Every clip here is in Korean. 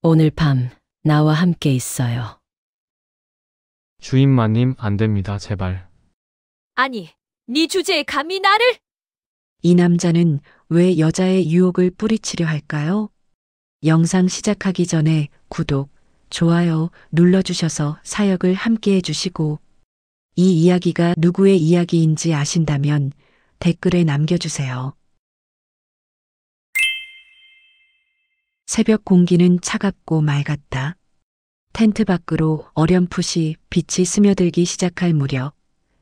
오늘 밤 나와 함께 있어요. 주임마님, 안 됩니다, 제발. 아니, 네 주제에 감히 나를? 이 남자는 왜 여자의 유혹을 뿌리치려 할까요? 영상 시작하기 전에 구독, 좋아요 눌러주셔서 사역을 함께 해주시고 이 이야기가 누구의 이야기인지 아신다면 댓글에 남겨주세요. 새벽 공기는 차갑고 맑았다. 텐트 밖으로 어렴풋이 빛이 스며들기 시작할 무렵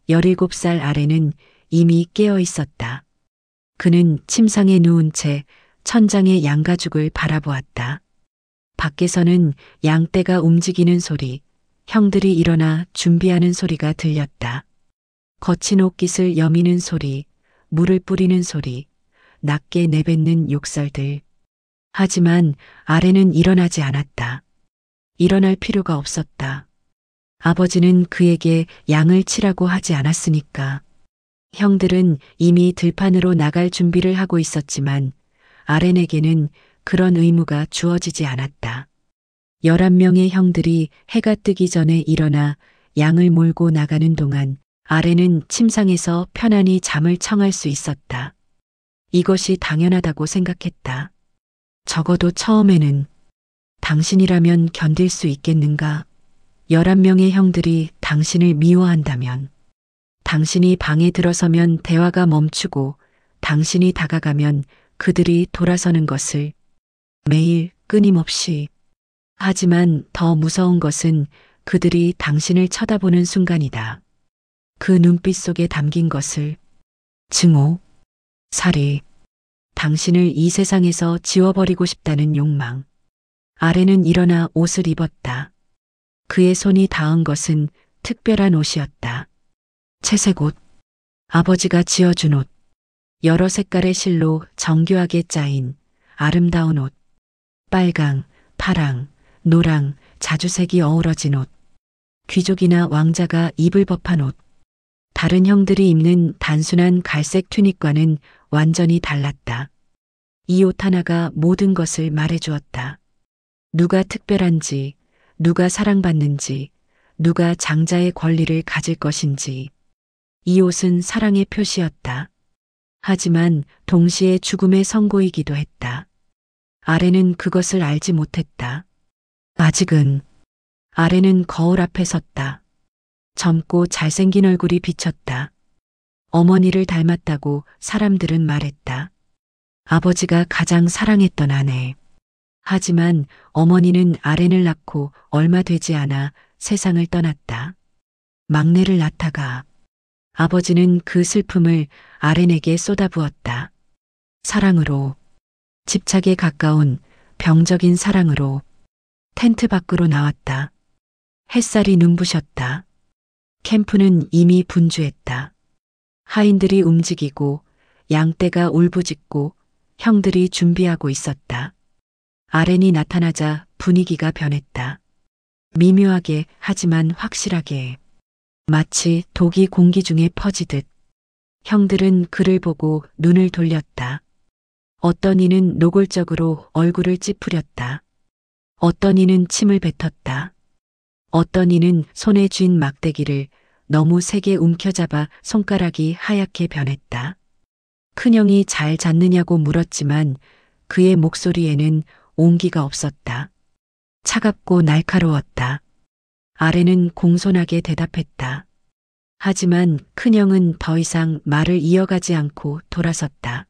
17살 아래는 이미 깨어 있었다. 그는 침상에 누운 채 천장의 양가죽을 바라보았다. 밖에서는 양떼가 움직이는 소리, 형들이 일어나 준비하는 소리가 들렸다. 거친 옷깃을 여미는 소리, 물을 뿌리는 소리, 낮게 내뱉는 욕설들. 하지만 아래는 일어나지 않았다. 일어날 필요가 없었다. 아버지는 그에게 양을 치라고 하지 않았으니까. 형들은 이미 들판으로 나갈 준비를 하고 있었지만 아렌에게는 그런 의무가 주어지지 않았다. 11명의 형들이 해가 뜨기 전에 일어나 양을 몰고 나가는 동안 아렌은 침상에서 편안히 잠을 청할 수 있었다. 이것이 당연하다고 생각했다. 적어도 처음에는 당신이라면 견딜 수 있겠는가? 11명의 형들이 당신을 미워한다면, 당신이 방에 들어서면 대화가 멈추고 당신이 다가가면 그들이 돌아서는 것을 매일 끊임없이. 하지만 더 무서운 것은 그들이 당신을 쳐다보는 순간이다. 그 눈빛 속에 담긴 것을 증오, 살해, 당신을 이 세상에서 지워버리고 싶다는 욕망. 아래는 일어나 옷을 입었다. 그의 손이 닿은 것은 특별한 옷이었다. 채색 옷, 아버지가 지어준 옷, 여러 색깔의 실로 정교하게 짜인 아름다운 옷, 빨강, 파랑, 노랑, 자주색이 어우러진 옷, 귀족이나 왕자가 입을 법한 옷, 다른 형들이 입는 단순한 갈색 튜닉과는 완전히 달랐다. 이 옷 하나가 모든 것을 말해주었다. 누가 특별한지, 누가 사랑받는지, 누가 장자의 권리를 가질 것인지. 이 옷은 사랑의 표시였다. 하지만 동시에 죽음의 선고이기도 했다. 아래는 그것을 알지 못했다. 아직은. 아래는 거울 앞에 섰다. 젊고 잘생긴 얼굴이 비쳤다. 어머니를 닮았다고 사람들은 말했다. 아버지가 가장 사랑했던 아내. 하지만 어머니는 아렌을 낳고 얼마 되지 않아 세상을 떠났다. 막내를 낳다가 아버지는 그 슬픔을 아렌에게 쏟아부었다. 사랑으로, 집착에 가까운 병적인 사랑으로 텐트 밖으로 나왔다. 햇살이 눈부셨다. 캠프는 이미 분주했다. 하인들이 움직이고 양떼가 울부짖고 형들이 준비하고 있었다. 아렌이 나타나자 분위기가 변했다. 미묘하게 하지만 확실하게. 마치 독이 공기 중에 퍼지듯. 형들은 그를 보고 눈을 돌렸다. 어떤 이는 노골적으로 얼굴을 찌푸렸다. 어떤 이는 침을 뱉었다. 어떤 이는 손에 쥔 막대기를 너무 세게 움켜잡아 손가락이 하얗게 변했다. 큰형이 잘 잤느냐고 물었지만 그의 목소리에는 온기가 없었다. 차갑고 날카로웠다. 아래는 공손하게 대답했다. 하지만 큰형은 더 이상 말을 이어가지 않고 돌아섰다.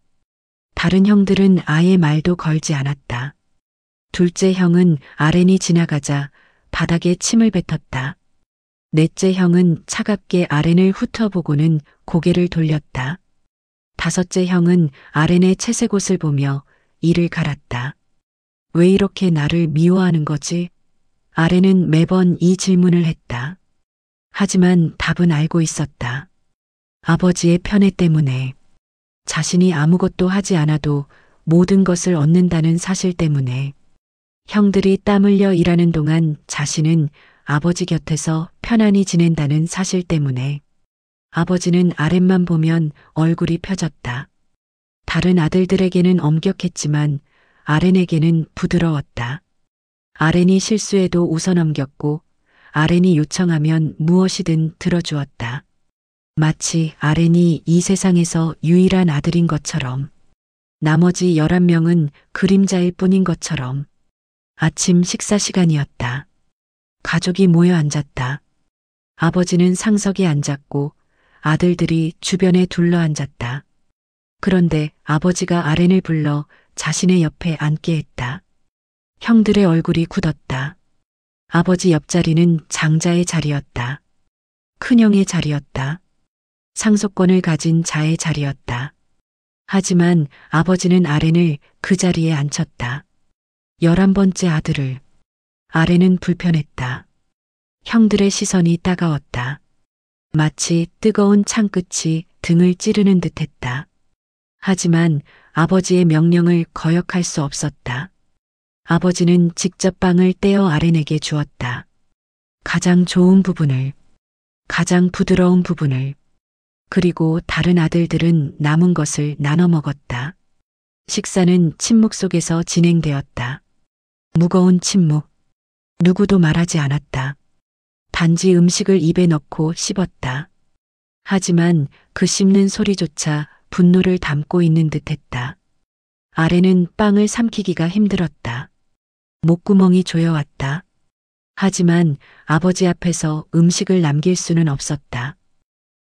다른 형들은 아예 말도 걸지 않았다. 둘째 형은 아렌이 지나가자 바닥에 침을 뱉었다. 넷째 형은 차갑게 아렌을 훑어보고는 고개를 돌렸다. 다섯째 형은 아렌의 채색 옷을 보며 이를 갈았다. 왜 이렇게 나를 미워하는 거지? 아렌은 매번 이 질문을 했다. 하지만 답은 알고 있었다. 아버지의 편애 때문에. 자신이 아무것도 하지 않아도 모든 것을 얻는다는 사실 때문에. 형들이 땀 흘려 일하는 동안 자신은 아버지 곁에서 편안히 지낸다는 사실 때문에. 아버지는 아렌만 보면 얼굴이 펴졌다. 다른 아들들에게는 엄격했지만 아렌에게는 부드러웠다. 아렌이 실수해도 웃어넘겼고 아렌이 요청하면 무엇이든 들어주었다. 마치 아렌이 이 세상에서 유일한 아들인 것처럼, 나머지 11명은 그림자일 뿐인 것처럼. 아침 식사 시간이었다. 가족이 모여 앉았다. 아버지는 상석에 앉았고 아들들이 주변에 둘러 앉았다. 그런데 아버지가 아렌을 불러 자신의 옆에 앉게 했다. 형들의 얼굴이 굳었다. 아버지 옆자리는 장자의 자리였다. 큰형의 자리였다. 상속권을 가진 자의 자리였다. 하지만 아버지는 아렌을 그 자리에 앉혔다. 11번째 아들을. 아렌은 불편했다. 형들의 시선이 따가웠다. 마치 뜨거운 창끝이 등을 찌르는 듯했다. 하지만 아버지의 명령을 거역할 수 없었다. 아버지는 직접 빵을 떼어 아렌에게 주었다. 가장 좋은 부분을, 가장 부드러운 부분을. 그리고 다른 아들들은 남은 것을 나눠 먹었다. 식사는 침묵 속에서 진행되었다. 무거운 침묵. 누구도 말하지 않았다. 단지 음식을 입에 넣고 씹었다. 하지만 그 씹는 소리조차 분노를 담고 있는 듯했다. 아렌은 빵을 삼키기가 힘들었다. 목구멍이 조여왔다. 하지만 아버지 앞에서 음식을 남길 수는 없었다.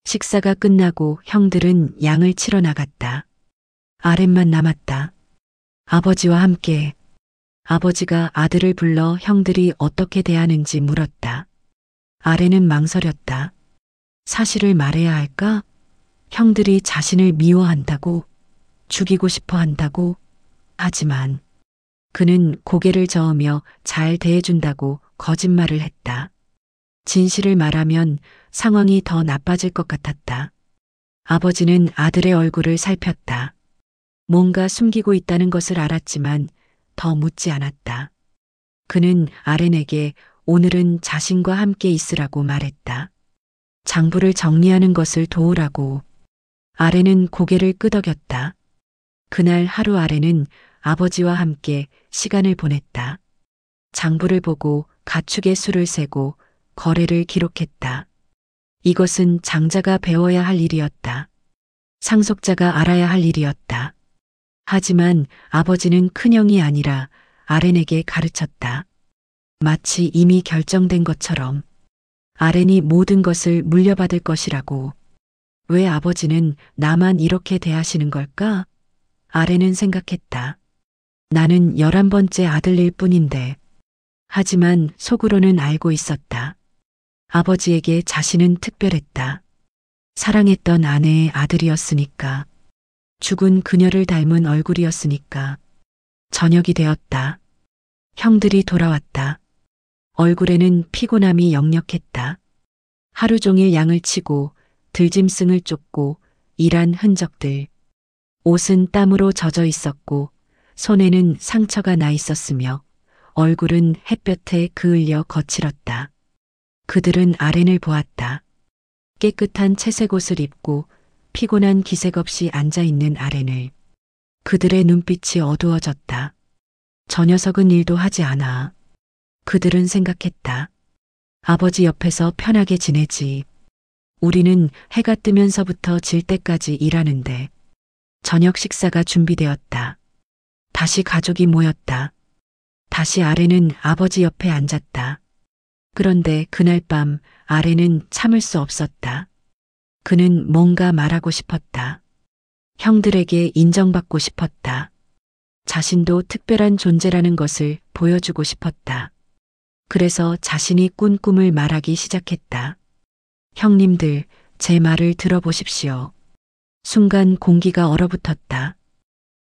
식사가 끝나고 형들은 양을 치러 나갔다. 아렌만 남았다. 아버지와 함께. 아버지가 아들을 불러 형들이 어떻게 대하는지 물었다. 아렌은 망설였다. 사실을 말해야 할까? 형들이 자신을 미워한다고, 죽이고 싶어 한다고. 하지만 그는 고개를 저으며 잘 대해준다고 거짓말을 했다. 진실을 말하면 상황이 더 나빠질 것 같았다. 아버지는 아들의 얼굴을 살폈다. 뭔가 숨기고 있다는 것을 알았지만 더 묻지 않았다. 그는 아렌에게 오늘은 자신과 함께 있으라고 말했다. 장부를 정리하는 것을 도우라고. 아렌은 고개를 끄덕였다. 그날 하루 아렌은 아버지와 함께 시간을 보냈다. 장부를 보고 가축의 수를 세고 거래를 기록했다. 이것은 장자가 배워야 할 일이었다. 상속자가 알아야 할 일이었다. 하지만 아버지는 큰형이 아니라 아렌에게 가르쳤다. 마치 이미 결정된 것처럼. 아렌이 모든 것을 물려받을 것이라고. 왜 아버지는 나만 이렇게 대하시는 걸까? 아렌은 생각했다. 나는 11번째 아들일 뿐인데. 하지만 속으로는 알고 있었다. 아버지에게 자신은 특별했다. 사랑했던 아내의 아들이었으니까. 죽은 그녀를 닮은 얼굴이었으니까. 저녁이 되었다. 형들이 돌아왔다. 얼굴에는 피곤함이 역력했다. 하루 종일 양을 치고 들짐승을 쫓고 일한 흔적들. 옷은 땀으로 젖어 있었고 손에는 상처가 나 있었으며 얼굴은 햇볕에 그을려 거칠었다. 그들은 아렌을 보았다. 깨끗한 채색 옷을 입고 피곤한 기색 없이 앉아있는 아렌을. 그들의 눈빛이 어두워졌다. 저 녀석은 일도 하지 않아. 그들은 생각했다. 아버지 옆에서 편하게 지내지. 우리는 해가 뜨면서부터 질 때까지 일하는데. 저녁 식사가 준비되었다. 다시 가족이 모였다. 다시 아렌은 아버지 옆에 앉았다. 그런데 그날 밤 아렌은 참을 수 없었다. 그는 뭔가 말하고 싶었다. 형들에게 인정받고 싶었다. 자신도 특별한 존재라는 것을 보여주고 싶었다. 그래서 자신이 꾼 꿈을 말하기 시작했다. 형님들, 제 말을 들어보십시오. 순간 공기가 얼어붙었다.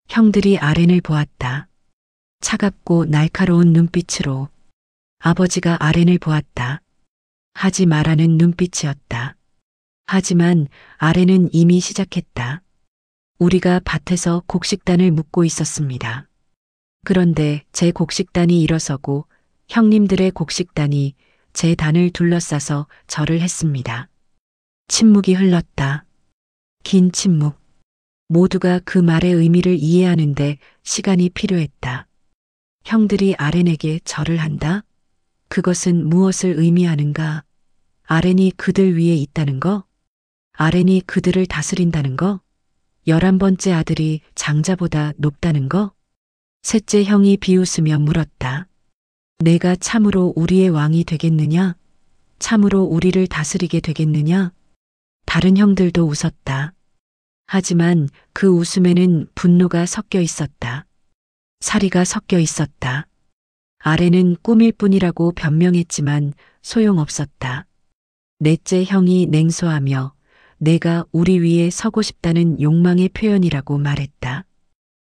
형들이 아렌을 보았다. 차갑고 날카로운 눈빛으로. 아버지가 아렌을 보았다. 하지 말라는 눈빛이었다. 하지만 아렌은 이미 시작했다. 우리가 밭에서 곡식단을 묶고 있었습니다. 그런데 제 곡식단이 일어서고 형님들의 곡식단이 제 단을 둘러싸서 절을 했습니다. 침묵이 흘렀다. 긴 침묵. 모두가 그 말의 의미를 이해하는데 시간이 필요했다. 형들이 아렌에게 절을 한다? 그것은 무엇을 의미하는가? 아렌이 그들 위에 있다는 거? 아렌이 그들을 다스린다는 거? 11번째 아들이 장자보다 높다는 거? 셋째 형이 비웃으며 물었다. 내가 참으로 우리의 왕이 되겠느냐? 참으로 우리를 다스리게 되겠느냐? 다른 형들도 웃었다. 하지만 그 웃음에는 분노가 섞여 있었다. 사리가 섞여 있었다. 아렌은 꿈일 뿐이라고 변명했지만 소용없었다. 넷째 형이 냉소하며 내가 우리 위에 서고 싶다는 욕망의 표현이라고 말했다.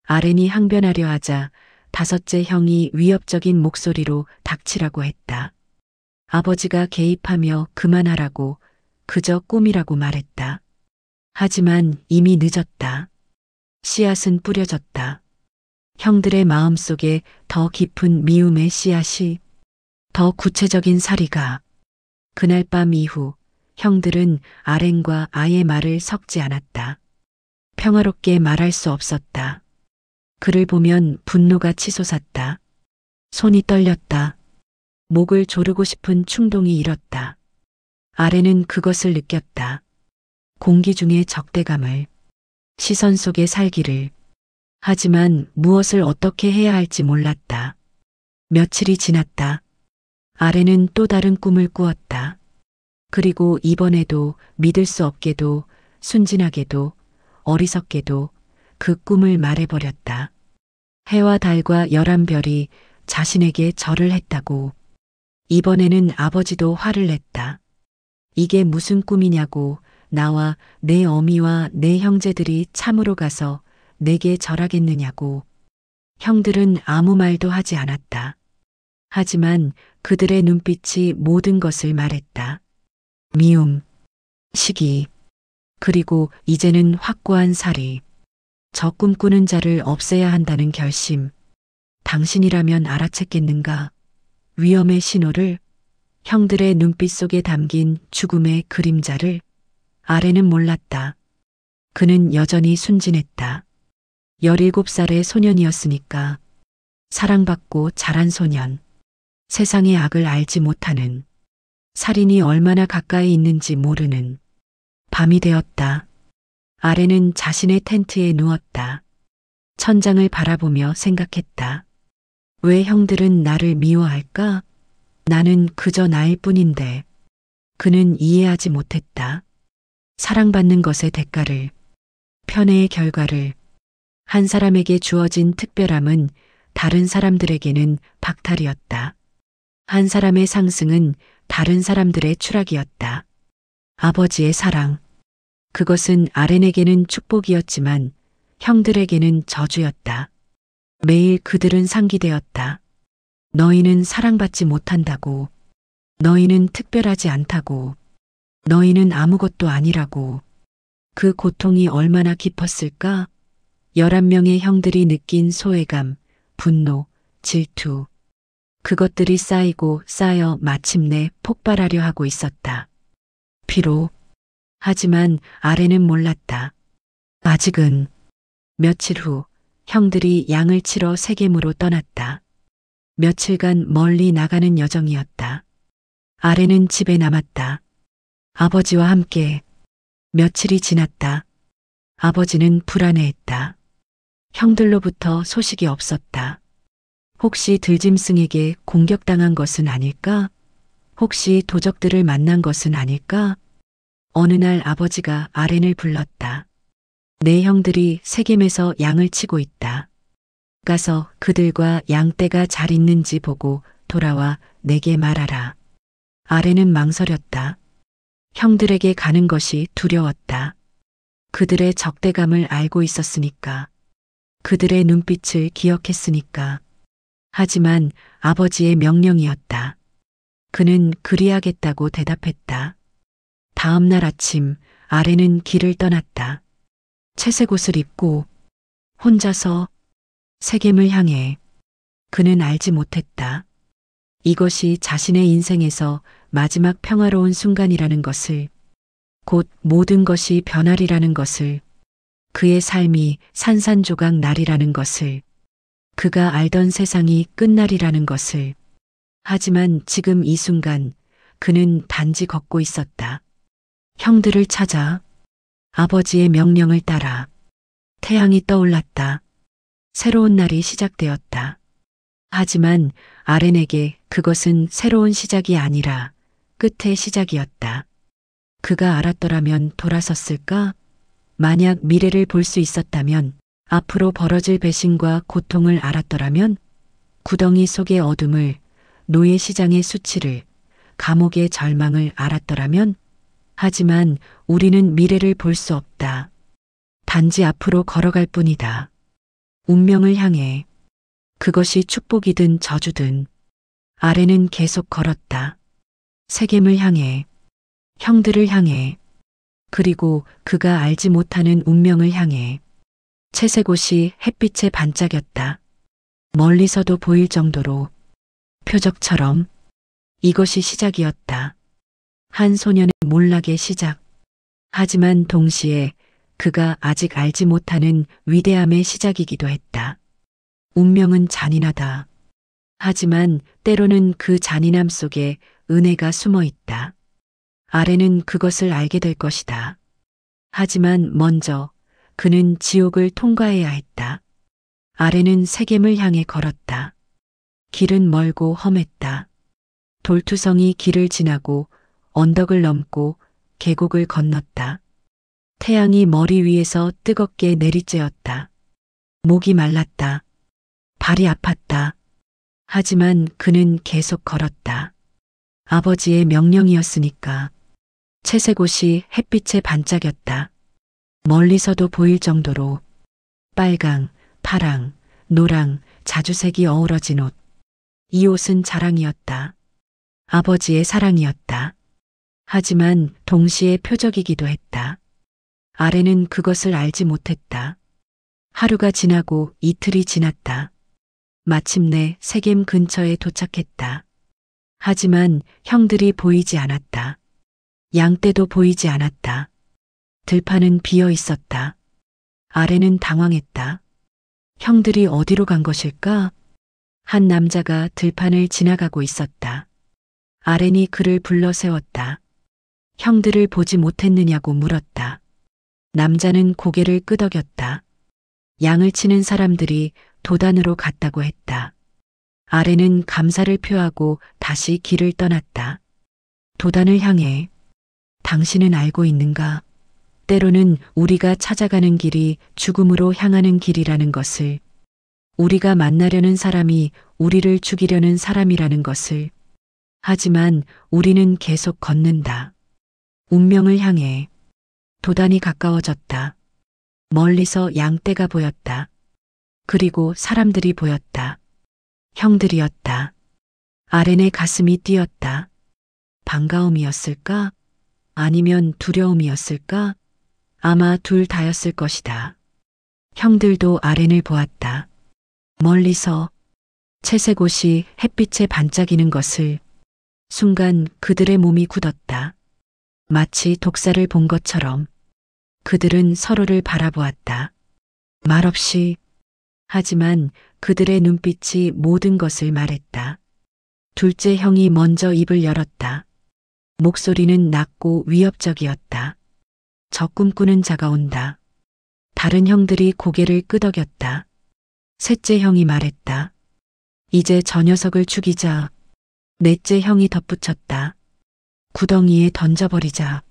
아렌이 항변하려 하자 다섯째 형이 위협적인 목소리로 닥치라고 했다. 아버지가 개입하며 그만하라고 그저 꿈이라고 말했다. 하지만 이미 늦었다. 씨앗은 뿌려졌다. 형들의 마음속에 더 깊은 미움의 씨앗이, 더 구체적인 사리가. 그날 밤 이후 형들은 아렌과 아의 말을 섞지 않았다. 평화롭게 말할 수 없었다. 그를 보면 분노가 치솟았다. 손이 떨렸다. 목을 조르고 싶은 충동이 일었다. 아렌은 그것을 느꼈다. 공기 중의 적대감을, 시선 속의 살기를. 하지만 무엇을 어떻게 해야 할지 몰랐다. 며칠이 지났다. 아렌은 또 다른 꿈을 꾸었다. 그리고 이번에도 믿을 수 없게도 순진하게도 어리석게도 그 꿈을 말해버렸다. 해와 달과 11별이 자신에게 절을 했다고. 이번에는 아버지도 화를 냈다. 이게 무슨 꿈이냐고. 나와 내 어미와 내 형제들이 참으로 가서 내게 절하겠느냐고. 형들은 아무 말도 하지 않았다. 하지만 그들의 눈빛이 모든 것을 말했다. 미움, 시기, 그리고 이제는 확고한 사리. 저 꿈꾸는 자를 없애야 한다는 결심. 당신이라면 알아챘겠는가? 위험의 신호를, 형들의 눈빛 속에 담긴 죽음의 그림자를. 아렌은 몰랐다. 그는 여전히 순진했다. 17살의 소년이었으니까. 사랑받고 자란 소년. 세상의 악을 알지 못하는. 살인이 얼마나 가까이 있는지 모르는. 밤이 되었다. 아렌은 자신의 텐트에 누웠다. 천장을 바라보며 생각했다. 왜 형들은 나를 미워할까? 나는 그저 나일 뿐인데. 그는 이해하지 못했다. 사랑받는 것의 대가를, 편애의 결과를. 한 사람에게 주어진 특별함은 다른 사람들에게는 박탈이었다. 한 사람의 상승은 다른 사람들의 추락이었다. 아버지의 사랑. 그것은 아렌에게는 축복이었지만 형들에게는 저주였다. 매일 그들은 상기되었다. 너희는 사랑받지 못한다고. 너희는 특별하지 않다고. 너희는 아무것도 아니라고. 그 고통이 얼마나 깊었을까? 11명의 형들이 느낀 소외감, 분노, 질투. 그것들이 쌓이고 쌓여 마침내 폭발하려 하고 있었다. 피로. 하지만 아렌은 몰랐다. 아직은. 며칠 후 형들이 양을 치러 세겜으로 떠났다. 며칠간 멀리 나가는 여정이었다. 아렌은 집에 남았다. 아버지와 함께. 며칠이 지났다. 아버지는 불안해했다. 형들로부터 소식이 없었다. 혹시 들짐승에게 공격당한 것은 아닐까? 혹시 도적들을 만난 것은 아닐까? 어느 날 아버지가 아렌을 불렀다. 내 형들이 세겜에서 양을 치고 있다. 가서 그들과 양떼가 잘 있는지 보고 돌아와 내게 말하라. 아렌은 망설였다. 형들에게 가는 것이 두려웠다. 그들의 적대감을 알고 있었으니까. 그들의 눈빛을 기억했으니까. 하지만 아버지의 명령이었다. 그는 그리하겠다고 대답했다. 다음 날 아침 아렌은 길을 떠났다. 채색 옷을 입고 혼자서 세겜을 향해. 그는 알지 못했다. 이것이 자신의 인생에서 마지막 평화로운 순간이라는 것을, 곧 모든 것이 변하리라는 것을, 그의 삶이 산산조각 나리라는 것을. 그가 알던 세상이 끝날이라는 것을. 하지만 지금 이 순간 그는 단지 걷고 있었다. 형들을 찾아 아버지의 명령을 따라 태양이 떠올랐다. 새로운 날이 시작되었다. 하지만 아렌에게 그것은 새로운 시작이 아니라 끝의 시작이었다. 그가 알았더라면 돌아섰을까? 만약 미래를 볼 수 있었다면, 앞으로 벌어질 배신과 고통을 알았더라면, 구덩이 속의 어둠을, 노예 시장의 수치를, 감옥의 절망을 알았더라면, 하지만 우리는 미래를 볼 수 없다. 단지 앞으로 걸어갈 뿐이다. 운명을 향해. 그것이 축복이든 저주든. 아렌은 계속 걸었다. 세겜을 향해. 형들을 향해. 그리고 그가 알지 못하는 운명을 향해. 채색옷이 햇빛에 반짝였다. 멀리서도 보일 정도로. 표적처럼. 이것이 시작이었다. 한 소년의 몰락의 시작. 하지만 동시에 그가 아직 알지 못하는 위대함의 시작이기도 했다. 운명은 잔인하다. 하지만 때로는 그 잔인함 속에 은혜가 숨어 있다. 아렌은 그것을 알게 될 것이다. 하지만 먼저 그는 지옥을 통과해야 했다. 아렌은 세겜을 향해 걸었다. 길은 멀고 험했다. 돌투성이 길을 지나고 언덕을 넘고 계곡을 건넜다. 태양이 머리 위에서 뜨겁게 내리쬐었다. 목이 말랐다. 발이 아팠다. 하지만 그는 계속 걸었다. 아버지의 명령이었으니까. 채색옷이 햇빛에 반짝였다. 멀리서도 보일 정도로. 빨강, 파랑, 노랑, 자주색이 어우러진 옷. 이 옷은 자랑이었다. 아버지의 사랑이었다. 하지만 동시에 표적이기도 했다. 아렌은 그것을 알지 못했다. 하루가 지나고 이틀이 지났다. 마침내 세겜 근처에 도착했다. 하지만 형들이 보이지 않았다. 양떼도 보이지 않았다. 들판은 비어 있었다. 아렌은 당황했다. 형들이 어디로 간 것일까? 한 남자가 들판을 지나가고 있었다. 아렌이 그를 불러 세웠다. 형들을 보지 못했느냐고 물었다. 남자는 고개를 끄덕였다. 양을 치는 사람들이 도단으로 갔다고 했다. 아렌은 감사를 표하고 다시 길을 떠났다. 도단을 향해. 당신은 알고 있는가? 때로는 우리가 찾아가는 길이 죽음으로 향하는 길이라는 것을, 우리가 만나려는 사람이 우리를 죽이려는 사람이라는 것을. 하지만 우리는 계속 걷는다. 운명을 향해. 도단이 가까워졌다. 멀리서 양떼가 보였다. 그리고 사람들이 보였다. 형들이었다. 아렌의 가슴이 뛰었다. 반가움이었을까? 아니면 두려움이었을까? 아마 둘 다였을 것이다. 형들도 아렌을 보았다. 멀리서 채색옷이 햇빛에 반짝이는 것을. 순간 그들의 몸이 굳었다. 마치 독사를 본 것처럼. 그들은 서로를 바라보았다. 말없이. 하지만 그들의 눈빛이 모든 것을 말했다. 둘째 형이 먼저 입을 열었다. 목소리는 낮고 위협적이었다. 저 꿈꾸는 자가 온다. 다른 형들이 고개를 끄덕였다. 셋째 형이 말했다. 이제 저 녀석을 죽이자. 넷째 형이 덧붙였다. 구덩이에 던져버리자.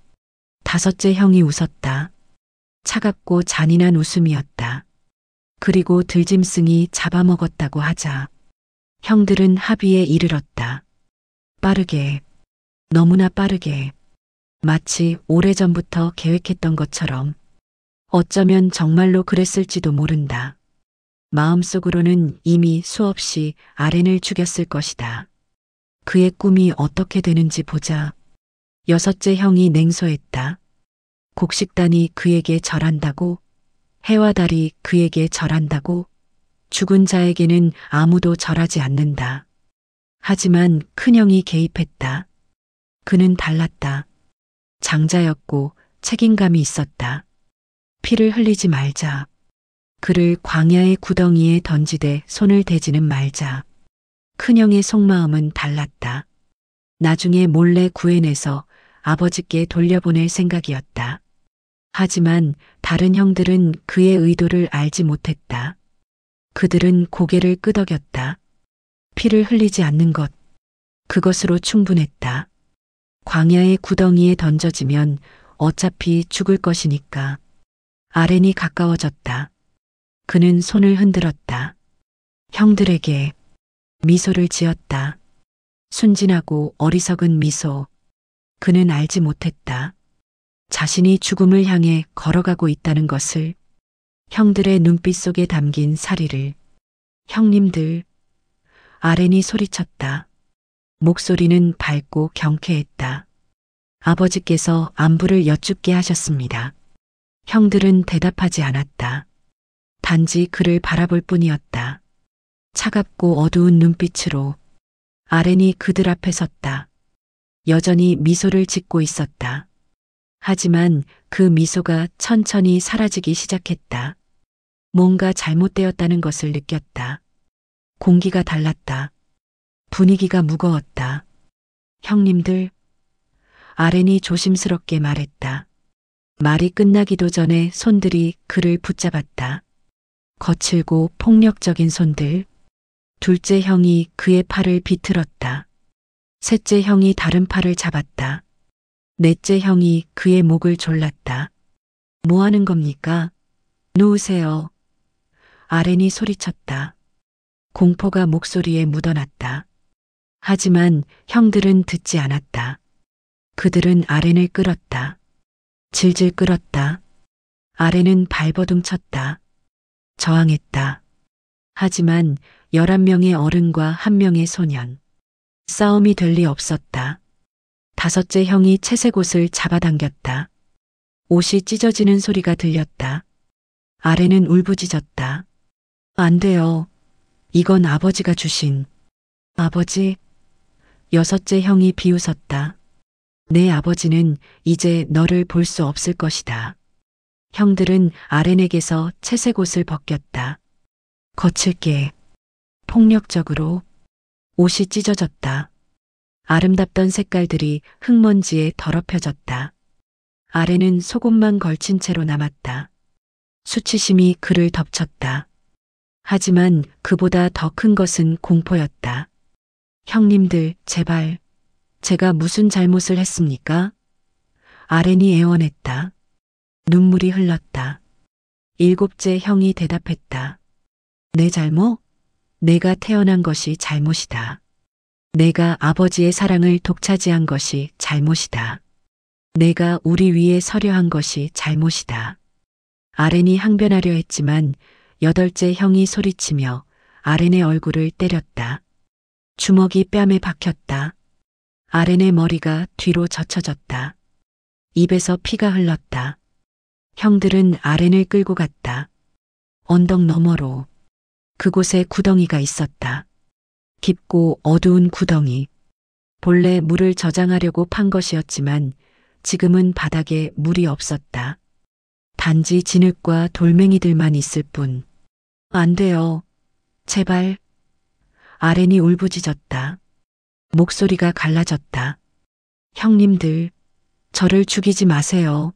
다섯째 형이 웃었다. 차갑고 잔인한 웃음이었다. 그리고 들짐승이 잡아먹었다고 하자. 형들은 합의에 이르렀다. 빠르게. 너무나 빠르게. 마치 오래전부터 계획했던 것처럼. 어쩌면 정말로 그랬을지도 모른다. 마음속으로는 이미 수없이 아렌을 죽였을 것이다. 그의 꿈이 어떻게 되는지 보자. 여섯째 형이 냉소했다. 곡식단이 그에게 절한다고? 해와 달이 그에게 절한다고? 죽은 자에게는 아무도 절하지 않는다. 하지만 큰형이 개입했다. 그는 달랐다. 장자였고 책임감이 있었다. 피를 흘리지 말자. 그를 광야의 구덩이에 던지되 손을 대지는 말자. 큰형의 속마음은 달랐다. 나중에 몰래 구해내서 아버지께 돌려보낼 생각이었다. 하지만 다른 형들은 그의 의도를 알지 못했다. 그들은 고개를 끄덕였다. 피를 흘리지 않는 것, 그것으로 충분했다. 광야의 구덩이에 던져지면 어차피 죽을 것이니까. 아렌이 가까워졌다. 그는 손을 흔들었다. 형들에게 미소를 지었다. 순진하고 어리석은 미소. 그는 알지 못했다. 자신이 죽음을 향해 걸어가고 있다는 것을, 형들의 눈빛 속에 담긴 사리를. 형님들, 아렌이 소리쳤다. 목소리는 밝고 경쾌했다. 아버지께서 안부를 여쭙게 하셨습니다. 형들은 대답하지 않았다. 단지 그를 바라볼 뿐이었다. 차갑고 어두운 눈빛으로. 아렌이 그들 앞에 섰다. 여전히 미소를 짓고 있었다. 하지만 그 미소가 천천히 사라지기 시작했다. 뭔가 잘못되었다는 것을 느꼈다. 공기가 달랐다. 분위기가 무거웠다. 형님들, 아렌이 조심스럽게 말했다. 말이 끝나기도 전에 손들이 그를 붙잡았다. 거칠고 폭력적인 손들. 둘째 형이 그의 팔을 비틀었다. 셋째 형이 다른 팔을 잡았다. 넷째 형이 그의 목을 졸랐다. 뭐 하는 겁니까? 놓으세요. 아렌이 소리쳤다. 공포가 목소리에 묻어났다. 하지만 형들은 듣지 않았다. 그들은 아렌을 끌었다. 질질 끌었다. 아렌은 발버둥 쳤다. 저항했다. 하지만 11명의 어른과 1명의 소년. 싸움이 될 리 없었다. 다섯째 형이 채색 옷을 잡아당겼다. 옷이 찢어지는 소리가 들렸다. 아렌은 울부짖었다. 안 돼요. 이건 아버지가 주신. 아버지? 여섯째 형이 비웃었다. 내 아버지는 이제 너를 볼 수 없을 것이다. 형들은 아렌에게서 채색 옷을 벗겼다. 거칠게, 폭력적으로. 옷이 찢어졌다. 아름답던 색깔들이 흙먼지에 더럽혀졌다. 아렌은 속옷만 걸친 채로 남았다. 수치심이 그를 덮쳤다. 하지만 그보다 더 큰 것은 공포였다. 형님들, 제발, 제가 무슨 잘못을 했습니까? 아렌이 애원했다. 눈물이 흘렀다. 일곱째 형이 대답했다. 내 잘못? 내가 태어난 것이 잘못이다. 내가 아버지의 사랑을 독차지한 것이 잘못이다. 내가 우리 위에 서려 한 것이 잘못이다. 아렌이 항변하려 했지만 여덟째 형이 소리치며 아렌의 얼굴을 때렸다. 주먹이 뺨에 박혔다. 아렌의 머리가 뒤로 젖혀졌다. 입에서 피가 흘렀다. 형들은 아렌을 끌고 갔다. 언덕 너머로. 그곳에 구덩이가 있었다. 깊고 어두운 구덩이. 본래 물을 저장하려고 판 것이었지만 지금은 바닥에 물이 없었다. 단지 진흙과 돌멩이들만 있을 뿐. 안 돼요. 제발. 아렌이 울부짖었다. 목소리가 갈라졌다. 형님들, 저를 죽이지 마세요.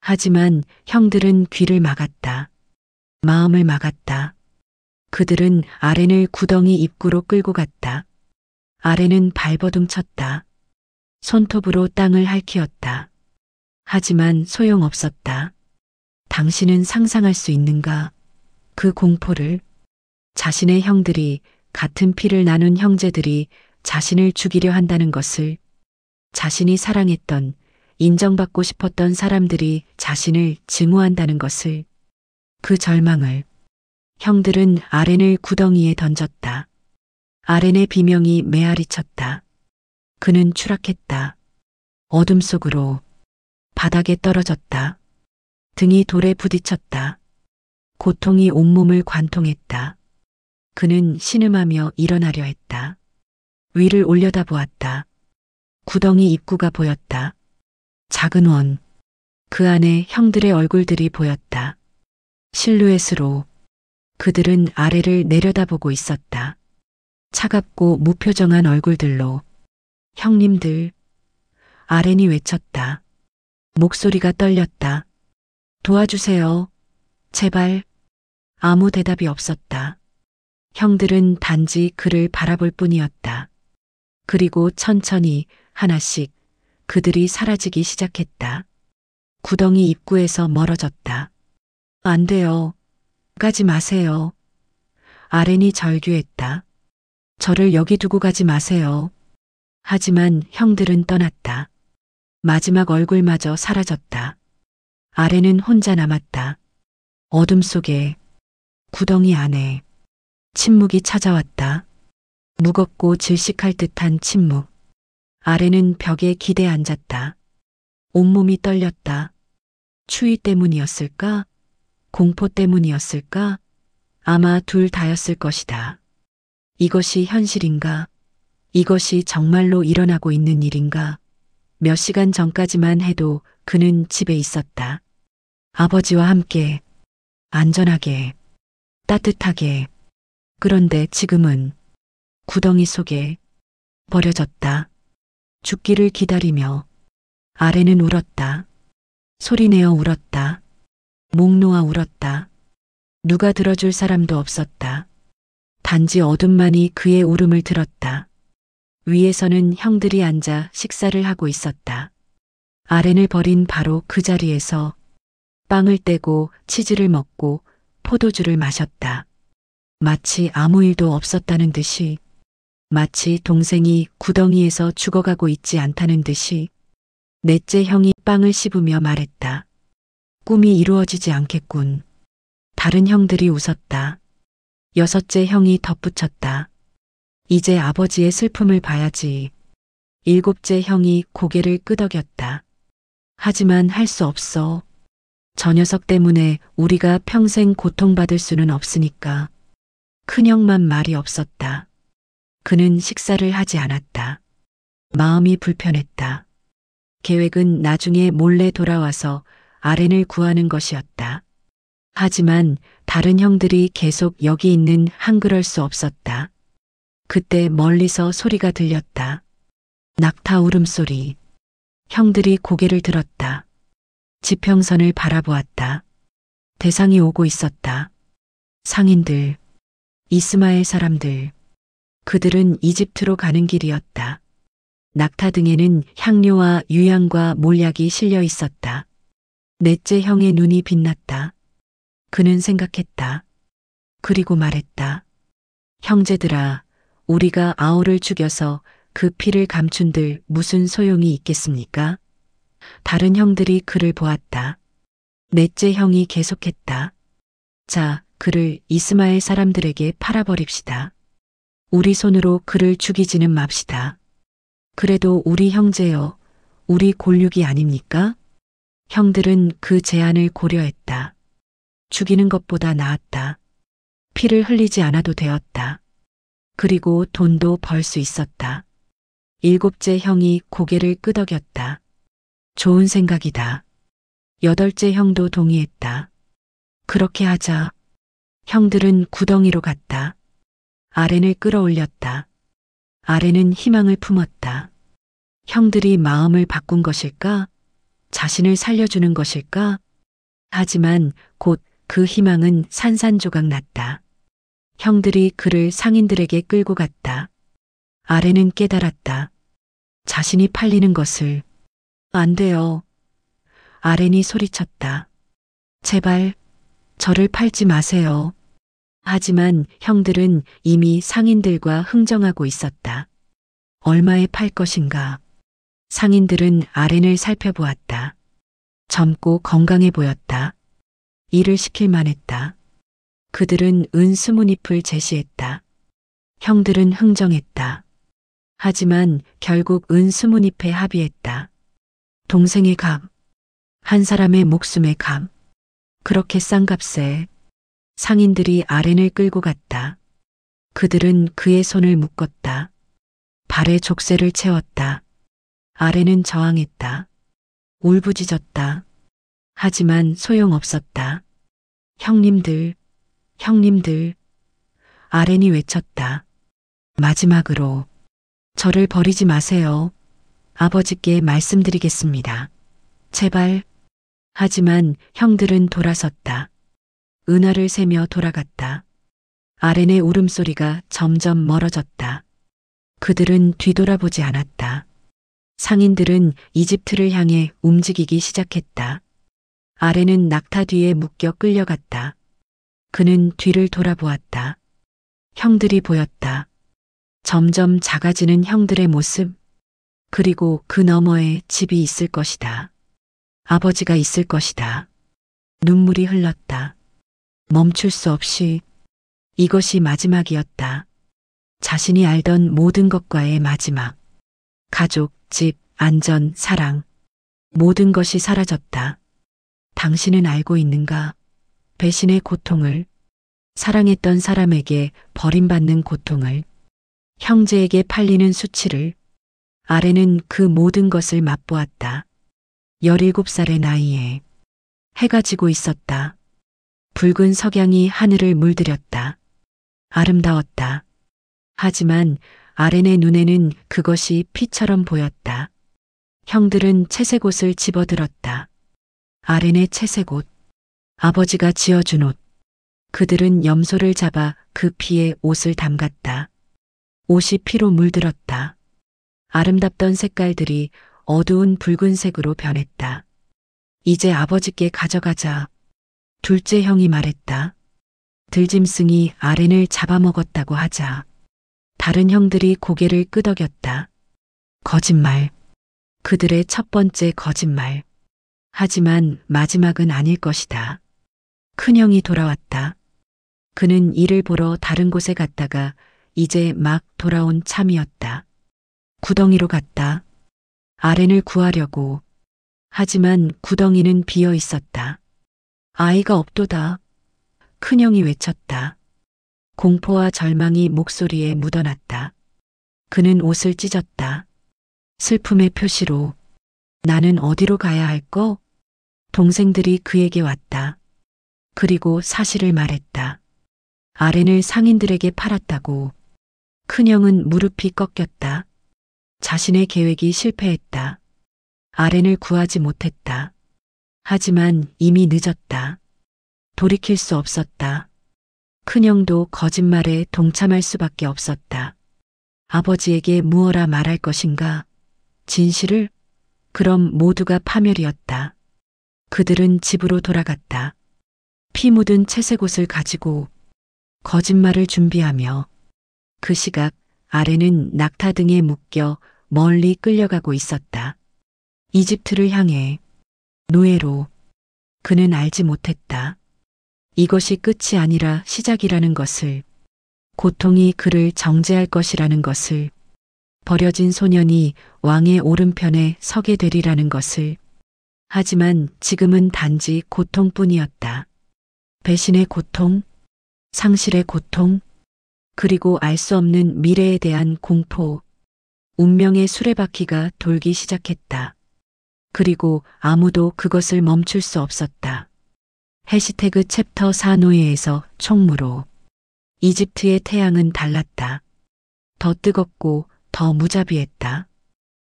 하지만 형들은 귀를 막았다. 마음을 막았다. 그들은 아렌을 구덩이 입구로 끌고 갔다. 아렌은 발버둥 쳤다. 손톱으로 땅을 핥히었다. 하지만 소용없었다. 당신은 상상할 수 있는가? 그 공포를. 자신의 형들이, 같은 피를 나눈 형제들이 자신을 죽이려 한다는 것을. 자신이 사랑했던, 인정받고 싶었던 사람들이 자신을 증오한다는 것을. 그 절망을. 형들은 아렌을 구덩이에 던졌다. 아렌의 비명이 메아리쳤다. 그는 추락했다. 어둠 속으로. 바닥에 떨어졌다. 등이 돌에 부딪혔다. 고통이 온몸을 관통했다. 그는 신음하며 일어나려 했다. 위를 올려다보았다. 구덩이 입구가 보였다. 작은 원. 그 안에 형들의 얼굴들이 보였다. 실루엣으로 그들은 아래를 내려다보고 있었다. 차갑고 무표정한 얼굴들로. 형님들. 아렌이 외쳤다. 목소리가 떨렸다. 도와주세요. 제발. 아무 대답이 없었다. 형들은 단지 그를 바라볼 뿐이었다. 그리고 천천히 하나씩 그들이 사라지기 시작했다. 구덩이 입구에서 멀어졌다. 안 돼요. 가지 마세요. 아렌이 절규했다. 저를 여기 두고 가지 마세요. 하지만 형들은 떠났다. 마지막 얼굴마저 사라졌다. 아렌은 혼자 남았다. 어둠 속에, 구덩이 안에 침묵이 찾아왔다. 무겁고 질식할 듯한 침묵. 아렌은 벽에 기대 앉았다. 온몸이 떨렸다. 추위 때문이었을까? 공포 때문이었을까? 아마 둘 다였을 것이다. 이것이 현실인가? 이것이 정말로 일어나고 있는 일인가? 몇 시간 전까지만 해도 그는 집에 있었다. 아버지와 함께, 안전하게, 따뜻하게. 그런데 지금은 구덩이 속에 버려졌다. 죽기를 기다리며 아렌은 울었다. 소리내어 울었다. 목 놓아 울었다. 누가 들어줄 사람도 없었다. 단지 어둠만이 그의 울음을 들었다. 위에서는 형들이 앉아 식사를 하고 있었다. 아렌을 버린 바로 그 자리에서 빵을 떼고 치즈를 먹고 포도주를 마셨다. 마치 아무 일도 없었다는 듯이, 마치 동생이 구덩이에서 죽어가고 있지 않다는 듯이. 넷째 형이 빵을 씹으며 말했다. 꿈이 이루어지지 않겠군. 다른 형들이 웃었다. 여섯째 형이 덧붙였다. 이제 아버지의 슬픔을 봐야지. 일곱째 형이 고개를 끄덕였다. 하지만 할 수 없어. 저 녀석 때문에 우리가 평생 고통받을 수는 없으니까. 큰형만 말이 없었다. 그는 식사를 하지 않았다. 마음이 불편했다. 계획은 나중에 몰래 돌아와서 아렌을 구하는 것이었다. 하지만 다른 형들이 계속 여기 있는 한 그럴 수 없었다. 그때 멀리서 소리가 들렸다. 낙타 울음소리. 형들이 고개를 들었다. 지평선을 바라보았다. 대상이 오고 있었다. 상인들, 이스마엘 사람들. 그들은 이집트로 가는 길이었다. 낙타 등에는 향료와 유향과 몰약이 실려 있었다. 넷째 형의 눈이 빛났다. 그는 생각했다. 그리고 말했다. 형제들아, 우리가 아우를 죽여서 그 피를 감춘들 무슨 소용이 있겠습니까? 다른 형들이 그를 보았다. 넷째 형이 계속했다. 자, 그를 이스마엘 사람들에게 팔아버립시다. 우리 손으로 그를 죽이지는 맙시다. 그래도 우리 형제여, 우리 골육이 아닙니까? 형들은 그 제안을 고려했다. 죽이는 것보다 나았다. 피를 흘리지 않아도 되었다. 그리고 돈도 벌 수 있었다. 일곱째 형이 고개를 끄덕였다. 좋은 생각이다. 여덟째 형도 동의했다. 그렇게 하자. 형들은 구덩이로 갔다. 아렌을 끌어올렸다. 아렌은 희망을 품었다. 형들이 마음을 바꾼 것일까? 자신을 살려주는 것일까? 하지만 곧 그 희망은 산산조각 났다. 형들이 그를 상인들에게 끌고 갔다. 아렌은 깨달았다. 자신이 팔리는 것을. 안 돼요. 아렌이 소리쳤다. 제발 저를 팔지 마세요. 하지만 형들은 이미 상인들과 흥정하고 있었다. 얼마에 팔 것인가? 상인들은 아렌을 살펴보았다. 젊고 건강해 보였다. 일을 시킬 만했다. 그들은 은 20잎을 제시했다. 형들은 흥정했다. 하지만 결국 은 20잎에 합의했다. 동생의 값, 한 사람의 목숨의 값. 그렇게 싼 값에 상인들이 아렌을 끌고 갔다. 그들은 그의 손을 묶었다. 발에 족쇄를 채웠다. 아렌은 저항했다. 울부짖었다. 하지만 소용없었다. 형님들, 형님들, 아렌이 외쳤다. 마지막으로, 저를 버리지 마세요. 아버지께 말씀드리겠습니다. 제발. 하지만 형들은 돌아섰다. 은하를 세며 돌아갔다. 아렌의 울음소리가 점점 멀어졌다. 그들은 뒤돌아보지 않았다. 상인들은 이집트를 향해 움직이기 시작했다. 아렌은 낙타 뒤에 묶여 끌려갔다. 그는 뒤를 돌아보았다. 형들이 보였다. 점점 작아지는 형들의 모습, 그리고 그 너머에 집이 있을 것이다. 아버지가 있을 것이다. 눈물이 흘렀다. 멈출 수 없이 이것이 마지막이었다. 자신이 알던 모든 것과의 마지막. 가족, 집, 안전, 사랑. 모든 것이 사라졌다. 당신은 알고 있는가? 배신의 고통을, 사랑했던 사람에게 버림받는 고통을, 형제에게 팔리는 수치를. 아렌은 그 모든 것을 맛보았다. 17살의 나이에 해가 지고 있었다. 붉은 석양이 하늘을 물들였다. 아름다웠다. 하지만 아렌의 눈에는 그것이 피처럼 보였다. 형들은 채색 옷을 집어들었다. 아렌의 채색 옷. 아버지가 지어준 옷. 그들은 염소를 잡아 그 피에 옷을 담갔다. 옷이 피로 물들었다. 아름답던 색깔들이 어두운 붉은색으로 변했다. 이제 아버지께 가져가자. 둘째 형이 말했다. 들짐승이 아렌을 잡아먹었다고 하자. 다른 형들이 고개를 끄덕였다. 거짓말. 그들의 첫 번째 거짓말. 하지만 마지막은 아닐 것이다. 큰형이 돌아왔다. 그는 일을 보러 다른 곳에 갔다가 이제 막 돌아온 참이었다. 구덩이로 갔다. 아렌을 구하려고. 하지만 구덩이는 비어 있었다. 아이가 없도다. 큰형이 외쳤다. 공포와 절망이 목소리에 묻어났다. 그는 옷을 찢었다. 슬픔의 표시로. 나는 어디로 가야 할까? 동생들이 그에게 왔다. 그리고 사실을 말했다. 아렌을 상인들에게 팔았다고. 큰형은 무릎이 꺾였다. 자신의 계획이 실패했다. 아렌을 구하지 못했다. 하지만 이미 늦었다. 돌이킬 수 없었다. 큰형도 거짓말에 동참할 수밖에 없었다. 아버지에게 무엇라 말할 것인가? 진실을? 그럼 모두가 파멸이었다. 그들은 집으로 돌아갔다. 피 묻은 채색 옷을 가지고 거짓말을 준비하며. 그 시각 아렌은 낙타 등에 묶여 멀리 끌려가고 있었다. 이집트를 향해, 노예로. 그는 알지 못했다. 이것이 끝이 아니라 시작이라는 것을, 고통이 그를 정죄할 것이라는 것을, 버려진 소년이 왕의 오른편에 서게 되리라는 것을. 하지만 지금은 단지 고통뿐이었다. 배신의 고통, 상실의 고통, 그리고 알 수 없는 미래에 대한 공포. 운명의 수레바퀴가 돌기 시작했다. 그리고 아무도 그것을 멈출 수 없었다. 해시태그 챕터 4 노예에서 총무로. 이집트의 태양은 달랐다. 더 뜨겁고 더 무자비했다.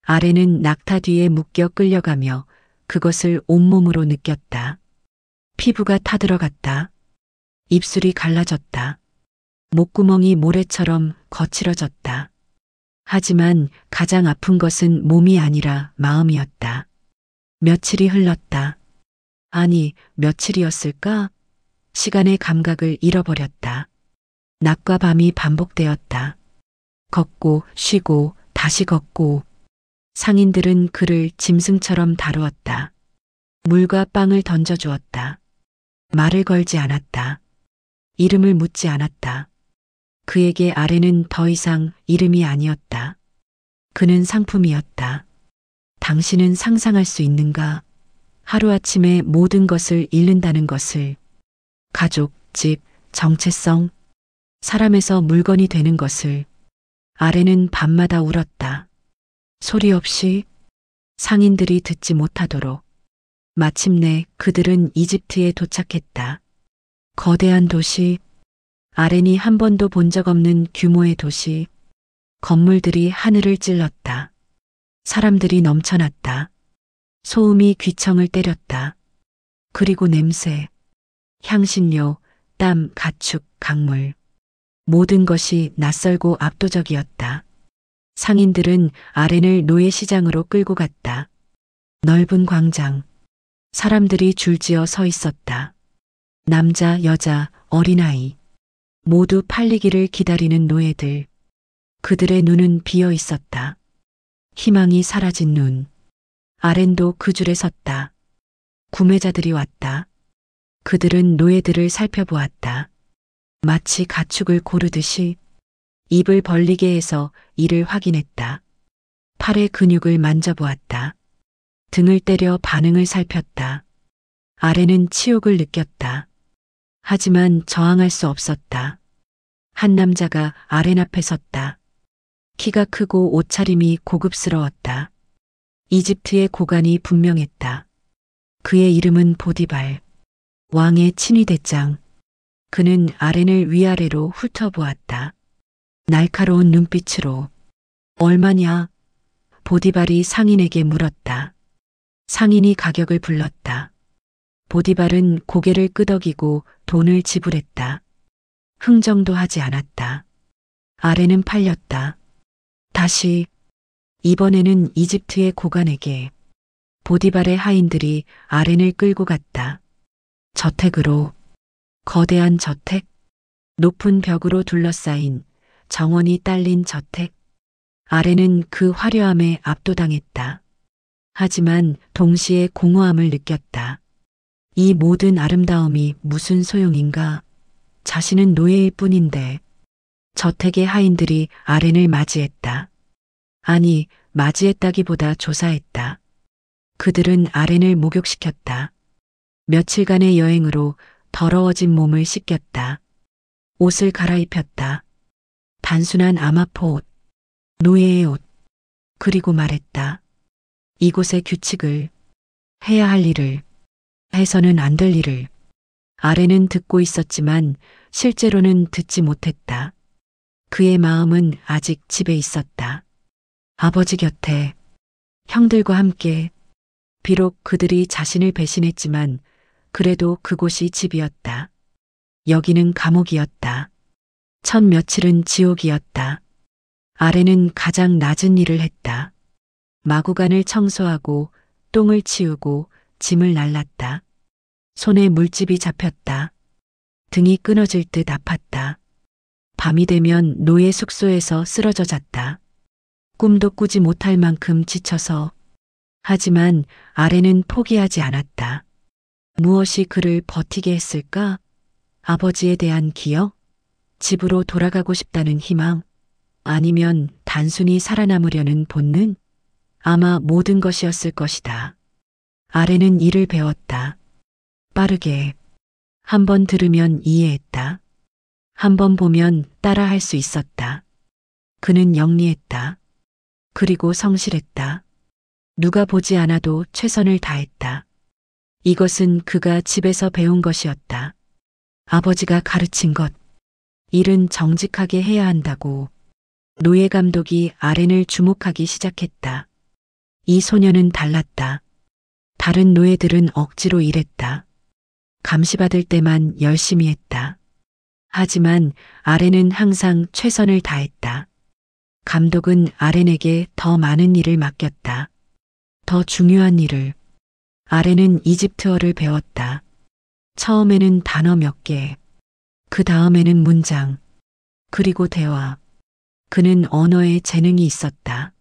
아렌은 낙타 뒤에 묶여 끌려가며 그것을 온몸으로 느꼈다. 피부가 타들어갔다. 입술이 갈라졌다. 목구멍이 모래처럼 거칠어졌다. 하지만 가장 아픈 것은 몸이 아니라 마음이었다. 며칠이 흘렀다. 아니, 며칠이었을까? 시간의 감각을 잃어버렸다. 낮과 밤이 반복되었다. 걷고 쉬고 다시 걷고. 상인들은 그를 짐승처럼 다루었다. 물과 빵을 던져주었다. 말을 걸지 않았다. 이름을 묻지 않았다. 그에게 아렌은 더 이상 이름이 아니었다. 그는 상품이었다. 당신은 상상할 수 있는가? 하루아침에 모든 것을 잃는다는 것을. 가족, 집, 정체성, 사람에서 물건이 되는 것을. 아렌은 밤마다 울었다. 소리 없이, 상인들이 듣지 못하도록. 마침내 그들은 이집트에 도착했다. 거대한 도시, 아렌이 한 번도 본 적 없는 규모의 도시. 건물들이 하늘을 찔렀다. 사람들이 넘쳐났다. 소음이 귀청을 때렸다. 그리고 냄새, 향신료, 땀, 가축, 강물. 모든 것이 낯설고 압도적이었다. 상인들은 아렌을 노예시장으로 끌고 갔다. 넓은 광장. 사람들이 줄지어 서 있었다. 남자, 여자, 어린아이. 모두 팔리기를 기다리는 노예들. 그들의 눈은 비어 있었다. 희망이 사라진 눈. 아렌도 그 줄에 섰다. 구매자들이 왔다. 그들은 노예들을 살펴보았다. 마치 가축을 고르듯이 입을 벌리게 해서 이를 확인했다. 팔의 근육을 만져보았다. 등을 때려 반응을 살폈다. 아렌은 치욕을 느꼈다. 하지만 저항할 수 없었다. 한 남자가 아렌 앞에 섰다. 키가 크고 옷차림이 고급스러웠다. 이집트의 고관이 분명했다. 그의 이름은 보디발. 왕의 친위 대장. 그는 아렌을 위아래로 훑어보았다. 날카로운 눈빛으로. 얼마냐? 보디발이 상인에게 물었다. 상인이 가격을 불렀다. 보디발은 고개를 끄덕이고 돈을 지불했다. 흥정도 하지 않았다. 아렌은 팔렸다. 다시, 이번에는 이집트의 고관에게. 보디발의 하인들이 아렌을 끌고 갔다. 저택으로. 거대한 저택. 높은 벽으로 둘러싸인 정원이 딸린 저택. 아렌은 그 화려함에 압도당했다. 하지만 동시에 공허함을 느꼈다. 이 모든 아름다움이 무슨 소용인가? 자신은 노예일 뿐인데. 저택의 하인들이 아렌을 맞이했다. 아니, 맞이했다기보다 조사했다. 그들은 아렌을 목욕시켰다. 며칠간의 여행으로 더러워진 몸을 씻겼다. 옷을 갈아입혔다. 단순한 아마포 옷, 노예의 옷. 그리고 말했다. 이곳의 규칙을, 해야 할 일을, 해서는 안 될 일을. 아렌은 듣고 있었지만 실제로는 듣지 못했다. 그의 마음은 아직 집에 있었다. 아버지 곁에, 형들과 함께. 비록 그들이 자신을 배신했지만 그래도 그곳이 집이었다. 여기는 감옥이었다. 첫 며칠은 지옥이었다. 아렌은 가장 낮은 일을 했다. 마구간을 청소하고 똥을 치우고 짐을 날랐다. 손에 물집이 잡혔다. 등이 끊어질 듯 아팠다. 밤이 되면 노예 숙소에서 쓰러져 잤다. 꿈도 꾸지 못할 만큼 지쳐서. 하지만 아렌은 포기하지 않았다. 무엇이 그를 버티게 했을까? 아버지에 대한 기억? 집으로 돌아가고 싶다는 희망? 아니면 단순히 살아남으려는 본능? 아마 모든 것이었을 것이다. 아렌은 이를 배웠다. 빠르게. 한 번 들으면 이해했다. 한 번 보면 따라 할 수 있었다. 그는 영리했다. 그리고 성실했다. 누가 보지 않아도 최선을 다했다. 이것은 그가 집에서 배운 것이었다. 아버지가 가르친 것. 일은 정직하게 해야 한다고. 노예 감독이 아렌을 주목하기 시작했다. 이 소녀는 달랐다. 다른 노예들은 억지로 일했다. 감시받을 때만 열심히 했다. 하지만 아렌은 항상 최선을 다했다. 감독은 아렌에게 더 많은 일을 맡겼다. 더 중요한 일을. 아렌은 이집트어를 배웠다. 처음에는 단어 몇 개, 그 다음에는 문장, 그리고 대화. 그는 언어에 재능이 있었다.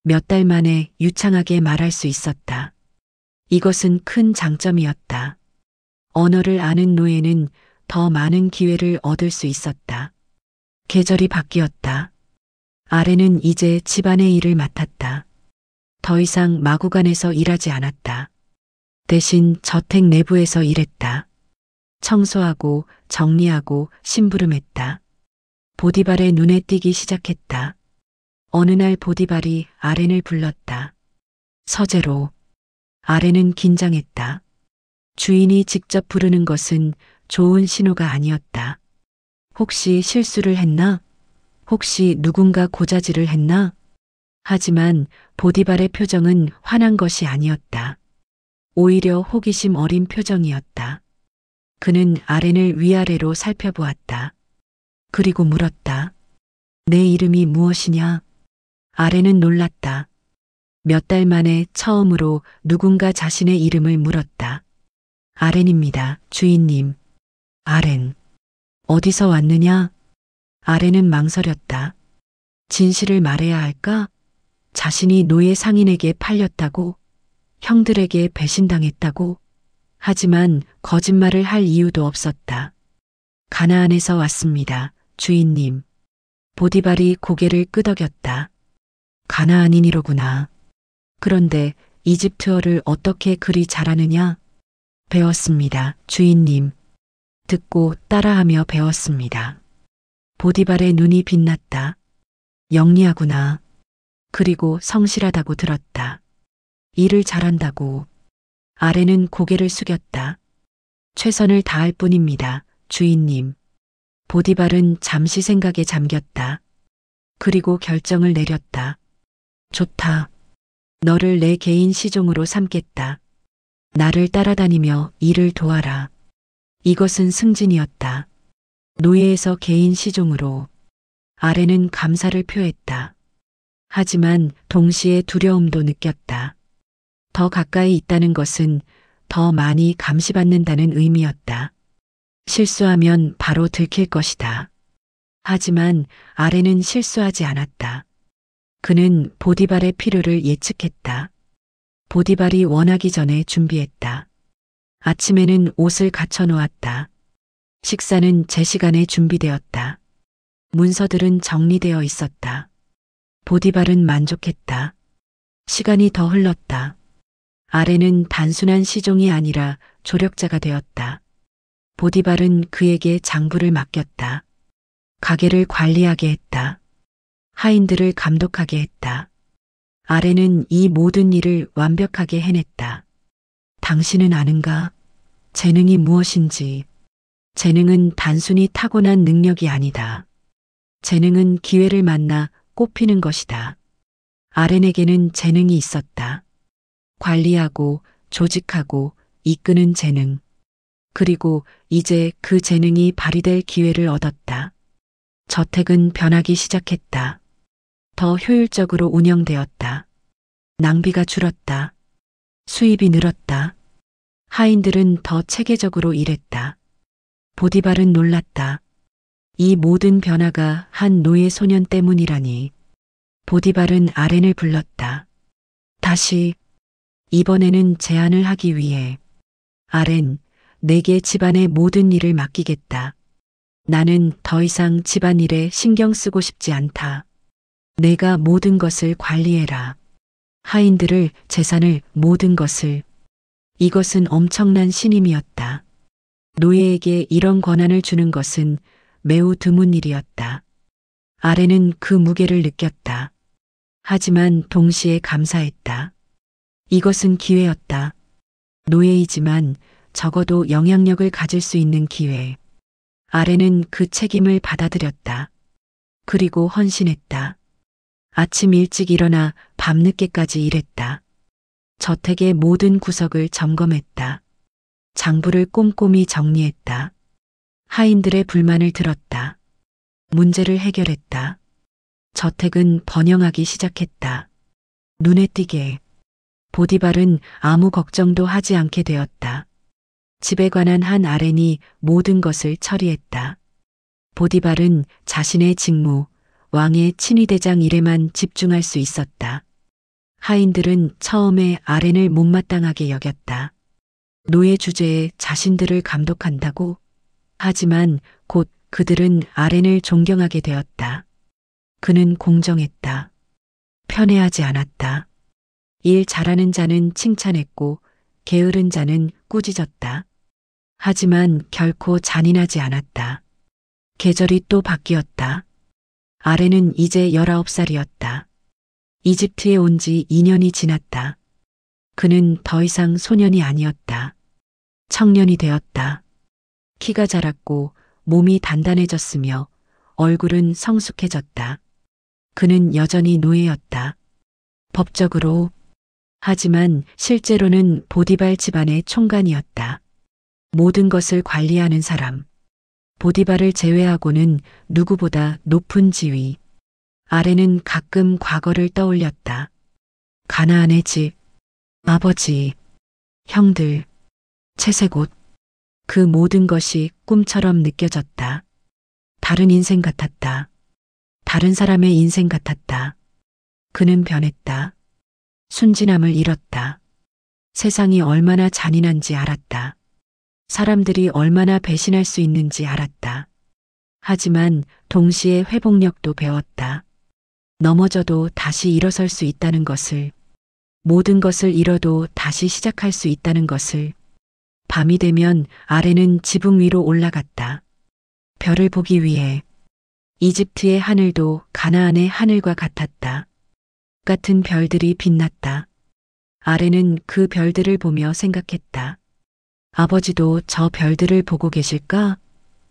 몇 달 만에 유창하게 말할 수 있었다. 이것은 큰 장점이었다. 언어를 아는 노예는 더 많은 기회를 얻을 수 있었다. 계절이 바뀌었다. 아렌은 이제 집안의 일을 맡았다. 더 이상 마구간에서 일하지 않았다. 대신 저택 내부에서 일했다. 청소하고 정리하고 심부름했다. 보디발의 눈에 띄기 시작했다. 어느 날 보디발이 아렌을 불렀다. 서재로. 아렌은 긴장했다. 주인이 직접 부르는 것은 좋은 신호가 아니었다. 혹시 실수를 했나? 혹시 누군가 고자질을 했나? 하지만 보디발의 표정은 화난 것이 아니었다. 오히려 호기심 어린 표정이었다. 그는 아렌을 위아래로 살펴보았다. 그리고 물었다. 내 이름이 무엇이냐? 아렌은 놀랐다. 몇 달 만에 처음으로 누군가 자신의 이름을 물었다. 아렌입니다, 주인님. 아렌. 어디서 왔느냐? 아렌은 망설였다. 진실을 말해야 할까? 자신이 노예 상인에게 팔렸다고? 형들에게 배신당했다고? 하지만 거짓말을 할 이유도 없었다. 가나안에서 왔습니다, 주인님. 보디발이 고개를 끄덕였다. 가나안인이로구나. 그런데 이집트어를 어떻게 그리 잘하느냐? 배웠습니다, 주인님. 듣고 따라하며 배웠습니다. 보디발의 눈이 빛났다. 영리하구나. 그리고 성실하다고 들었다. 일을 잘한다고. 아렌은 고개를 숙였다. 최선을 다할 뿐입니다, 주인님. 보디발은 잠시 생각에 잠겼다. 그리고 결정을 내렸다. 좋다. 너를 내 개인 시종으로 삼겠다. 나를 따라다니며 일을 도와라. 이것은 승진이었다. 노예에서 개인 시종으로. 아렌은 감사를 표했다. 하지만 동시에 두려움도 느꼈다. 더 가까이 있다는 것은 더 많이 감시받는다는 의미였다. 실수하면 바로 들킬 것이다. 하지만 아렌은 실수하지 않았다. 그는 보디발의 필요를 예측했다. 보디발이 원하기 전에 준비했다. 아침에는 옷을 갖춰 놓았다. 식사는 제 시간에 준비되었다. 문서들은 정리되어 있었다. 보디발은 만족했다. 시간이 더 흘렀다. 아렌은 단순한 시종이 아니라 조력자가 되었다. 보디발은 그에게 장부를 맡겼다. 가게를 관리하게 했다. 하인들을 감독하게 했다. 아렌은 이 모든 일을 완벽하게 해냈다. 당신은 아는가? 재능이 무엇인지. 재능은 단순히 타고난 능력이 아니다. 재능은 기회를 만나 꽃피는 것이다. 아렌에게는 재능이 있었다. 관리하고 조직하고 이끄는 재능. 그리고 이제 그 재능이 발휘될 기회를 얻었다. 저택은 변하기 시작했다. 더 효율적으로 운영되었다. 낭비가 줄었다. 수입이 늘었다. 하인들은 더 체계적으로 일했다. 보디발은 놀랐다. 이 모든 변화가 한 노예 소년 때문이라니. 보디발은 아렌을 불렀다. 다시. 이번에는 제안을 하기 위해. 아렌, 내게 집안의 모든 일을 맡기겠다. 나는 더 이상 집안일에 신경 쓰고 싶지 않다. 내가 모든 것을 관리해라. 하인들을, 재산을, 모든 것을. 이것은 엄청난 신임이었다. 노예에게 이런 권한을 주는 것은 매우 드문 일이었다. 아렌은 그 무게를 느꼈다. 하지만 동시에 감사했다. 이것은 기회였다. 노예이지만 적어도 영향력을 가질 수 있는 기회. 아렌은 그 책임을 받아들였다. 그리고 헌신했다. 아침 일찍 일어나 밤늦게까지 일했다. 저택의 모든 구석을 점검했다. 장부를 꼼꼼히 정리했다. 하인들의 불만을 들었다. 문제를 해결했다. 저택은 번영하기 시작했다. 눈에 띄게. 보디발은 아무 걱정도 하지 않게 되었다. 집에 관한 한 아렌이 모든 것을 처리했다. 보디발은 자신의 직무, 왕의 친위대장 일에만 집중할 수 있었다. 하인들은 처음에 아렌을 못마땅하게 여겼다. 노예 주제에 자신들을 감독한다고? 하지만 곧 그들은 아렌을 존경하게 되었다. 그는 공정했다. 편애하지 않았다. 일 잘하는 자는 칭찬했고 게으른 자는 꾸짖었다. 하지만 결코 잔인하지 않았다. 계절이 또 바뀌었다. 아렌은 이제 19살이었다. 이집트에 온 지 2년이 지났다. 그는 더 이상 소년이 아니었다. 청년이 되었다. 키가 자랐고 몸이 단단해졌으며 얼굴은 성숙해졌다. 그는 여전히 노예였다. 법적으로. 하지만 실제로는 보디발 집안의 총관이었다. 모든 것을 관리하는 사람. 보디발을 제외하고는 누구보다 높은 지위. 아렌은 가끔 과거를 떠올렸다. 가나안의 집, 아버지, 형들, 채색 옷. 그 모든 것이 꿈처럼 느껴졌다. 다른 인생 같았다. 다른 사람의 인생 같았다. 그는 변했다. 순진함을 잃었다. 세상이 얼마나 잔인한지 알았다. 사람들이 얼마나 배신할 수 있는지 알았다. 하지만 동시에 회복력도 배웠다. 넘어져도 다시 일어설 수 있다는 것을, 모든 것을 잃어도 다시 시작할 수 있다는 것을. 밤이 되면 아렌은 지붕 위로 올라갔다. 별을 보기 위해. 이집트의 하늘도 가나안의 하늘과 같았다. 같은 별들이 빛났다. 아렌은 그 별들을 보며 생각했다. 아버지도 저 별들을 보고 계실까?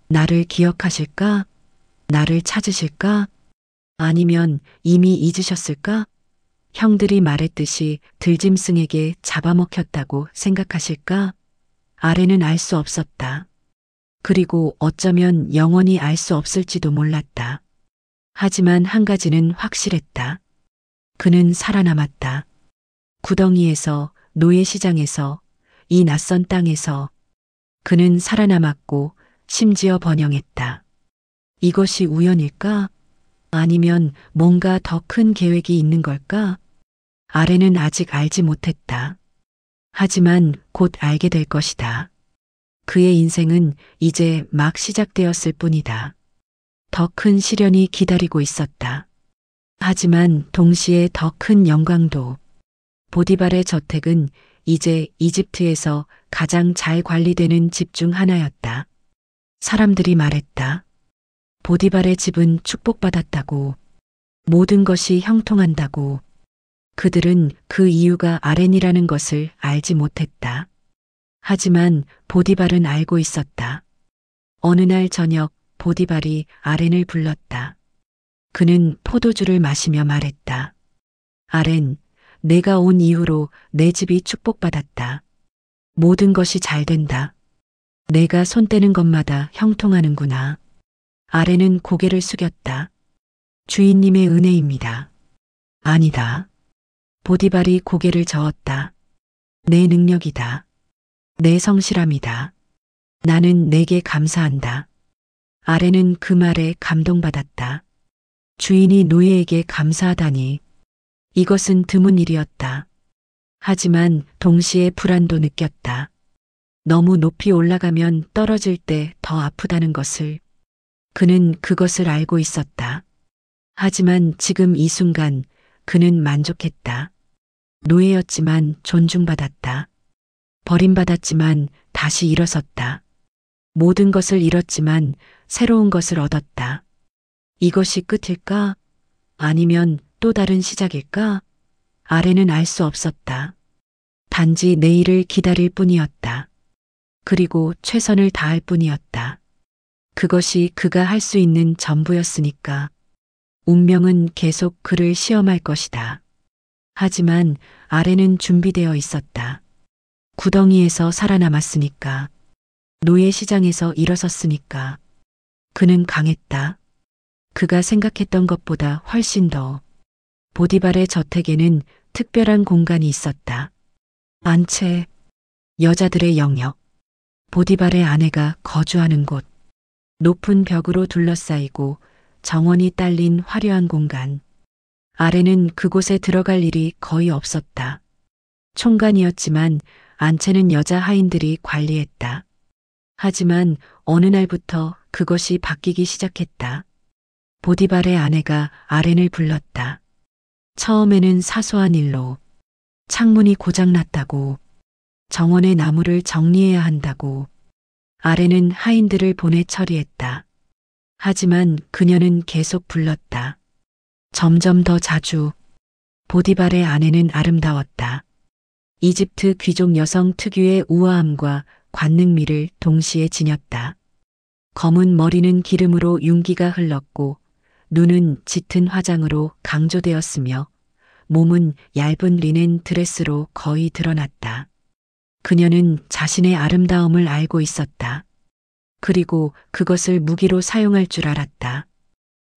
나를 기억하실까? 나를 찾으실까? 아니면 이미 잊으셨을까? 형들이 말했듯이 들짐승에게 잡아먹혔다고 생각하실까? 아렌은 알 수 없었다. 그리고 어쩌면 영원히 알 수 없을지도 몰랐다. 하지만 한 가지는 확실했다. 그는 살아남았다. 구덩이에서, 노예시장에서, 이 낯선 땅에서. 그는 살아남았고 심지어 번영했다. 이것이 우연일까? 아니면 뭔가 더 큰 계획이 있는 걸까? 아렌은 아직 알지 못했다. 하지만 곧 알게 될 것이다. 그의 인생은 이제 막 시작되었을 뿐이다. 더 큰 시련이 기다리고 있었다. 하지만 동시에 더 큰 영광도. 보디발의 저택은 이제 이집트에서 가장 잘 관리되는 집 중 하나였다. 사람들이 말했다. 보디발의 집은 축복받았다고. 모든 것이 형통한다고. 그들은 그 이유가 아렌이라는 것을 알지 못했다. 하지만 보디발은 알고 있었다. 어느 날 저녁 보디발이 아렌을 불렀다. 그는 포도주를 마시며 말했다. 아렌, 내가 온 이후로 내 집이 축복받았다. 모든 것이 잘 된다. 내가 손 떼는 것마다 형통하는구나. 아렌은 고개를 숙였다. 주인님의 은혜입니다. 아니다. 보디발이 고개를 저었다. 내 능력이다. 내 성실함이다. 나는 내게 감사한다. 아렌은 그 말에 감동받았다. 주인이 노예에게 감사하다니. 이것은 드문 일이었다. 하지만 동시에 불안도 느꼈다. 너무 높이 올라가면 떨어질 때 더 아프다는 것을. 그는 그것을 알고 있었다. 하지만 지금 이 순간 그는 만족했다. 노예였지만 존중받았다. 버림받았지만 다시 일어섰다. 모든 것을 잃었지만 새로운 것을 얻었다. 이것이 끝일까? 아니면 또 다른 시작일까? 아렌은 알 수 없었다. 단지 내일을 기다릴 뿐이었다. 그리고 최선을 다할 뿐이었다. 그것이 그가 할 수 있는 전부였으니까. 운명은 계속 그를 시험할 것이다. 하지만 아렌은 준비되어 있었다. 구덩이에서 살아남았으니까. 노예 시장에서 일어섰으니까. 그는 강했다. 그가 생각했던 것보다 훨씬 더. 보디발의 저택에는 특별한 공간이 있었다. 안채, 여자들의 영역. 보디발의 아내가 거주하는 곳. 높은 벽으로 둘러싸이고 정원이 딸린 화려한 공간. 아렌은 그곳에 들어갈 일이 거의 없었다. 총관이었지만 안채는 여자 하인들이 관리했다. 하지만 어느 날부터 그것이 바뀌기 시작했다. 보디발의 아내가 아렌을 불렀다. 처음에는 사소한 일로. 창문이 고장났다고. 정원의 나무를 정리해야 한다고. 아렌은 하인들을 보내 처리했다. 하지만 그녀는 계속 불렀다. 점점 더 자주. 보디발의 아내는 아름다웠다. 이집트 귀족 여성 특유의 우아함과 관능미를 동시에 지녔다. 검은 머리는 기름으로 윤기가 흘렀고 눈은 짙은 화장으로 강조되었으며 몸은 얇은 리넨 드레스로 거의 드러났다. 그녀는 자신의 아름다움을 알고 있었다. 그리고 그것을 무기로 사용할 줄 알았다.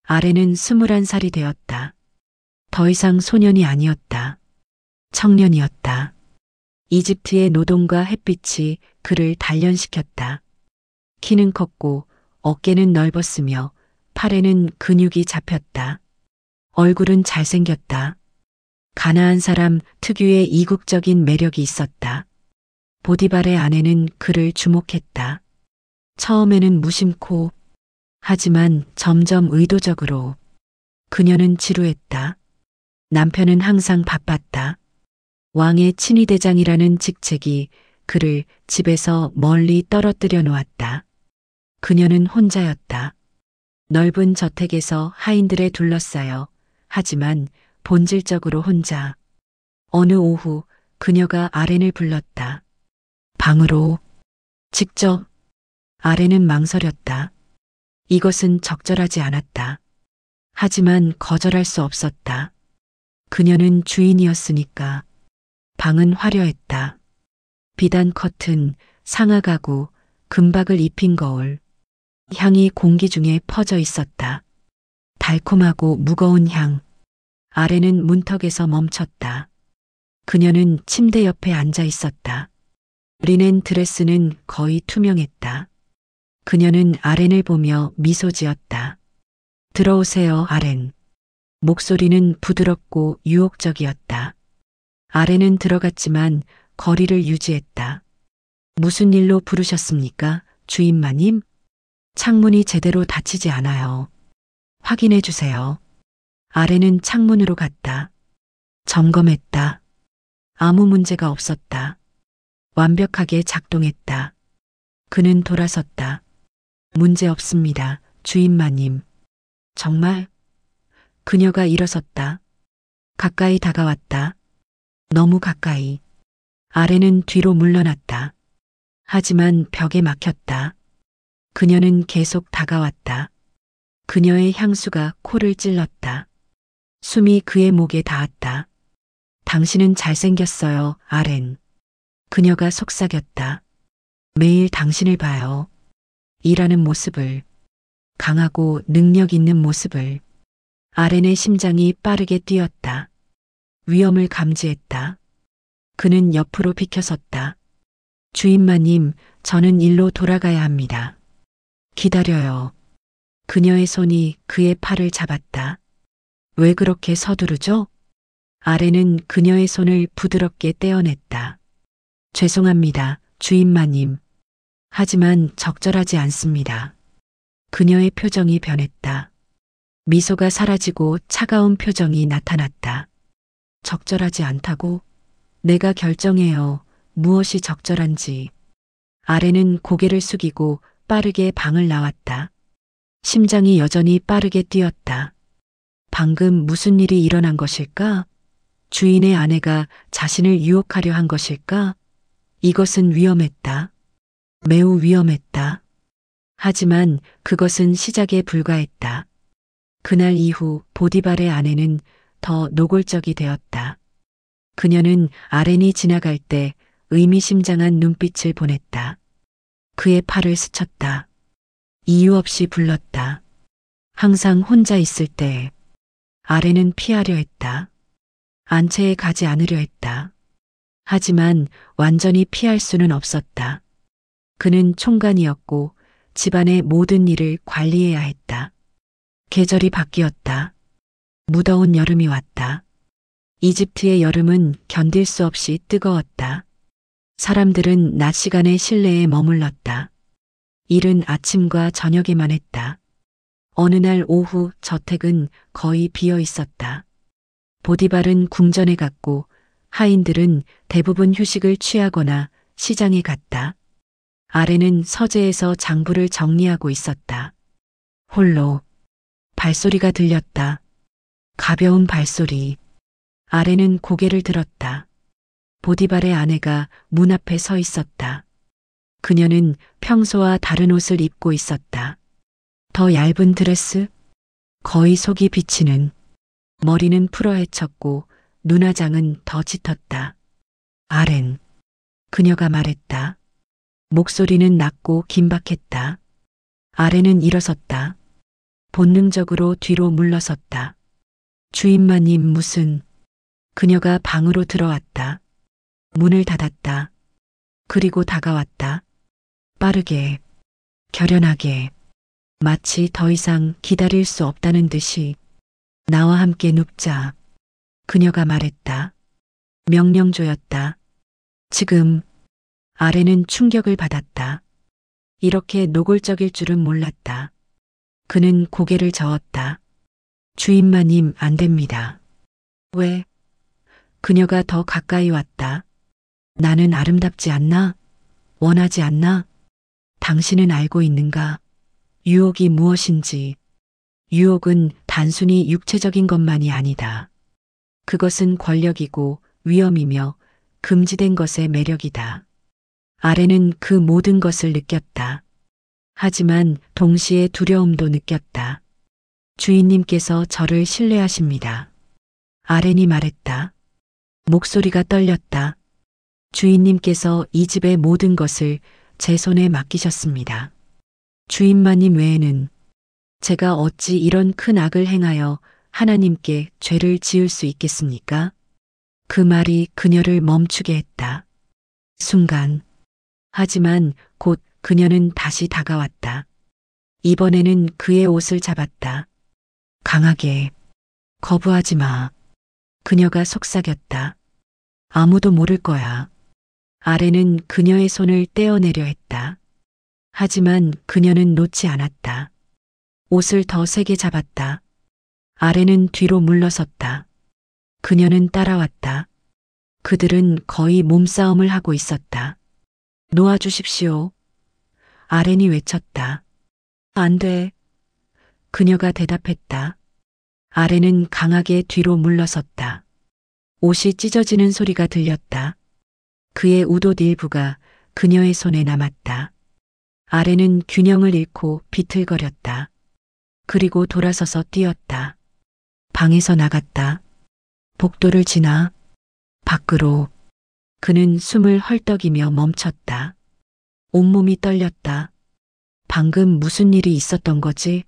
아렌은 21살이 되었다. 더 이상 소년이 아니었다. 청년이었다. 이집트의 노동과 햇빛이 그를 단련시켰다. 키는 컸고 어깨는 넓었으며 팔에는 근육이 잡혔다. 얼굴은 잘생겼다. 가나안 사람 특유의 이국적인 매력이 있었다. 보디발의 아내는 그를 주목했다. 처음에는 무심코, 하지만 점점 의도적으로. 그녀는 지루했다. 남편은 항상 바빴다. 왕의 친위대장이라는 직책이 그를 집에서 멀리 떨어뜨려 놓았다. 그녀는 혼자였다. 넓은 저택에서 하인들에 둘러싸여 하지만 본질적으로 혼자. 어느 오후 그녀가 아렌을 불렀다. 방으로. 직접. 아렌은 망설였다. 이것은 적절하지 않았다. 하지만 거절할 수 없었다. 그녀는 주인이었으니까. 방은 화려했다. 비단 커튼, 상하 가구, 금박을 입힌 거울. 향이 공기 중에 퍼져 있었다. 달콤하고 무거운 향. 아렌은 문턱에서 멈췄다. 그녀는 침대 옆에 앉아 있었다. 리넨 드레스는 거의 투명했다. 그녀는 아렌을 보며 미소 지었다. 들어오세요, 아렌. 목소리는 부드럽고 유혹적이었다. 아렌은 들어갔지만 거리를 유지했다. 무슨 일로 부르셨습니까, 주인마님? 창문이 제대로 닫히지 않아요. 확인해 주세요. 아렌은 창문으로 갔다. 점검했다. 아무 문제가 없었다. 완벽하게 작동했다. 그는 돌아섰다. 문제 없습니다, 주인마님. 정말? 그녀가 일어섰다. 가까이 다가왔다. 너무 가까이. 아렌은 뒤로 물러났다. 하지만 벽에 막혔다. 그녀는 계속 다가왔다. 그녀의 향수가 코를 찔렀다. 숨이 그의 목에 닿았다. 당신은 잘생겼어요, 아렌. 그녀가 속삭였다. 매일 당신을 봐요. 일하는 모습을. 강하고 능력 있는 모습을. 아렌의 심장이 빠르게 뛰었다. 위험을 감지했다. 그는 옆으로 비켜섰다. 주인마님, 저는 일로 돌아가야 합니다. 기다려요. 그녀의 손이 그의 팔을 잡았다. 왜 그렇게 서두르죠? 아렌은 그녀의 손을 부드럽게 떼어냈다. 죄송합니다, 주인마님. 하지만 적절하지 않습니다. 그녀의 표정이 변했다. 미소가 사라지고 차가운 표정이 나타났다. 적절하지 않다고? 내가 결정해요. 무엇이 적절한지. 아렌은 고개를 숙이고 빠르게 방을 나왔다. 심장이 여전히 빠르게 뛰었다. 방금 무슨 일이 일어난 것일까? 주인의 아내가 자신을 유혹하려 한 것일까? 이것은 위험했다. 매우 위험했다. 하지만 그것은 시작에 불과했다. 그날 이후 보디발의 아내는 더 노골적이 되었다. 그녀는 아렌이 지나갈 때 의미심장한 눈빛을 보냈다. 그의 팔을 스쳤다. 이유 없이 불렀다. 항상 혼자 있을 때 아렌은 피하려 했다. 안채에 가지 않으려 했다. 하지만 완전히 피할 수는 없었다. 그는 총관이었고 집안의 모든 일을 관리해야 했다. 계절이 바뀌었다. 무더운 여름이 왔다. 이집트의 여름은 견딜 수 없이 뜨거웠다. 사람들은 낮 시간에 실내에 머물렀다. 일은 아침과 저녁에만 했다. 어느 날 오후 저택은 거의 비어 있었다. 보디발은 궁전에 갔고 하인들은 대부분 휴식을 취하거나 시장에 갔다. 아렌은 서재에서 장부를 정리하고 있었다. 홀로. 발소리가 들렸다. 가벼운 발소리. 아렌은 고개를 들었다. 보디발의 아내가 문 앞에 서 있었다. 그녀는 평소와 다른 옷을 입고 있었다. 더 얇은 드레스? 거의 속이 비치는. 머리는 풀어헤쳤고 눈화장은 더 짙었다. 아렌. 그녀가 말했다. 목소리는 낮고 긴박했다. 아렌은 일어섰다. 본능적으로 뒤로 물러섰다. 주인마님 무슨. 그녀가 방으로 들어왔다. 문을 닫았다. 그리고 다가왔다. 빠르게, 결연하게, 마치 더 이상 기다릴 수 없다는 듯이. 나와 함께 눕자. 그녀가 말했다. 명령조였다. 지금. 아렌은 충격을 받았다. 이렇게 노골적일 줄은 몰랐다. 그는 고개를 저었다. 주인마님 안 됩니다. 왜? 그녀가 더 가까이 왔다. 나는 아름답지 않나? 원하지 않나? 당신은 알고 있는가? 유혹이 무엇인지. 유혹은 단순히 육체적인 것만이 아니다. 그것은 권력이고 위험이며 금지된 것의 매력이다. 아렌은 그 모든 것을 느꼈다. 하지만 동시에 두려움도 느꼈다. 주인님께서 저를 신뢰하십니다. 아렌이 말했다. 목소리가 떨렸다. 주인님께서 이 집의 모든 것을 제 손에 맡기셨습니다. 주인마님 외에는 제가 어찌 이런 큰 악을 행하여 하나님께 죄를 지을 수 있겠습니까? 그 말이 그녀를 멈추게 했다. 순간. 하지만 곧 그녀는 다시 다가왔다. 이번에는 그의 옷을 잡았다. 강하게. 거부하지 마. 그녀가 속삭였다. 아무도 모를 거야. 아렌은 그녀의 손을 떼어내려 했다. 하지만 그녀는 놓지 않았다. 옷을 더 세게 잡았다. 아렌은 뒤로 물러섰다. 그녀는 따라왔다. 그들은 거의 몸싸움을 하고 있었다. 놓아주십시오. 아렌이 외쳤다. 안 돼. 그녀가 대답했다. 아렌은 강하게 뒤로 물러섰다. 옷이 찢어지는 소리가 들렸다. 그의 웃옷 일부가 그녀의 손에 남았다. 아렌은 균형을 잃고 비틀거렸다. 그리고 돌아서서 뛰었다. 방에서 나갔다. 복도를 지나 밖으로. 그는 숨을 헐떡이며 멈췄다. 온몸이 떨렸다. 방금 무슨 일이 있었던 거지?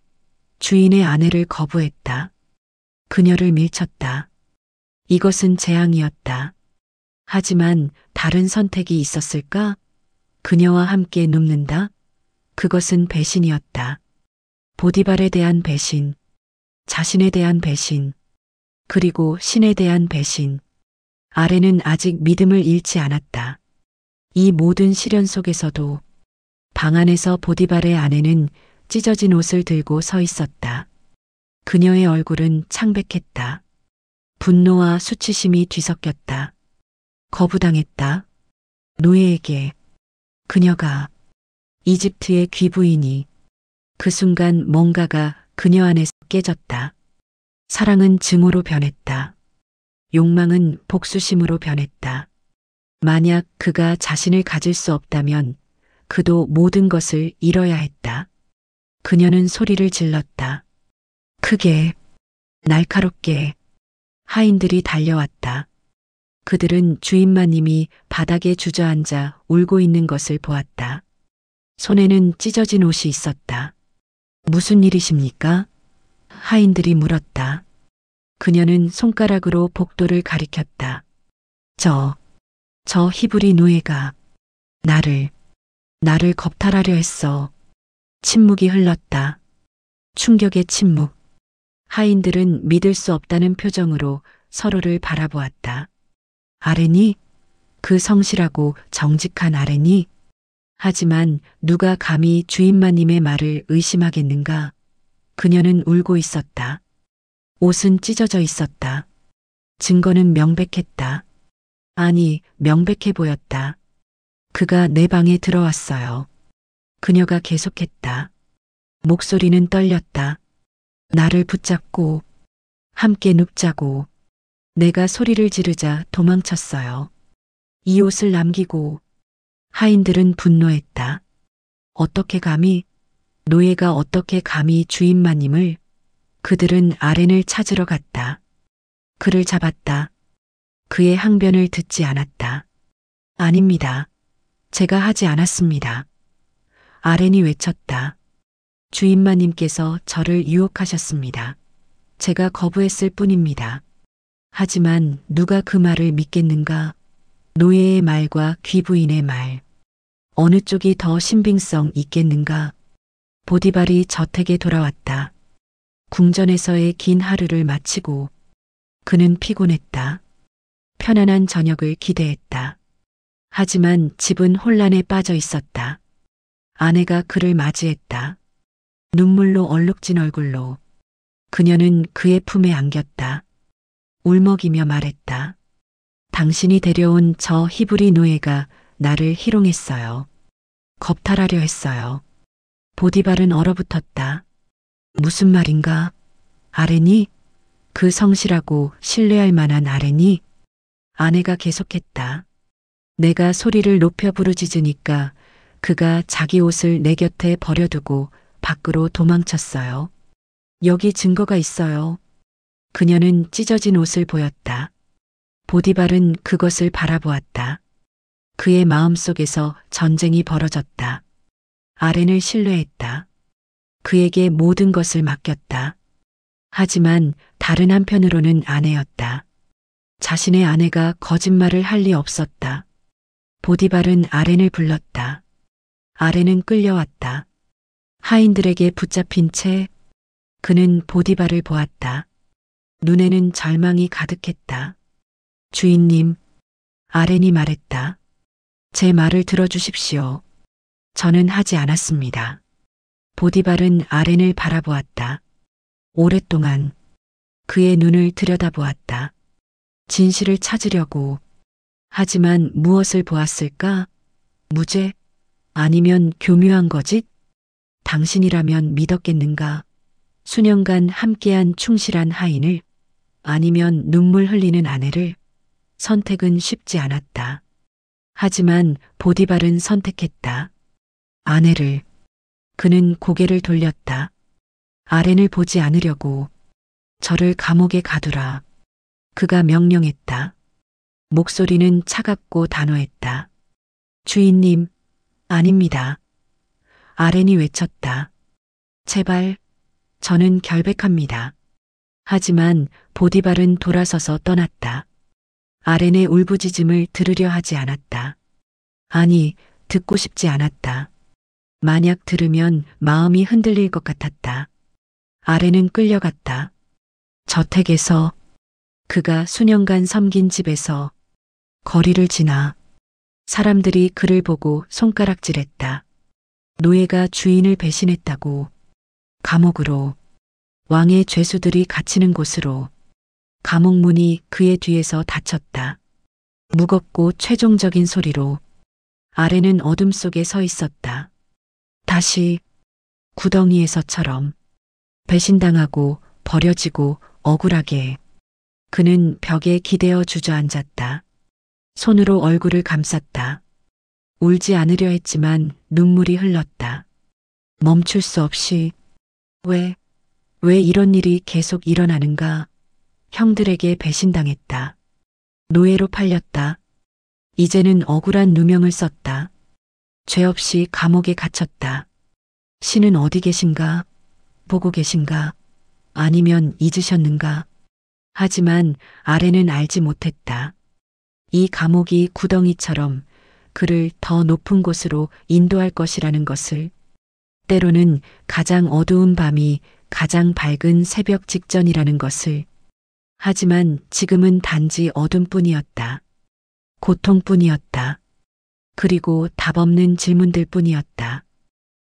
주인의 아내를 거부했다. 그녀를 밀쳤다. 이것은 재앙이었다. 하지만 다른 선택이 있었을까? 그녀와 함께 눕는다? 그것은 배신이었다. 보디발에 대한 배신, 자신에 대한 배신, 그리고 신에 대한 배신. 아렌은 아직 믿음을 잃지 않았다. 이 모든 시련 속에서도 방 안에서 보디발의 아내는 찢어진 옷을 들고 서 있었다. 그녀의 얼굴은 창백했다. 분노와 수치심이 뒤섞였다. 거부당했다. 노예에게. 그녀가 이집트의 귀부인이. 그 순간 뭔가가 그녀 안에서 깨졌다. 사랑은 증오로 변했다. 욕망은 복수심으로 변했다. 만약 그가 자신을 가질 수 없다면 그도 모든 것을 잃어야 했다. 그녀는 소리를 질렀다. 크게, 날카롭게. 하인들이 달려왔다. 그들은 주인마님이 바닥에 주저앉아 울고 있는 것을 보았다. 손에는 찢어진 옷이 있었다. 무슨 일이십니까? 하인들이 물었다. 그녀는 손가락으로 복도를 가리켰다. 저 히브리 노예가 나를 겁탈하려 했어. 침묵이 흘렀다. 충격의 침묵. 하인들은 믿을 수 없다는 표정으로 서로를 바라보았다. 아렌이? 그 성실하고 정직한 아렌이? 하지만 누가 감히 주인마님의 말을 의심하겠는가? 그녀는 울고 있었다. 옷은 찢어져 있었다. 증거는 명백했다. 아니, 명백해 보였다. 그가 내 방에 들어왔어요. 그녀가 계속했다. 목소리는 떨렸다. 나를 붙잡고 함께 눕자고. 내가 소리를 지르자 도망쳤어요. 이 옷을 남기고. 하인들은 분노했다. 어떻게 감히, 노예가 어떻게 감히 주인마님을. 그들은 아렌을 찾으러 갔다. 그를 잡았다. 그의 항변을 듣지 않았다. 아닙니다. 제가 하지 않았습니다. 아렌이 외쳤다. 주인마님께서 저를 유혹하셨습니다. 제가 거부했을 뿐입니다. 하지만 누가 그 말을 믿겠는가? 노예의 말과 귀부인의 말. 어느 쪽이 더 신빙성 있겠는가? 보디발이 저택에 돌아왔다. 궁전에서의 긴 하루를 마치고 그는 피곤했다. 편안한 저녁을 기대했다. 하지만 집은 혼란에 빠져 있었다. 아내가 그를 맞이했다. 눈물로 얼룩진 얼굴로. 그녀는 그의 품에 안겼다. 울먹이며 말했다. 당신이 데려온 저 히브리 노예가 나를 희롱했어요. 겁탈하려 했어요. 보디발은 얼어붙었다. 무슨 말인가? 아렌이? 그 성실하고 신뢰할 만한 아렌이? 아내가 계속했다. 내가 소리를 높여 부르짖으니까 그가 자기 옷을 내 곁에 버려두고 밖으로 도망쳤어요. 여기 증거가 있어요. 그녀는 찢어진 옷을 보였다. 보디발은 그것을 바라보았다. 그의 마음속에서 전쟁이 벌어졌다. 아렌을 신뢰했다. 그에게 모든 것을 맡겼다. 하지만 다른 한편으로는 아내였다. 자신의 아내가 거짓말을 할 리 없었다. 보디발은 아렌을 불렀다. 아렌은 끌려왔다. 하인들에게 붙잡힌 채 그는 보디발을 보았다. 눈에는 절망이 가득했다. 주인님, 아렌이 말했다. 제 말을 들어주십시오. 저는 하지 않았습니다. 보디발은 아렌을 바라보았다. 오랫동안 그의 눈을 들여다보았다. 진실을 찾으려고. 하지만 무엇을 보았을까? 무죄? 아니면 교묘한 거짓? 당신이라면 믿었겠는가? 수년간 함께한 충실한 하인을? 아니면 눈물 흘리는 아내를? 선택은 쉽지 않았다. 하지만 보디발은 선택했다. 아내를. 그는 고개를 돌렸다. 아렌을 보지 않으려고. 저를 감옥에 가두라. 그가 명령했다. 목소리는 차갑고 단호했다. 주인님, 아닙니다. 아렌이 외쳤다. 제발, 저는 결백합니다. 하지만 보디발은 돌아서서 떠났다. 아렌의 울부짖음을 들으려 하지 않았다. 아니, 듣고 싶지 않았다. 만약 들으면 마음이 흔들릴 것 같았다. 아렌은 끌려갔다. 저택에서, 그가 수년간 섬긴 집에서, 거리를 지나 사람들이 그를 보고 손가락질했다. 노예가 주인을 배신했다고. 감옥으로, 왕의 죄수들이 갇히는 곳으로. 감옥 문이 그의 뒤에서 닫혔다. 무겁고 최종적인 소리로. 아렌은 어둠 속에 서 있었다. 다시 구덩이에서처럼 배신당하고 버려지고 억울하게. 그는 벽에 기대어 주저앉았다. 손으로 얼굴을 감쌌다. 울지 않으려 했지만 눈물이 흘렀다. 멈출 수 없이. 왜 이런 일이 계속 일어나는가? 형들에게 배신당했다. 노예로 팔렸다. 이제는 억울한 누명을 썼다. 죄 없이 감옥에 갇혔다. 신은 어디 계신가? 보고 계신가? 아니면 잊으셨는가? 하지만 아렌은 알지 못했다. 이 감옥이 구덩이처럼 그를 더 높은 곳으로 인도할 것이라는 것을. 때로는 가장 어두운 밤이 가장 밝은 새벽 직전이라는 것을. 하지만 지금은 단지 어둠뿐이었다. 고통뿐이었다. 그리고 답 없는 질문들 뿐이었다.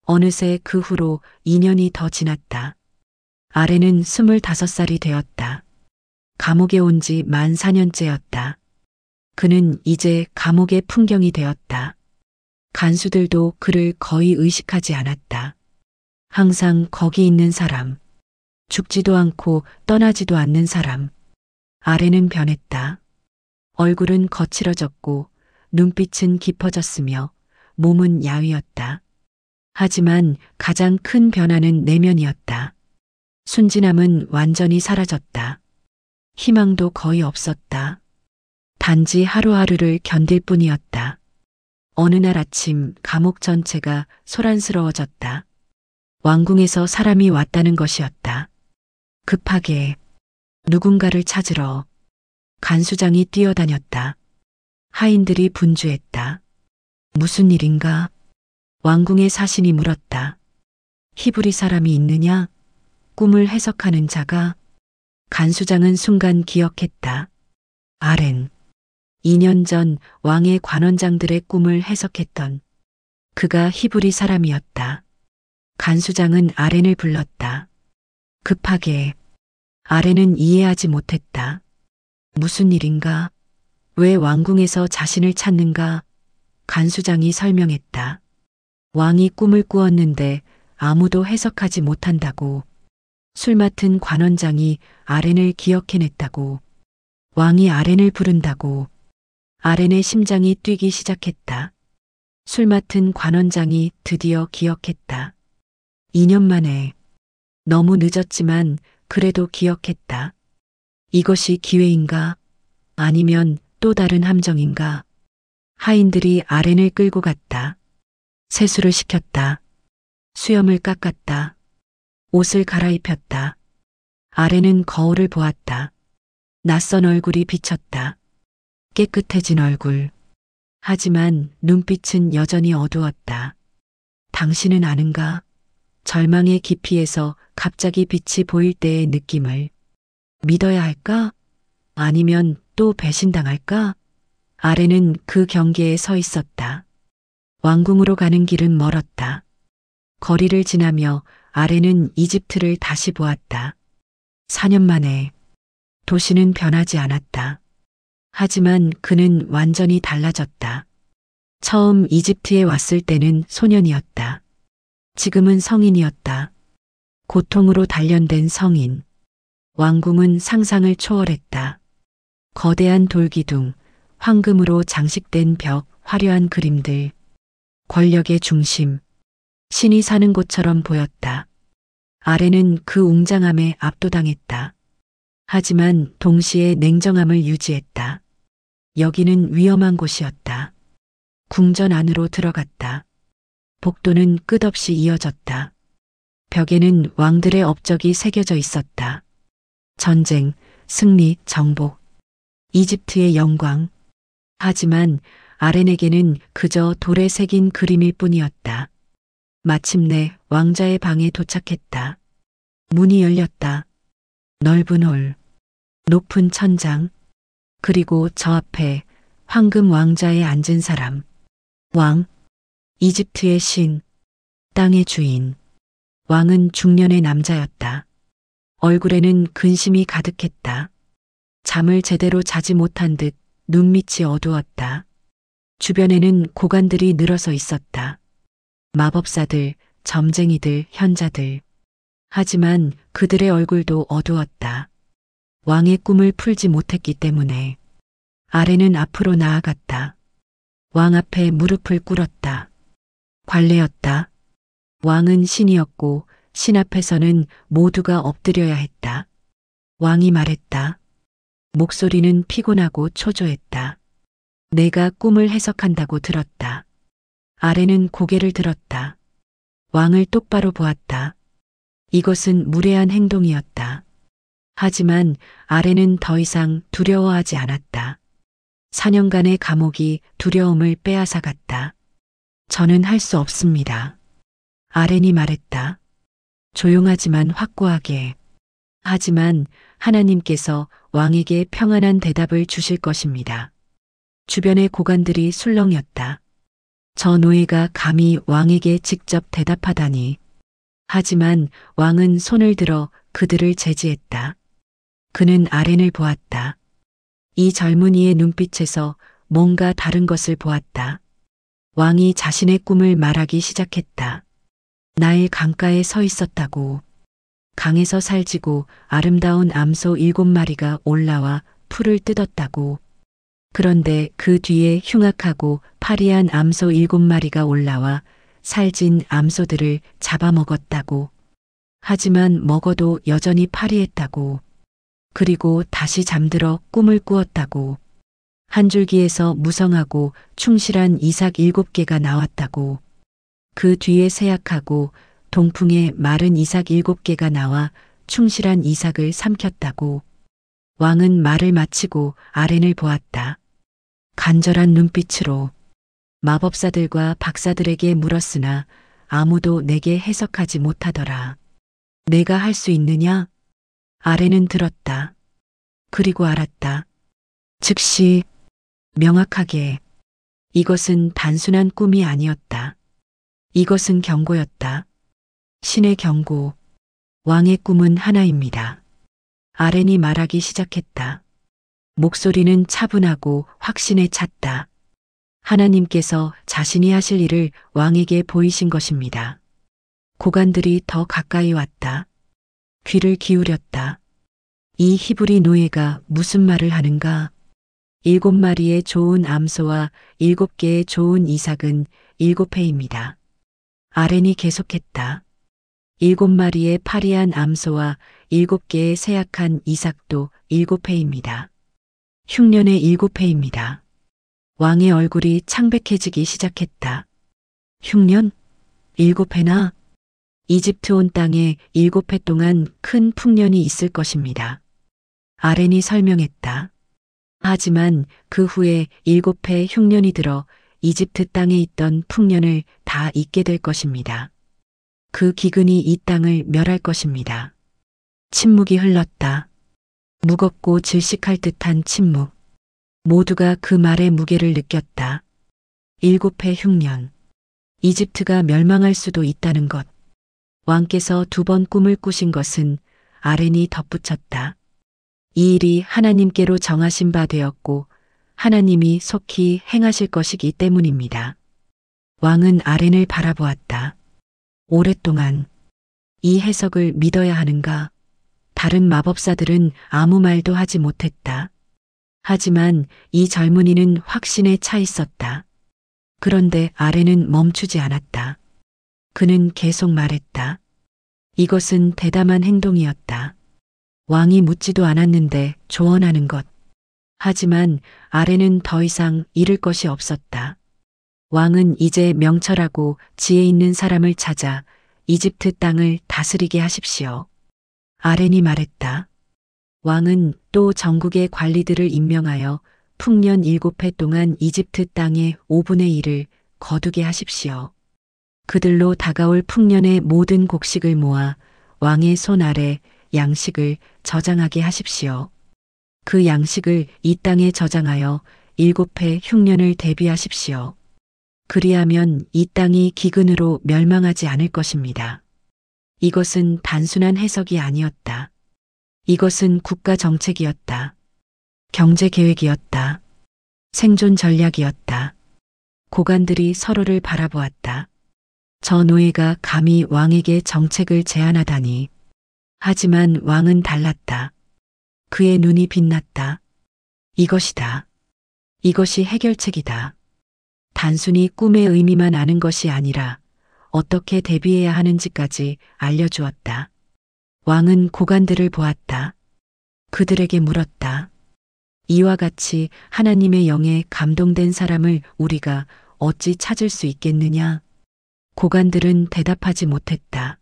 어느새 그 후로 2년이 더 지났다. 아렌은 25살이 되었다. 감옥에 온 지 만 4년째였다. 그는 이제 감옥의 풍경이 되었다. 간수들도 그를 거의 의식하지 않았다. 항상 거기 있는 사람. 죽지도 않고 떠나지도 않는 사람. 아렌은 변했다. 얼굴은 거칠어졌고 눈빛은 깊어졌으며 몸은 야위었다. 하지만 가장 큰 변화는 내면이었다. 순진함은 완전히 사라졌다. 희망도 거의 없었다. 단지 하루하루를 견딜 뿐이었다. 어느 날 아침 감옥 전체가 소란스러워졌다. 왕궁에서 사람이 왔다는 것이었다. 급하게 누군가를 찾으러 간수장이 뛰어다녔다. 하인들이 분주했다. 무슨 일인가? 왕궁의 사신이 물었다. 히브리 사람이 있느냐? 꿈을 해석하는 자가. 간수장은 순간 기억했다. 아렌. 2년 전 왕의 관원장들의 꿈을 해석했던 그가 히브리 사람이었다. 간수장은 아렌을 불렀다. 급하게. 아렌은 이해하지 못했다. 무슨 일인가? 왜 왕궁에서 자신을 찾는가? 간수장이 설명했다. 왕이 꿈을 꾸었는데 아무도 해석하지 못한다고. 술 맡은 관원장이 아렌을 기억해냈다고. 왕이 아렌을 부른다고. 아렌의 심장이 뛰기 시작했다. 술 맡은 관원장이 드디어 기억했다. 2년 만에. 너무 늦었지만 그래도 기억했다. 이것이 기회인가? 아니면 또 다른 함정인가? 하인들이 아렌을 끌고 갔다. 세수를 시켰다. 수염을 깎았다. 옷을 갈아입혔다. 아렌은 거울을 보았다. 낯선 얼굴이 비쳤다. 깨끗해진 얼굴. 하지만 눈빛은 여전히 어두웠다. 당신은 아는가? 절망의 깊이에서 갑자기 빛이 보일 때의 느낌을. 믿어야 할까? 아니면 또 배신당할까? 아렌은 그 경계에 서 있었다. 왕궁으로 가는 길은 멀었다. 거리를 지나며 아렌은 이집트를 다시 보았다. 4년 만에. 도시는 변하지 않았다. 하지만 그는 완전히 달라졌다. 처음 이집트에 왔을 때는 소년이었다. 지금은 성인이었다. 고통으로 단련된 성인. 왕궁은 상상을 초월했다. 거대한 돌기둥, 황금으로 장식된 벽, 화려한 그림들. 권력의 중심. 신이 사는 곳처럼 보였다. 아렌은 그 웅장함에 압도당했다. 하지만 동시에 냉정함을 유지했다. 여기는 위험한 곳이었다. 궁전 안으로 들어갔다. 복도는 끝없이 이어졌다. 벽에는 왕들의 업적이 새겨져 있었다. 전쟁, 승리, 정복, 이집트의 영광. 하지만 아렌에게는 그저 돌에 새긴 그림일 뿐이었다. 마침내 왕자의 방에 도착했다. 문이 열렸다. 넓은 홀, 높은 천장, 그리고 저 앞에 황금 왕자에 앉은 사람. 왕, 이집트의 신, 땅의 주인. 왕은 중년의 남자였다. 얼굴에는 근심이 가득했다. 잠을 제대로 자지 못한 듯 눈밑이 어두웠다. 주변에는 고관들이 늘어서 있었다. 마법사들, 점쟁이들, 현자들. 하지만 그들의 얼굴도 어두웠다. 왕의 꿈을 풀지 못했기 때문에. 아렌은 앞으로 나아갔다. 왕 앞에 무릎을 꿇었다. 관례였다. 왕은 신이었고 신 앞에서는 모두가 엎드려야 했다. 왕이 말했다. 목소리는 피곤하고 초조했다. 내가 꿈을 해석한다고 들었다. 아렌은 고개를 들었다. 왕을 똑바로 보았다. 이것은 무례한 행동이었다. 하지만 아렌은 더 이상 두려워하지 않았다. 4년간의 감옥이 두려움을 빼앗아갔다. 저는 할 수 없습니다. 아렌이 말했다. 조용하지만 확고하게. 하지만 하나님께서 왕에게 평안한 대답을 주실 것입니다. 주변의 고관들이 술렁였다. 저 노예가 감히 왕에게 직접 대답하다니. 하지만 왕은 손을 들어 그들을 제지했다. 그는 아렌을 보았다. 이 젊은이의 눈빛에서 뭔가 다른 것을 보았다. 왕이 자신의 꿈을 말하기 시작했다. 나일 강가에 서 있었다고. 강에서 살지고 아름다운 암소 7마리가 올라와 풀을 뜯었다고. 그런데 그 뒤에 흉악하고 파리한 암소 7마리가 올라와 살진 암소들을 잡아먹었다고. 하지만 먹어도 여전히 파리했다고. 그리고 다시 잠들어 꿈을 꾸었다고. 한 줄기에서 무성하고 충실한 이삭 7개가 나왔다고. 그 뒤에 세약하고 동풍에 마른 이삭 7개가 나와 충실한 이삭을 삼켰다고. 왕은 말을 마치고 아렌을 보았다. 간절한 눈빛으로. 마법사들과 박사들에게 물었으나 아무도 내게 해석하지 못하더라. 내가 할 수 있느냐? 아렌은 들었다. 그리고 알았다. 즉시 명확하게. 이것은 단순한 꿈이 아니었다. 이것은 경고였다. 신의 경고. 왕의 꿈은 하나입니다. 아렌이 말하기 시작했다. 목소리는 차분하고 확신에 찼다. 하나님께서 자신이 하실 일을 왕에게 보이신 것입니다. 고관들이 더 가까이 왔다. 귀를 기울였다. 이 히브리 노예가 무슨 말을 하는가? 7마리의 좋은 암소와 7개의 좋은 이삭은 7회입니다. 아렌이 계속했다. 7마리의 파리한 암소와 7개의 세약한 이삭도 7회입니다. 흉년의 7회입니다. 왕의 얼굴이 창백해지기 시작했다. 흉년? 7회나? 이집트 온 땅에 7회 동안 큰 풍년이 있을 것입니다. 아렌이 설명했다. 하지만 그 후에 7회 흉년이 들어 이집트 땅에 있던 풍년을 다 잊게 될 것입니다. 그 기근이 이 땅을 멸할 것입니다. 침묵이 흘렀다. 무겁고 질식할 듯한 침묵. 모두가 그 말의 무게를 느꼈다. 7회 흉년. 이집트가 멸망할 수도 있다는 것. 왕께서 2번 꿈을 꾸신 것은 아렌이 덧붙였다. 이 일이 하나님께로 정하신 바 되었고 하나님이 속히 행하실 것이기 때문입니다. 왕은 아렌을 바라보았다. 오랫동안 이 해석을 믿어야 하는가? 다른 마법사들은 아무 말도 하지 못했다. 하지만 이 젊은이는 확신에 차 있었다. 그런데 아렌은 멈추지 않았다. 그는 계속 말했다. 이것은 대담한 행동이었다. 왕이 묻지도 않았는데 조언하는 것. 하지만 아렌은 더 이상 잃을 것이 없었다. 왕은 이제 명철하고 지혜 있는 사람을 찾아 이집트 땅을 다스리게 하십시오. 아렌이 말했다. 왕은 또 전국의 관리들을 임명하여 풍년 7회 동안 이집트 땅의 5분의 1을 거두게 하십시오. 그들로 다가올 풍년의 모든 곡식을 모아 왕의 손 아래 양식을 저장하게 하십시오. 그 양식을 이 땅에 저장하여 7회 흉년을 대비하십시오. 그리하면 이 땅이 기근으로 멸망하지 않을 것입니다. 이것은 단순한 해석이 아니었다. 이것은 국가 정책이었다. 경제 계획이었다. 생존 전략이었다. 고관들이 서로를 바라보았다. 저 노예가 감히 왕에게 정책을 제안하다니. 하지만 왕은 달랐다. 그의 눈이 빛났다. 이것이다. 이것이 해결책이다. 단순히 꿈의 의미만 아는 것이 아니라 어떻게 대비해야 하는지까지 알려주었다. 왕은 고관들을 보았다. 그들에게 물었다. 이와 같이 하나님의 영에 감동된 사람을 우리가 어찌 찾을 수 있겠느냐? 고관들은 대답하지 못했다.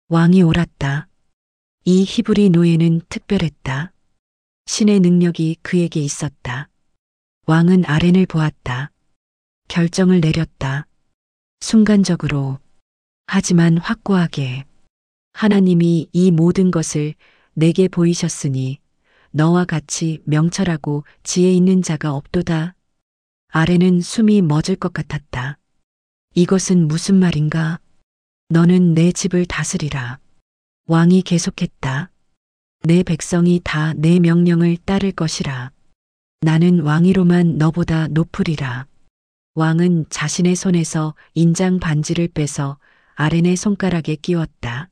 왕이 옳았다. 이 히브리 노예는 특별했다. 신의 능력이 그에게 있었다. 왕은 아렌을 보았다. 결정을 내렸다. 순간적으로, 하지만 확고하게. 하나님이 이 모든 것을 내게 보이셨으니 너와 같이 명철하고 지혜 있는 자가 없도다. 아렌은 숨이 멎을 것 같았다. 이것은 무슨 말인가? 너는 내 집을 다스리라. 왕이 계속했다. 내 백성이 다 내 명령을 따를 것이라. 나는 왕위로만 너보다 높으리라. 왕은 자신의 손에서 인장 반지를 빼서 아렌의 손가락에 끼웠다.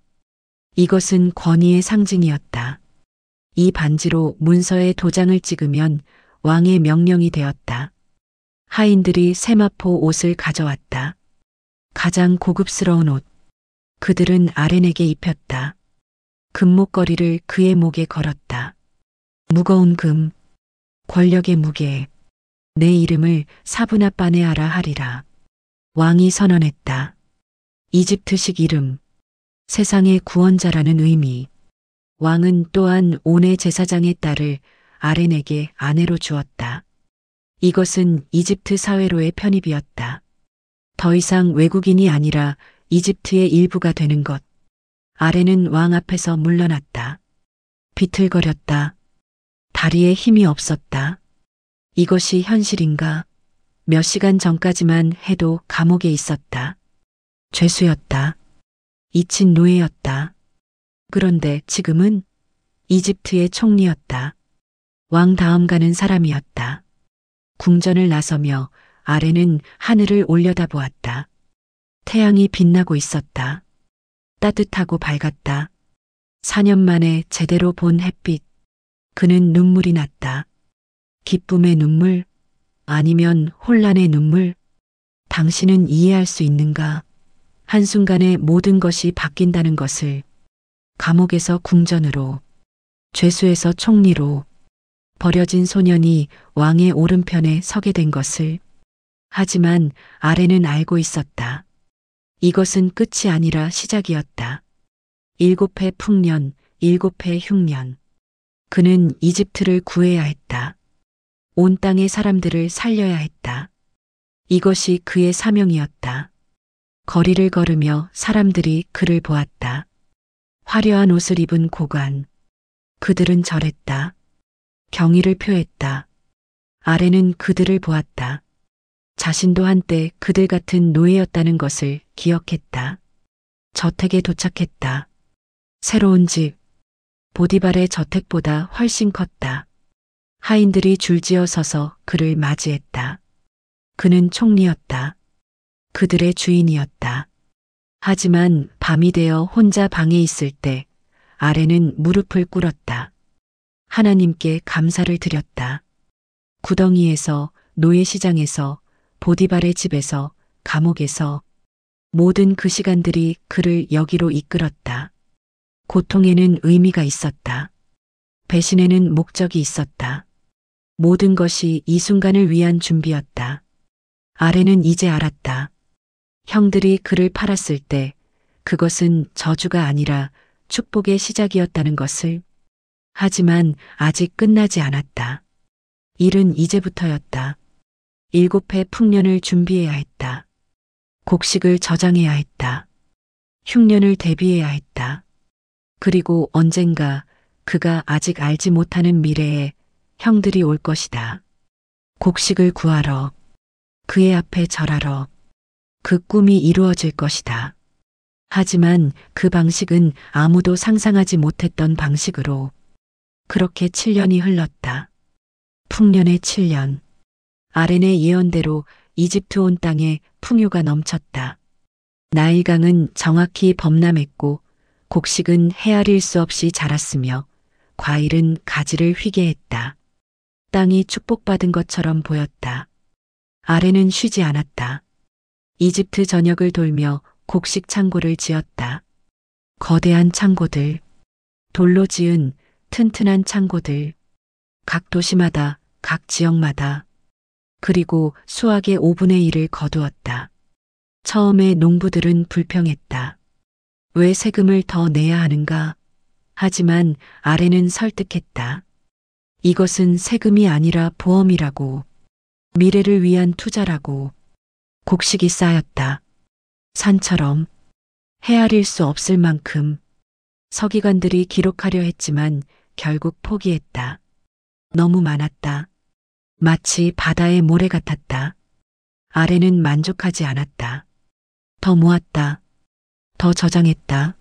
이것은 권위의 상징이었다. 이 반지로 문서에 도장을 찍으면 왕의 명령이 되었다. 하인들이 세마포 옷을 가져왔다. 가장 고급스러운 옷. 그들은 아렌에게 입혔다. 금목걸이를 그의 목에 걸었다. 무거운 금, 권력의 무게, 내 이름을 사브나빠네아라 하리라. 왕이 선언했다. 이집트식 이름, 세상의 구원자라는 의미. 왕은 또한 온의 제사장의 딸을 아렌에게 아내로 주었다. 이것은 이집트 사회로의 편입이었다. 더 이상 외국인이 아니라 이집트의 일부가 되는 것. 아렌은 왕 앞에서 물러났다. 비틀거렸다. 다리에 힘이 없었다. 이것이 현실인가? 몇 시간 전까지만 해도 감옥에 있었다. 죄수였다. 잊힌 노예였다. 그런데 지금은 이집트의 총리였다. 왕 다음 가는 사람이었다. 궁전을 나서며 아렌은 하늘을 올려다보았다. 태양이 빛나고 있었다. 따뜻하고 밝았다. 4년 만에 제대로 본 햇빛. 그는 눈물이 났다. 기쁨의 눈물? 아니면 혼란의 눈물? 당신은 이해할 수 있는가? 한순간에 모든 것이 바뀐다는 것을. 감옥에서 궁전으로, 죄수에서 총리로, 버려진 소년이 왕의 오른편에 서게 된 것을. 하지만 아렌은 알고 있었다. 이것은 끝이 아니라 시작이었다. 7해 풍년, 7해 흉년. 그는 이집트를 구해야 했다. 온 땅의 사람들을 살려야 했다. 이것이 그의 사명이었다. 거리를 걸으며 사람들이 그를 보았다. 화려한 옷을 입은 고관. 그들은 절했다. 경의를 표했다. 아렌은 그들을 보았다. 자신도 한때 그들 같은 노예였다는 것을 기억했다. 저택에 도착했다. 새로운 집. 보디발의 저택보다 훨씬 컸다. 하인들이 줄지어 서서 그를 맞이했다. 그는 총리였다. 그들의 주인이었다. 하지만 밤이 되어 혼자 방에 있을 때 아렌은 무릎을 꿇었다. 하나님께 감사를 드렸다. 구덩이에서, 노예시장에서, 보디발의 집에서, 감옥에서 모든 그 시간들이 그를 여기로 이끌었다. 고통에는 의미가 있었다. 배신에는 목적이 있었다. 모든 것이 이 순간을 위한 준비였다. 아렌은 이제 알았다. 형들이 그를 팔았을 때 그것은 저주가 아니라 축복의 시작이었다는 것을. 하지만 아직 끝나지 않았다. 일은 이제부터였다. 7해 풍년을 준비해야 했다. 곡식을 저장해야 했다. 흉년을 대비해야 했다. 그리고 언젠가 그가 아직 알지 못하는 미래에 형들이 올 것이다. 곡식을 구하러, 그의 앞에 절하러, 그 꿈이 이루어질 것이다. 하지만 그 방식은 아무도 상상하지 못했던 방식으로. 그렇게 7년이 흘렀다. 풍년의 7년. 아렌의 예언대로 이집트 온 땅에 풍요가 넘쳤다. 나일강은 정확히 범람했고 곡식은 헤아릴 수 없이 자랐으며 과일은 가지를 휘게 했다. 땅이 축복받은 것처럼 보였다. 아렌은 쉬지 않았다. 이집트 전역을 돌며 곡식 창고를 지었다. 거대한 창고들, 돌로 지은 튼튼한 창고들, 각 도시마다, 각 지역마다, 그리고 수확의 5분의 1을 거두었다. 처음에 농부들은 불평했다. 왜 세금을 더 내야 하는가? 하지만 아렌은 설득했다. 이것은 세금이 아니라 보험이라고. 미래를 위한 투자라고. 곡식이 쌓였다. 산처럼 헤아릴 수 없을 만큼. 서기관들이 기록하려 했지만 결국 포기했다. 너무 많았다. 마치 바다의 모래 같았다. 아렌은 만족하지 않았다. 더 모았다. 더 저장했다.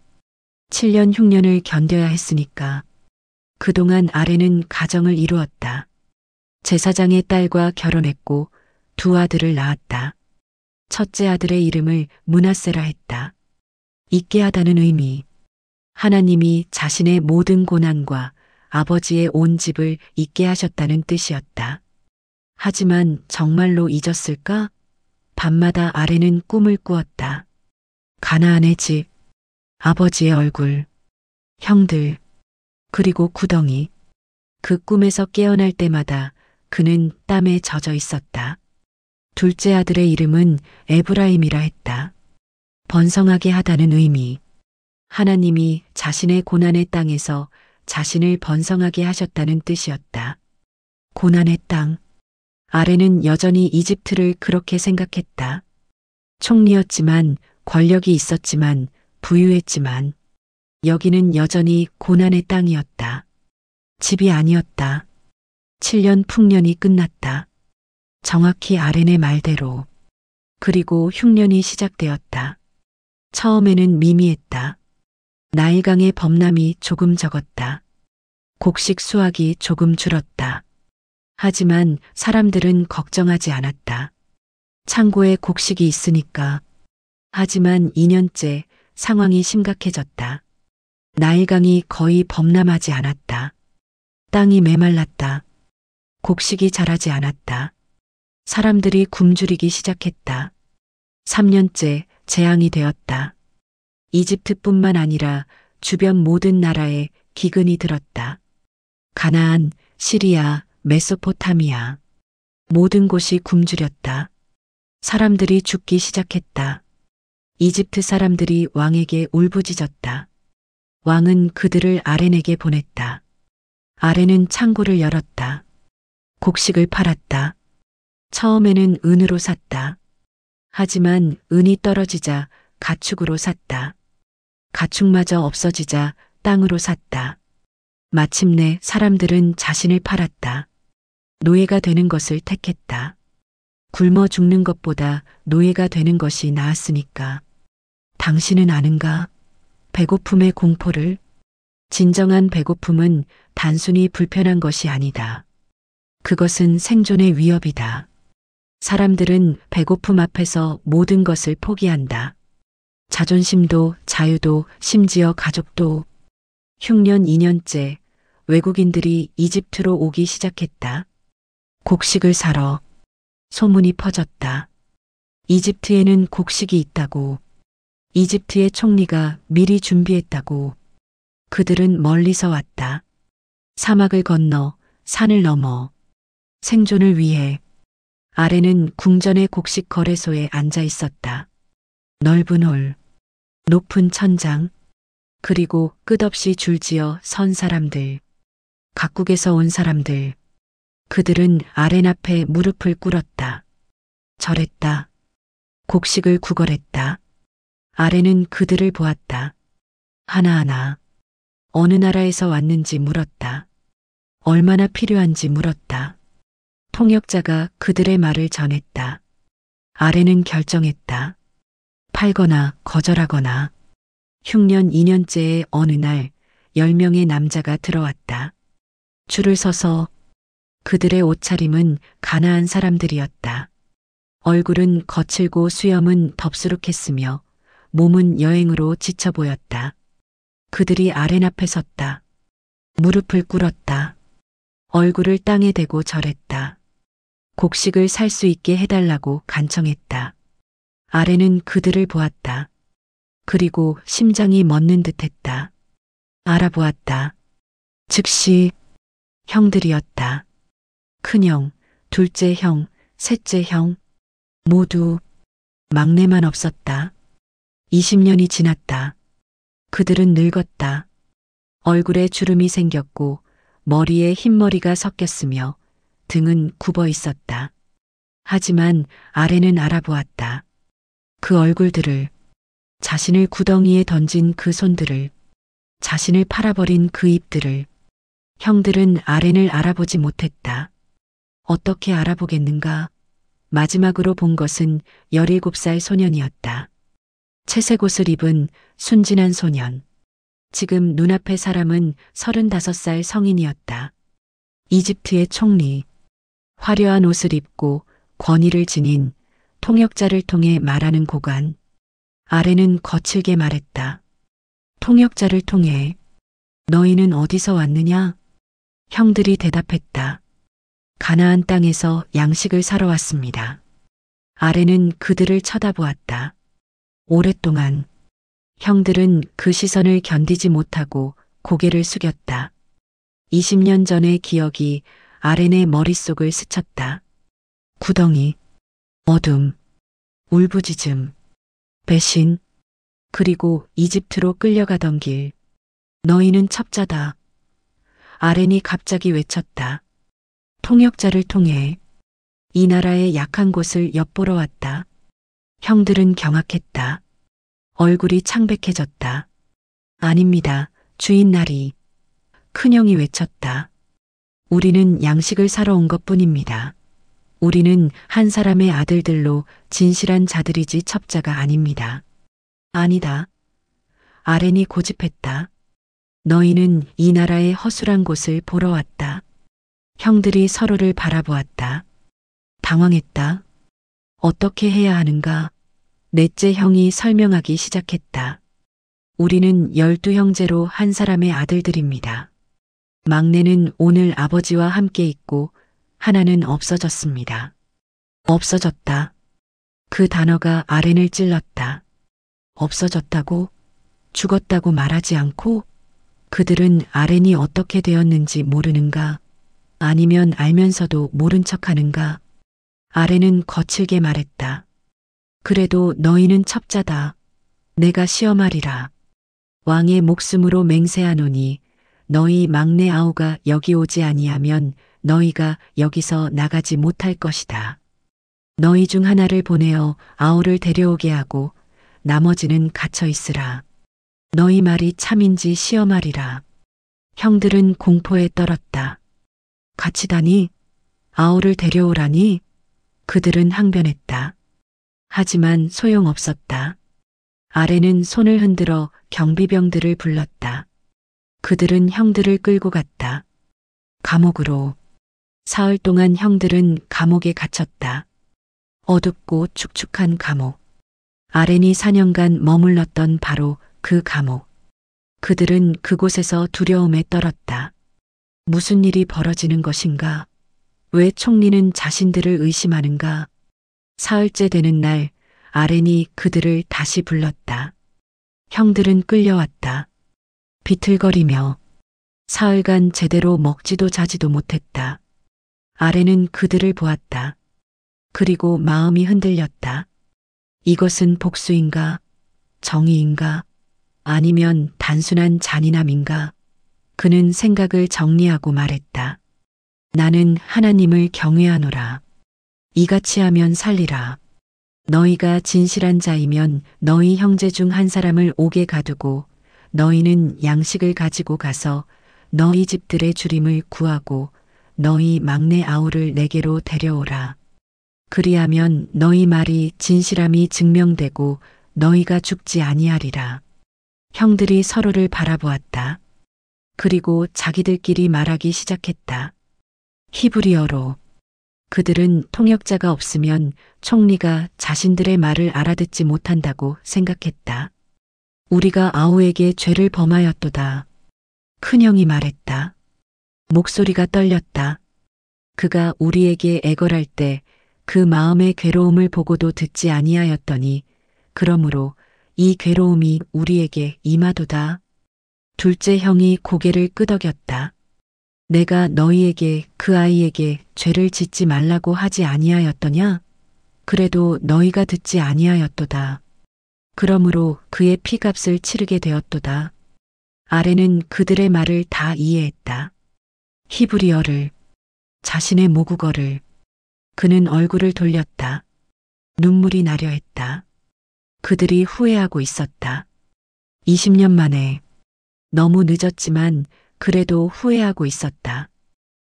7년 흉년을 견뎌야 했으니까. 그동안 아렌은 가정을 이루었다. 제사장의 딸과 결혼했고 2 아들을 낳았다. 첫째 아들의 이름을 므낫세라 했다. 잊게 하다는 의미. 하나님이 자신의 모든 고난과 아버지의 온 집을 잊게 하셨다는 뜻이었다. 하지만 정말로 잊었을까? 밤마다 아래는 꿈을 꾸었다. 가나안의 집, 아버지의 얼굴, 형들, 그리고 구덩이. 그 꿈에서 깨어날 때마다 그는 땀에 젖어 있었다. 둘째 아들의 이름은 에브라임이라 했다. 번성하게 하다는 의미. 하나님이 자신의 고난의 땅에서 자신을 번성하게 하셨다는 뜻이었다. 고난의 땅. 아레는 여전히 이집트를 그렇게 생각했다. 총리였지만, 권력이 있었지만, 부유했지만, 여기는 여전히 고난의 땅이었다. 집이 아니었다. 7년 풍년이 끝났다. 정확히 아렌의 말대로. 그리고 흉년이 시작되었다. 처음에는 미미했다. 나일강의 범람이 조금 적었다. 곡식 수확이 조금 줄었다. 하지만 사람들은 걱정하지 않았다. 창고에 곡식이 있으니까. 하지만 2년째 상황이 심각해졌다. 나일강이 거의 범람하지 않았다. 땅이 메말랐다. 곡식이 자라지 않았다. 사람들이 굶주리기 시작했다. 3년째 재앙이 되었다. 이집트뿐만 아니라 주변 모든 나라에 기근이 들었다. 가나안, 시리아, 메소포타미아. 모든 곳이 굶주렸다. 사람들이 죽기 시작했다. 이집트 사람들이 왕에게 울부짖었다. 왕은 그들을 아렌에게 보냈다. 아렌은 창고를 열었다. 곡식을 팔았다. 처음에는 은으로 샀다. 하지만 은이 떨어지자 가축으로 샀다. 가축마저 없어지자 땅으로 샀다. 마침내 사람들은 자신을 팔았다. 노예가 되는 것을 택했다. 굶어 죽는 것보다 노예가 되는 것이 나았으니까. 당신은 아는가? 배고픔의 공포를. 진정한 배고픔은 단순히 불편한 것이 아니다. 그것은 생존의 위협이다. 사람들은 배고픔 앞에서 모든 것을 포기한다. 자존심도, 자유도, 심지어 가족도. 흉년 2년째 외국인들이 이집트로 오기 시작했다. 곡식을 사러. 소문이 퍼졌다. 이집트에는 곡식이 있다고. 이집트의 총리가 미리 준비했다고. 그들은 멀리서 왔다. 사막을 건너, 산을 넘어. 생존을 위해. 아래는 궁전의 곡식 거래소에 앉아 있었다. 넓은 홀, 높은 천장, 그리고 끝없이 줄지어 선 사람들. 각국에서 온 사람들. 그들은 아렌 앞에 무릎을 꿇었다. 절했다. 곡식을 구걸했다. 아렌은 그들을 보았다. 하나하나. 어느 나라에서 왔는지 물었다. 얼마나 필요한지 물었다. 통역자가 그들의 말을 전했다. 아렌은 결정했다. 팔거나 거절하거나. 흉년 2년째의 어느 날 10명의 남자가 들어왔다. 줄을 서서. 그들의 옷차림은 가나안 사람들이었다. 얼굴은 거칠고 수염은 덥수룩했으며 몸은 여행으로 지쳐 보였다. 그들이 아렌 앞에 섰다. 무릎을 꿇었다. 얼굴을 땅에 대고 절했다. 곡식을 살 수 있게 해달라고 간청했다. 아렌은 그들을 보았다. 그리고 심장이 멎는 듯했다. 알아보았다. 즉시 형들이었다. 큰형, 둘째 형, 셋째 형, 모두. 막내만 없었다. 20년이 지났다. 그들은 늙었다. 얼굴에 주름이 생겼고 머리에 흰머리가 섞였으며 등은 굽어 있었다. 하지만 아렌은 알아보았다. 그 얼굴들을, 자신을 구덩이에 던진 그 손들을, 자신을 팔아버린 그 입들을. 형들은 아렌을 알아보지 못했다. 어떻게 알아보겠는가? 마지막으로 본 것은 17살 소년이었다. 채색 옷을 입은 순진한 소년. 지금 눈앞의 사람은 35살 성인이었다. 이집트의 총리. 화려한 옷을 입고 권위를 지닌 통역자를 통해 말하는 고관. 아렌은 거칠게 말했다. 통역자를 통해. 너희는 어디서 왔느냐? 형들이 대답했다. 가나안 땅에서 양식을 사러 왔습니다. 아렌은 그들을 쳐다보았다. 오랫동안 형들은 그 시선을 견디지 못하고 고개를 숙였다. 20년 전의 기억이 아렌의 머릿속을 스쳤다. 구덩이, 어둠, 울부짖음, 배신, 그리고 이집트로 끌려가던 길. 너희는 첩자다. 아렌이 갑자기 외쳤다. 통역자를 통해 이 나라의 약한 곳을 엿보러 왔다. 형들은 경악했다. 얼굴이 창백해졌다. 아닙니다, 주인 나리. 큰형이 외쳤다. 우리는 양식을 사러 온 것뿐입니다. 우리는 한 사람의 아들들로 진실한 자들이지 첩자가 아닙니다. 아니다. 아렌이 고집했다. 너희는 이 나라의 허술한 곳을 보러 왔다. 형들이 서로를 바라보았다. 당황했다. 어떻게 해야 하는가? 넷째 형이 설명하기 시작했다. 우리는 12형제로 한 사람의 아들들입니다. 막내는 오늘 아버지와 함께 있고 하나는 없어졌습니다. 없어졌다. 그 단어가 아렌을 찔렀다. 없어졌다고? 죽었다고 말하지 않고? 그들은 아렌이 어떻게 되었는지 모르는가? 아니면 알면서도 모른 척하는가? 아렌은 거칠게 말했다. 그래도 너희는 첩자다. 내가 시험하리라. 왕의 목숨으로 맹세하노니 너희 막내 아우가 여기 오지 아니하면 너희가 여기서 나가지 못할 것이다. 너희 중 하나를 보내어 아우를 데려오게 하고 나머지는 갇혀 있으라. 너희 말이 참인지 시험하리라. 형들은 공포에 떨었다. 갇히다니? 아우를 데려오라니? 그들은 항변했다. 하지만 소용없었다. 아렌은 손을 흔들어 경비병들을 불렀다. 그들은 형들을 끌고 갔다. 감옥으로. 사흘 동안 형들은 감옥에 갇혔다. 어둡고 축축한 감옥. 아렌이 4년간 머물렀던 바로 그 감옥. 그들은 그곳에서 두려움에 떨었다. 무슨 일이 벌어지는 것인가? 왜 총리는 자신들을 의심하는가? 사흘째 되는 날 아렌이 그들을 다시 불렀다. 형들은 끌려왔다. 비틀거리며 사흘간 제대로 먹지도 자지도 못했다. 아렌은 그들을 보았다. 그리고 마음이 흔들렸다. 이것은 복수인가? 정의인가? 아니면 단순한 잔인함인가? 그는 생각을 정리하고 말했다. 나는 하나님을 경외하노라. 이같이 하면 살리라. 너희가 진실한 자이면 너희 형제 중 한 사람을 옥에 가두고 너희는 양식을 가지고 가서 너희 집들의 주림을 구하고 너희 막내 아우를 내게로 데려오라. 그리하면 너희 말이 진실함이 증명되고 너희가 죽지 아니하리라. 형들이 서로를 바라보았다. 그리고 자기들끼리 말하기 시작했다. 히브리어로. 그들은 통역자가 없으면 총리가 자신들의 말을 알아듣지 못한다고 생각했다. 우리가 아우에게 죄를 범하였도다. 큰형이 말했다. 목소리가 떨렸다. 그가 우리에게 애걸할 때 그 마음의 괴로움을 보고도 듣지 아니하였더니 그러므로 이 괴로움이 우리에게 임하도다. 둘째 형이 고개를 끄덕였다. 내가 너희에게 그 아이에게 죄를 짓지 말라고 하지 아니하였더냐? 그래도 너희가 듣지 아니하였도다. 그러므로 그의 피값을 치르게 되었도다. 아렌은 그들의 말을 다 이해했다. 히브리어를, 자신의 모국어를. 그는 얼굴을 돌렸다. 눈물이 나려 했다. 그들이 후회하고 있었다. 20년 만에. 너무 늦었지만 그래도 후회하고 있었다.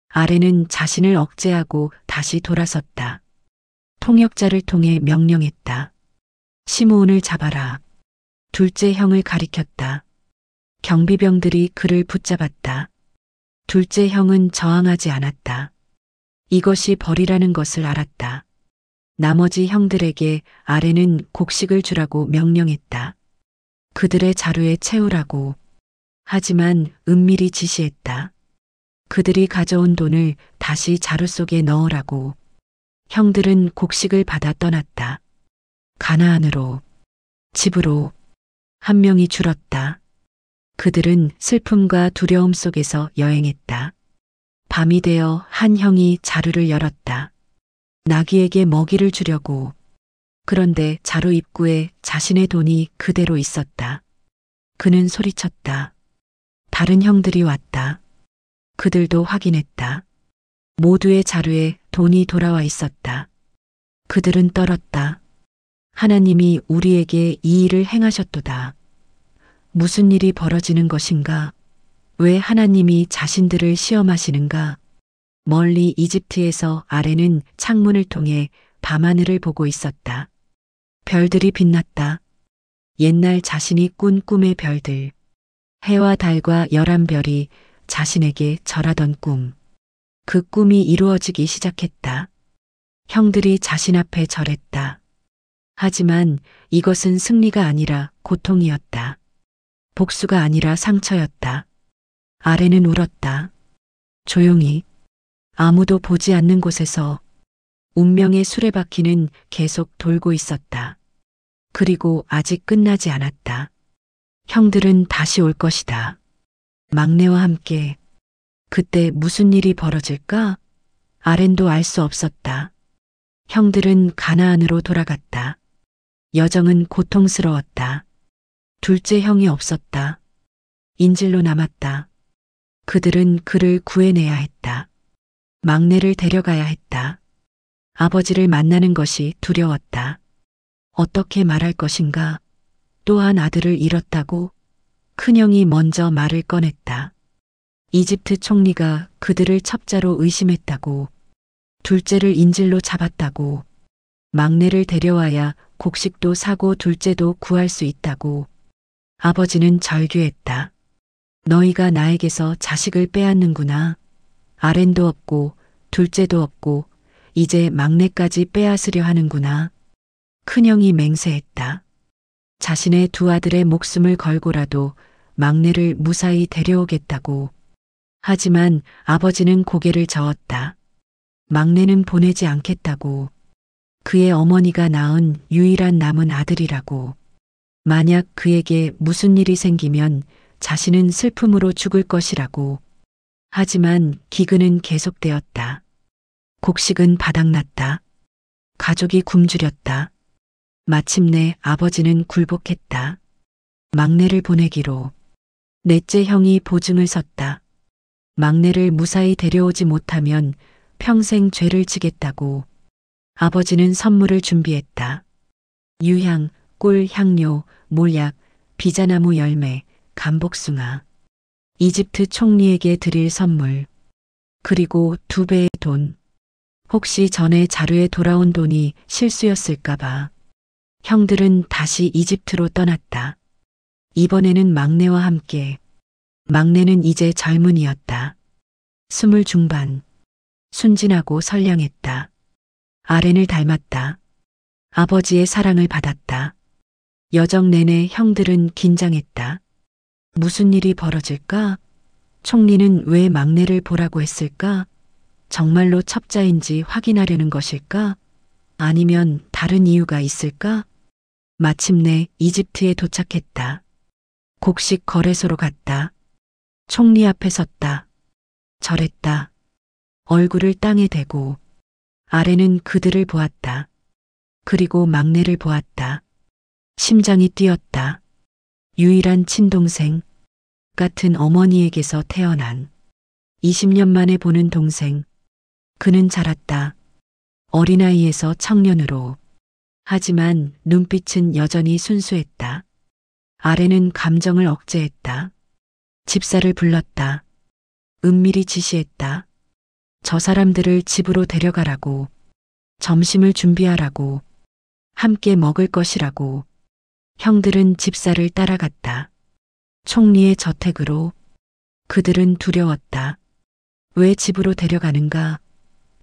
아렌은 자신을 억제하고 다시 돌아섰다. 통역자를 통해 명령했다. 시므온을 잡아라. 둘째 형을 가리켰다. 경비병들이 그를 붙잡았다. 둘째 형은 저항하지 않았다. 이것이 벌이라는 것을 알았다. 나머지 형들에게 아렌은 곡식을 주라고 명령했다. 그들의 자루에 채우라고. 하지만 은밀히 지시했다. 그들이 가져온 돈을 다시 자루 속에 넣으라고. 형들은 곡식을 받아 떠났다. 가나안으로, 집으로. 한 명이 줄었다. 그들은 슬픔과 두려움 속에서 여행했다. 밤이 되어 한 형이 자루를 열었다. 나귀에게 먹이를 주려고. 그런데 자루 입구에 자신의 돈이 그대로 있었다. 그는 소리쳤다. 다른 형들이 왔다. 그들도 확인했다. 모두의 자루에 돈이 돌아와 있었다. 그들은 떨었다. 하나님이 우리에게 이 일을 행하셨도다. 무슨 일이 벌어지는 것인가? 왜 하나님이 자신들을 시험하시는가? 멀리 이집트에서 아렌은 창문을 통해 밤하늘을 보고 있었다. 별들이 빛났다. 옛날 자신이 꾼 꿈의 별들. 해와 달과 11별이 자신에게 절하던 꿈. 그 꿈이 이루어지기 시작했다. 형들이 자신 앞에 절했다. 하지만 이것은 승리가 아니라 고통이었다. 복수가 아니라 상처였다. 아렌은 울었다. 조용히, 아무도 보지 않는 곳에서 운명의 수레바퀴는 계속 돌고 있었다. 그리고 아직 끝나지 않았다. 형들은 다시 올 것이다. 막내와 함께. 그때 무슨 일이 벌어질까? 아렌도 알 수 없었다. 형들은 가나안으로 돌아갔다. 여정은 고통스러웠다. 둘째 형이 없었다. 인질로 남았다. 그들은 그를 구해내야 했다. 막내를 데려가야 했다. 아버지를 만나는 것이 두려웠다. 어떻게 말할 것인가? 또한 아들을 잃었다고? 큰형이 먼저 말을 꺼냈다. 이집트 총리가 그들을 첩자로 의심했다고. 둘째를 인질로 잡았다고. 막내를 데려와야 곡식도 사고 둘째도 구할 수 있다고. 아버지는 절규했다. 너희가 나에게서 자식을 빼앗는구나. 아렌도 없고 둘째도 없고 이제 막내까지 빼앗으려 하는구나. 큰형이 맹세했다. 자신의 두 아들의 목숨을 걸고라도 막내를 무사히 데려오겠다고. 하지만 아버지는 고개를 저었다. 막내는 보내지 않겠다고. 그의 어머니가 낳은 유일한 남은 아들이라고. 만약 그에게 무슨 일이 생기면 자신은 슬픔으로 죽을 것이라고. 하지만 기근은 계속되었다. 곡식은 바닥났다. 가족이 굶주렸다. 마침내 아버지는 굴복했다. 막내를 보내기로. 넷째 형이 보증을 섰다. 막내를 무사히 데려오지 못하면 평생 죄를 지겠다고. 아버지는 선물을 준비했다. 유향, 꿀, 향료, 몰약, 비자나무 열매, 감복숭아. 이집트 총리에게 드릴 선물. 그리고 2배의 돈. 혹시 전에 자루에 돌아온 돈이 실수였을까봐. 형들은 다시 이집트로 떠났다. 이번에는 막내와 함께. 막내는 이제 젊은이였다. 20 중반. 순진하고 선량했다. 아렌을 닮았다. 아버지의 사랑을 받았다. 여정 내내 형들은 긴장했다. 무슨 일이 벌어질까? 총리는 왜 막내를 보라고 했을까? 정말로 첩자인지 확인하려는 것일까? 아니면 다른 이유가 있을까? 마침내 이집트에 도착했다. 곡식 거래소로 갔다. 총리 앞에 섰다. 절했다. 얼굴을 땅에 대고. 아래는 그들을 보았다. 그리고 막내를 보았다. 심장이 뛰었다. 유일한 친동생 같은 어머니에게서 태어난 20년 만에 보는 동생. 그는 자랐다. 어린아이에서 청년으로. 하지만 눈빛은 여전히 순수했다. 아래는 감정을 억제했다. 집사를 불렀다. 은밀히 지시했다. 저 사람들을 집으로 데려가라고. 점심을 준비하라고. 함께 먹을 것이라고. 형들은 집사를 따라갔다. 총리의 저택으로. 그들은 두려웠다. 왜 집으로 데려가는가?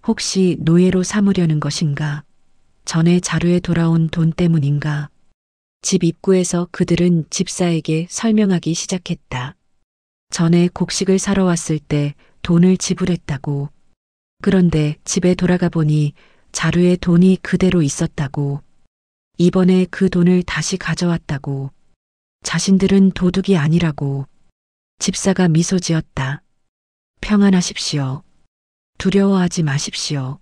혹시 노예로 삼으려는 것인가? 전에 자루에 돌아온 돈 때문인가? 집 입구에서 그들은 집사에게 설명하기 시작했다. 전에 곡식을 사러 왔을 때 돈을 지불했다고. 그런데 집에 돌아가 보니 자루에 돈이 그대로 있었다고. 이번에 그 돈을 다시 가져왔다고. 자신들은 도둑이 아니라고. 집사가 미소 지었다. 평안하십시오. 두려워하지 마십시오.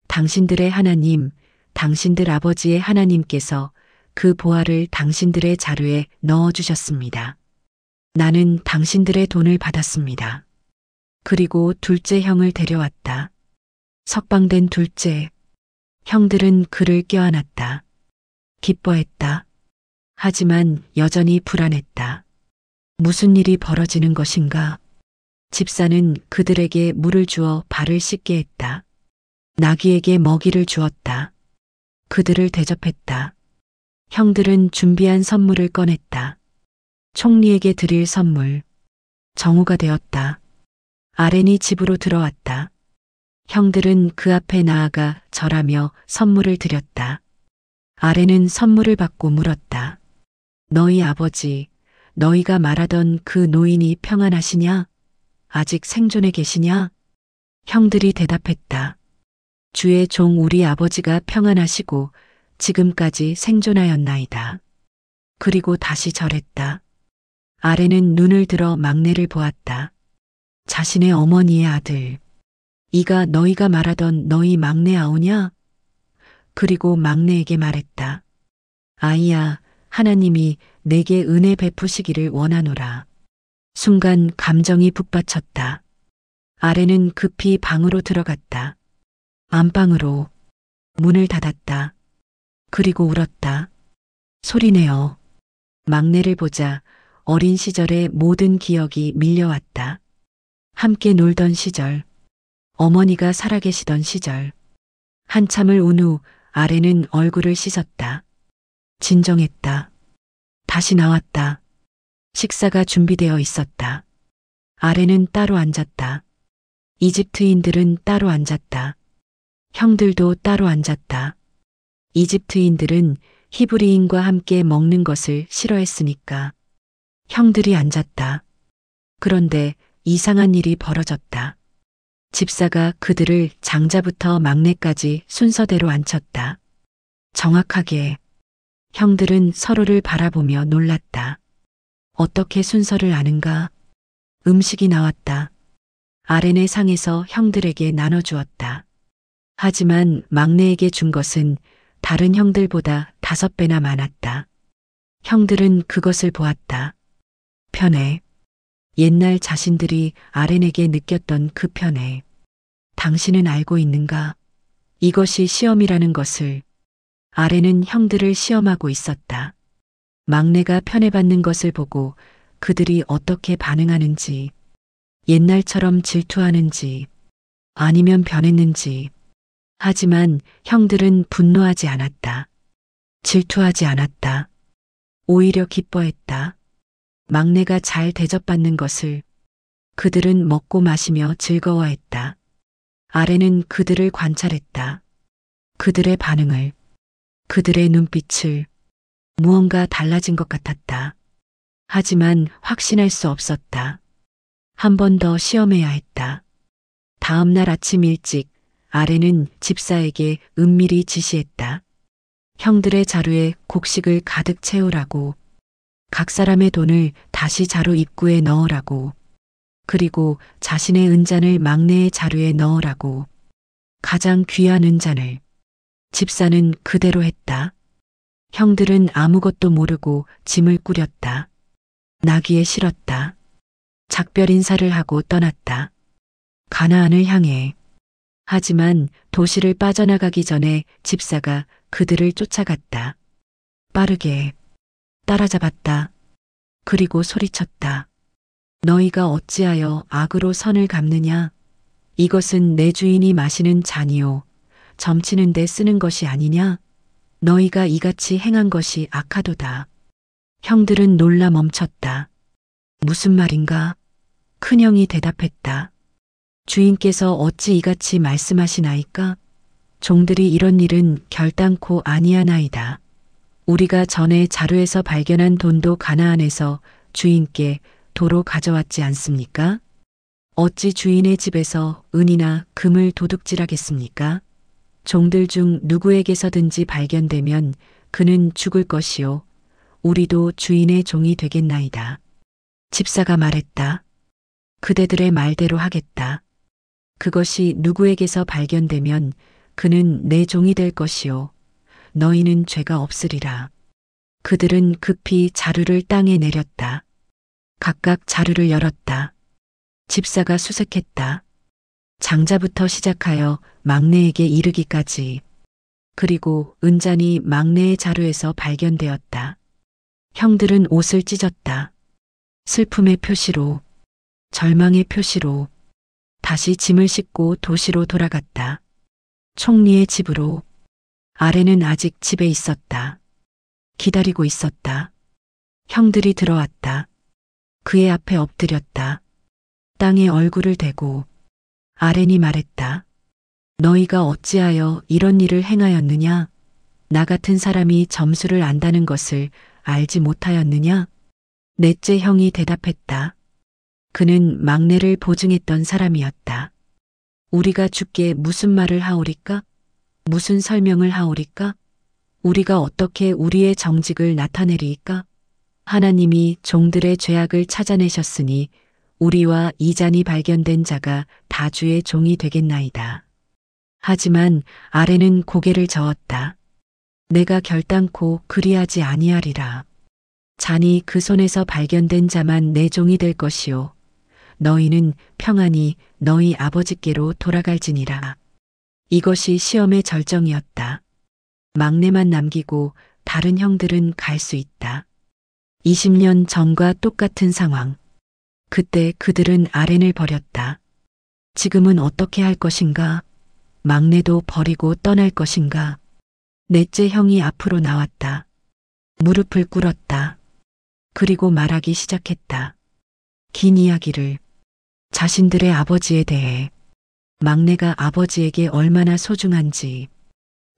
당신들의 하나님, 당신들 아버지의 하나님께서 그 보화를 당신들의 자루에 넣어주셨습니다. 나는 당신들의 돈을 받았습니다. 그리고 둘째 형을 데려왔다. 석방된 둘째. 형들은 그를 껴안았다. 기뻐했다. 하지만 여전히 불안했다. 무슨 일이 벌어지는 것인가? 집사는 그들에게 물을 주어 발을 씻게 했다. 나귀에게 먹이를 주었다. 그들을 대접했다. 형들은 준비한 선물을 꺼냈다. 총리에게 드릴 선물. 정오가 되었다. 아렌이 집으로 들어왔다. 형들은 그 앞에 나아가 절하며 선물을 드렸다. 아렌은 선물을 받고 물었다. 너희 아버지, 너희가 말하던 그 노인이 평안하시냐? 아직 생존해 계시냐? 형들이 대답했다. 주의 종 우리 아버지가 평안하시고 지금까지 생존하였나이다. 그리고 다시 절했다. 아렌은 눈을 들어 막내를 보았다. 자신의 어머니의 아들. 이가 너희가 말하던 너희 막내 아우냐? 그리고 막내에게 말했다. 아이야, 하나님이 내게 은혜 베푸시기를 원하노라. 순간 감정이 북받쳤다. 아렌은 급히 방으로 들어갔다. 안방으로 문을 닫았다. 그리고 울었다. 소리내어. 막내를 보자 어린 시절의 모든 기억이 밀려왔다. 함께 놀던 시절, 어머니가 살아계시던 시절. 한참을 운 후 아렌은 얼굴을 씻었다. 진정했다. 다시 나왔다. 식사가 준비되어 있었다. 아렌은 따로 앉았다. 이집트인들은 따로 앉았다. 형들도 따로 앉았다. 이집트인들은 히브리인과 함께 먹는 것을 싫어했으니까. 형들이 앉았다. 그런데 이상한 일이 벌어졌다. 집사가 그들을 장자부터 막내까지 순서대로 앉혔다. 정확하게. 형들은 서로를 바라보며 놀랐다. 어떻게 순서를 아는가? 음식이 나왔다. 아렌의 상에서 형들에게 나눠주었다. 하지만 막내에게 준 것은 다른 형들보다 5배나 많았다. 형들은 그것을 보았다. 편애. 옛날 자신들이 아렌에게 느꼈던 그 편애. 당신은 알고 있는가? 이것이 시험이라는 것을. 아렌은 형들을 시험하고 있었다. 막내가 편애받는 것을 보고 그들이 어떻게 반응하는지, 옛날처럼 질투하는지, 아니면 변했는지. 하지만 형들은 분노하지 않았다. 질투하지 않았다. 오히려 기뻐했다. 막내가 잘 대접받는 것을. 그들은 먹고 마시며 즐거워했다. 아렌은 그들을 관찰했다. 그들의 반응을, 그들의 눈빛을. 무언가 달라진 것 같았다. 하지만 확신할 수 없었다. 한 번 더 시험해야 했다. 다음 날 아침 일찍 아렌은 집사에게 은밀히 지시했다. 형들의 자루에 곡식을 가득 채우라고. 각 사람의 돈을 다시 자루 입구에 넣으라고. 그리고 자신의 은잔을 막내의 자루에 넣으라고. 가장 귀한 은잔을. 집사는 그대로 했다. 형들은 아무것도 모르고 짐을 꾸렸다. 나귀에 실었다. 작별 인사를 하고 떠났다. 가나안을 향해. 하지만 도시를 빠져나가기 전에 집사가 그들을 쫓아갔다. 빠르게 따라잡았다. 그리고 소리쳤다. 너희가 어찌하여 악으로 선을 갚느냐? 이것은 내 주인이 마시는 잔이요. 점치는 데 쓰는 것이 아니냐? 너희가 이같이 행한 것이 악하도다. 형들은 놀라 멈췄다. 무슨 말인가? 큰형이 대답했다. 주인께서 어찌 이같이 말씀하시나이까? 종들이 이런 일은 결단코 아니하나이다. 우리가 전에 자루에서 발견한 돈도 가나안에서 주인께 도로 가져왔지 않습니까? 어찌 주인의 집에서 은이나 금을 도둑질하겠습니까? 종들 중 누구에게서든지 발견되면 그는 죽을 것이요. 우리도 주인의 종이 되겠나이다. 집사가 말했다. 그대들의 말대로 하겠다. 그것이 누구에게서 발견되면 그는 내 종이 될 것이요. 너희는 죄가 없으리라. 그들은 급히 자루를 땅에 내렸다. 각각 자루를 열었다. 집사가 수색했다. 장자부터 시작하여 막내에게 이르기까지. 그리고 은잔이 막내의 자루에서 발견되었다. 형들은 옷을 찢었다. 슬픔의 표시로, 절망의 표시로, 다시 짐을 싣고 도시로 돌아갔다. 총리의 집으로. 아래는 아직 집에 있었다. 기다리고 있었다. 형들이 들어왔다. 그의 앞에 엎드렸다. 땅에 얼굴을 대고 아렌이 말했다. 너희가 어찌하여 이런 일을 행하였느냐? 나 같은 사람이 점수를 안다는 것을 알지 못하였느냐? 넷째 형이 대답했다. 그는 막내를 보증했던 사람이었다. 우리가 주께 무슨 말을 하오리까? 무슨 설명을 하오리까? 우리가 어떻게 우리의 정직을 나타내리이까? 하나님이 종들의 죄악을 찾아내셨으니 우리와 이 잔이 발견된 자가 다 주의 종이 되겠나이다. 하지만 아렌은 고개를 저었다. 내가 결단코 그리하지 아니하리라. 잔이 그 손에서 발견된 자만 내 종이 될 것이요. 너희는 평안히 너희 아버지께로 돌아갈지니라. 이것이 시험의 절정이었다. 막내만 남기고 다른 형들은 갈 수 있다. 20년 전과 똑같은 상황. 그때 그들은 아렌을 버렸다. 지금은 어떻게 할 것인가? 막내도 버리고 떠날 것인가? 넷째 형이 앞으로 나왔다. 무릎을 꿇었다. 그리고 말하기 시작했다. 긴 이야기를. 자신들의 아버지에 대해. 막내가 아버지에게 얼마나 소중한지.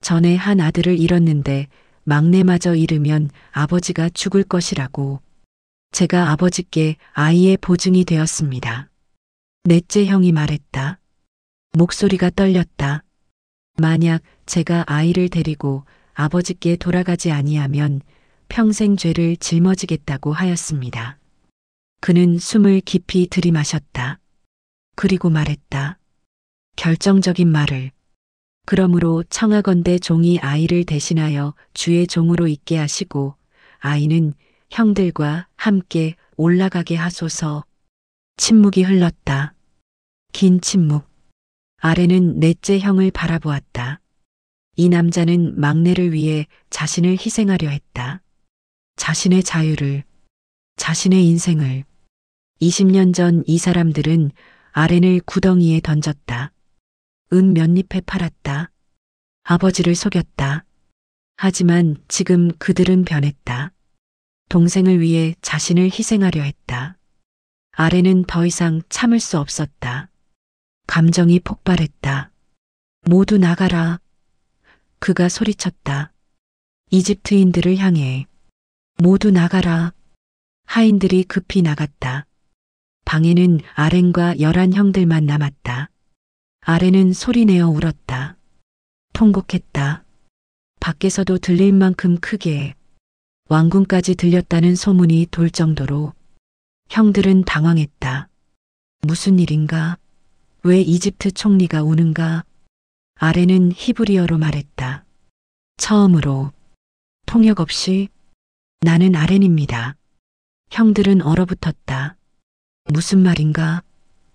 전에 한 아들을 잃었는데 막내마저 잃으면 아버지가 죽을 것이라고. 제가 아버지께 아이의 보증이 되었습니다. 넷째 형이 말했다. 목소리가 떨렸다. 만약 제가 아이를 데리고 아버지께 돌아가지 아니하면 평생 죄를 짊어지겠다고 하였습니다. 그는 숨을 깊이 들이마셨다. 그리고 말했다. 결정적인 말을. 그러므로 청하건대 종이 아이를 대신하여 주의 종으로 있게 하시고 아이는 형들과 함께 올라가게 하소서. 침묵이 흘렀다. 긴 침묵. 아렌은 넷째 형을 바라보았다. 이 남자는 막내를 위해 자신을 희생하려 했다. 자신의 자유를, 자신의 인생을. 20년 전 이 사람들은 아렌을 구덩이에 던졌다. 은 몇 잎에 팔았다. 아버지를 속였다. 하지만 지금 그들은 변했다. 동생을 위해 자신을 희생하려 했다. 아렌은 더 이상 참을 수 없었다. 감정이 폭발했다. 모두 나가라. 그가 소리쳤다. 이집트인들을 향해. 모두 나가라. 하인들이 급히 나갔다. 방에는 아렌과 11형들만 남았다. 아렌은 소리내어 울었다. 통곡했다. 밖에서도 들릴 만큼 크게. 왕궁까지 들렸다는 소문이 돌 정도로. 형들은 당황했다. 무슨 일인가? 왜 이집트 총리가 우는가? 아렌은 히브리어로 말했다. 처음으로. 통역 없이. 나는 아렌입니다. 형들은 얼어붙었다. 무슨 말인가?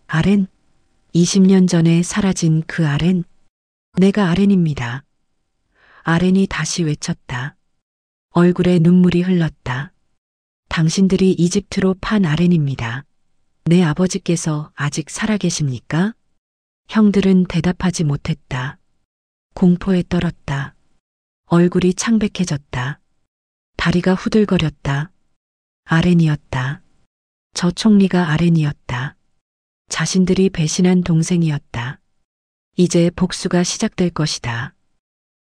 아렌? 20년 전에 사라진 그 아렌? 내가 아렌입니다. 아렌이 다시 외쳤다. 얼굴에 눈물이 흘렀다. 당신들이 이집트로 판 아렌입니다. 내 아버지께서 아직 살아계십니까? 형들은 대답하지 못했다. 공포에 떨었다. 얼굴이 창백해졌다. 다리가 후들거렸다. 아렌이었다. 저 총리가 아렌이었다. 자신들이 배신한 동생이었다. 이제 복수가 시작될 것이다.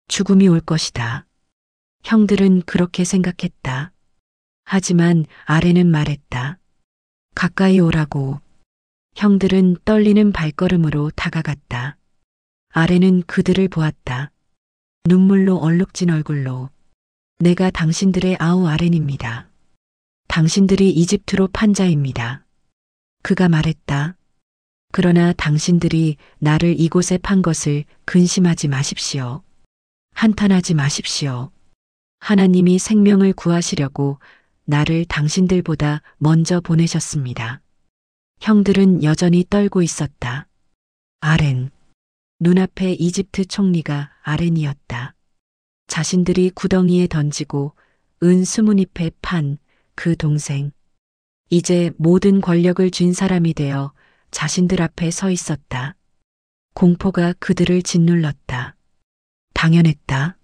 죽음이 올 것이다. 형들은 그렇게 생각했다. 하지만 아렌은 말했다. 가까이 오라고. 형들은 떨리는 발걸음으로 다가갔다. 아렌은 그들을 보았다. 눈물로 얼룩진 얼굴로. 내가 당신들의 아우 아렌입니다. 당신들이 이집트로 판 자입니다. 그가 말했다. 그러나 당신들이 나를 이곳에 판 것을 근심하지 마십시오. 한탄하지 마십시오. 하나님이 생명을 구하시려고 나를 당신들보다 먼저 보내셨습니다. 형들은 여전히 떨고 있었다. 아렌. 눈앞에 이집트 총리가 아렌이었다. 자신들이 구덩이에 던지고 은 20잎에 판 그 동생. 이제 모든 권력을 쥔 사람이 되어 자신들 앞에 서 있었다. 공포가 그들을 짓눌렀다. 당연했다.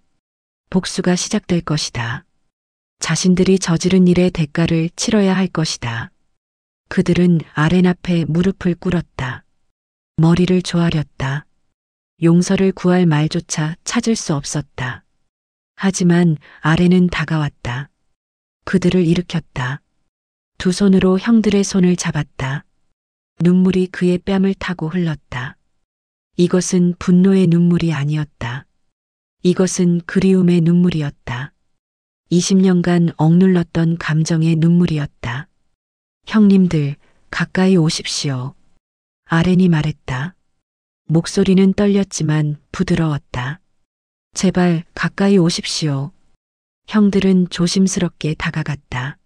복수가 시작될 것이다. 자신들이 저지른 일의 대가를 치러야 할 것이다. 그들은 아렌 앞에 무릎을 꿇었다. 머리를 조아렸다. 용서를 구할 말조차 찾을 수 없었다. 하지만 아렌은 다가왔다. 그들을 일으켰다. 두 손으로 형들의 손을 잡았다. 눈물이 그의 뺨을 타고 흘렀다. 이것은 분노의 눈물이 아니었다. 이것은 그리움의 눈물이었다. 20년간 억눌렀던 감정의 눈물이었다. 형님들, 가까이 오십시오. 아렌이 말했다. 목소리는 떨렸지만 부드러웠다. 제발 가까이 오십시오. 형들은 조심스럽게 다가갔다.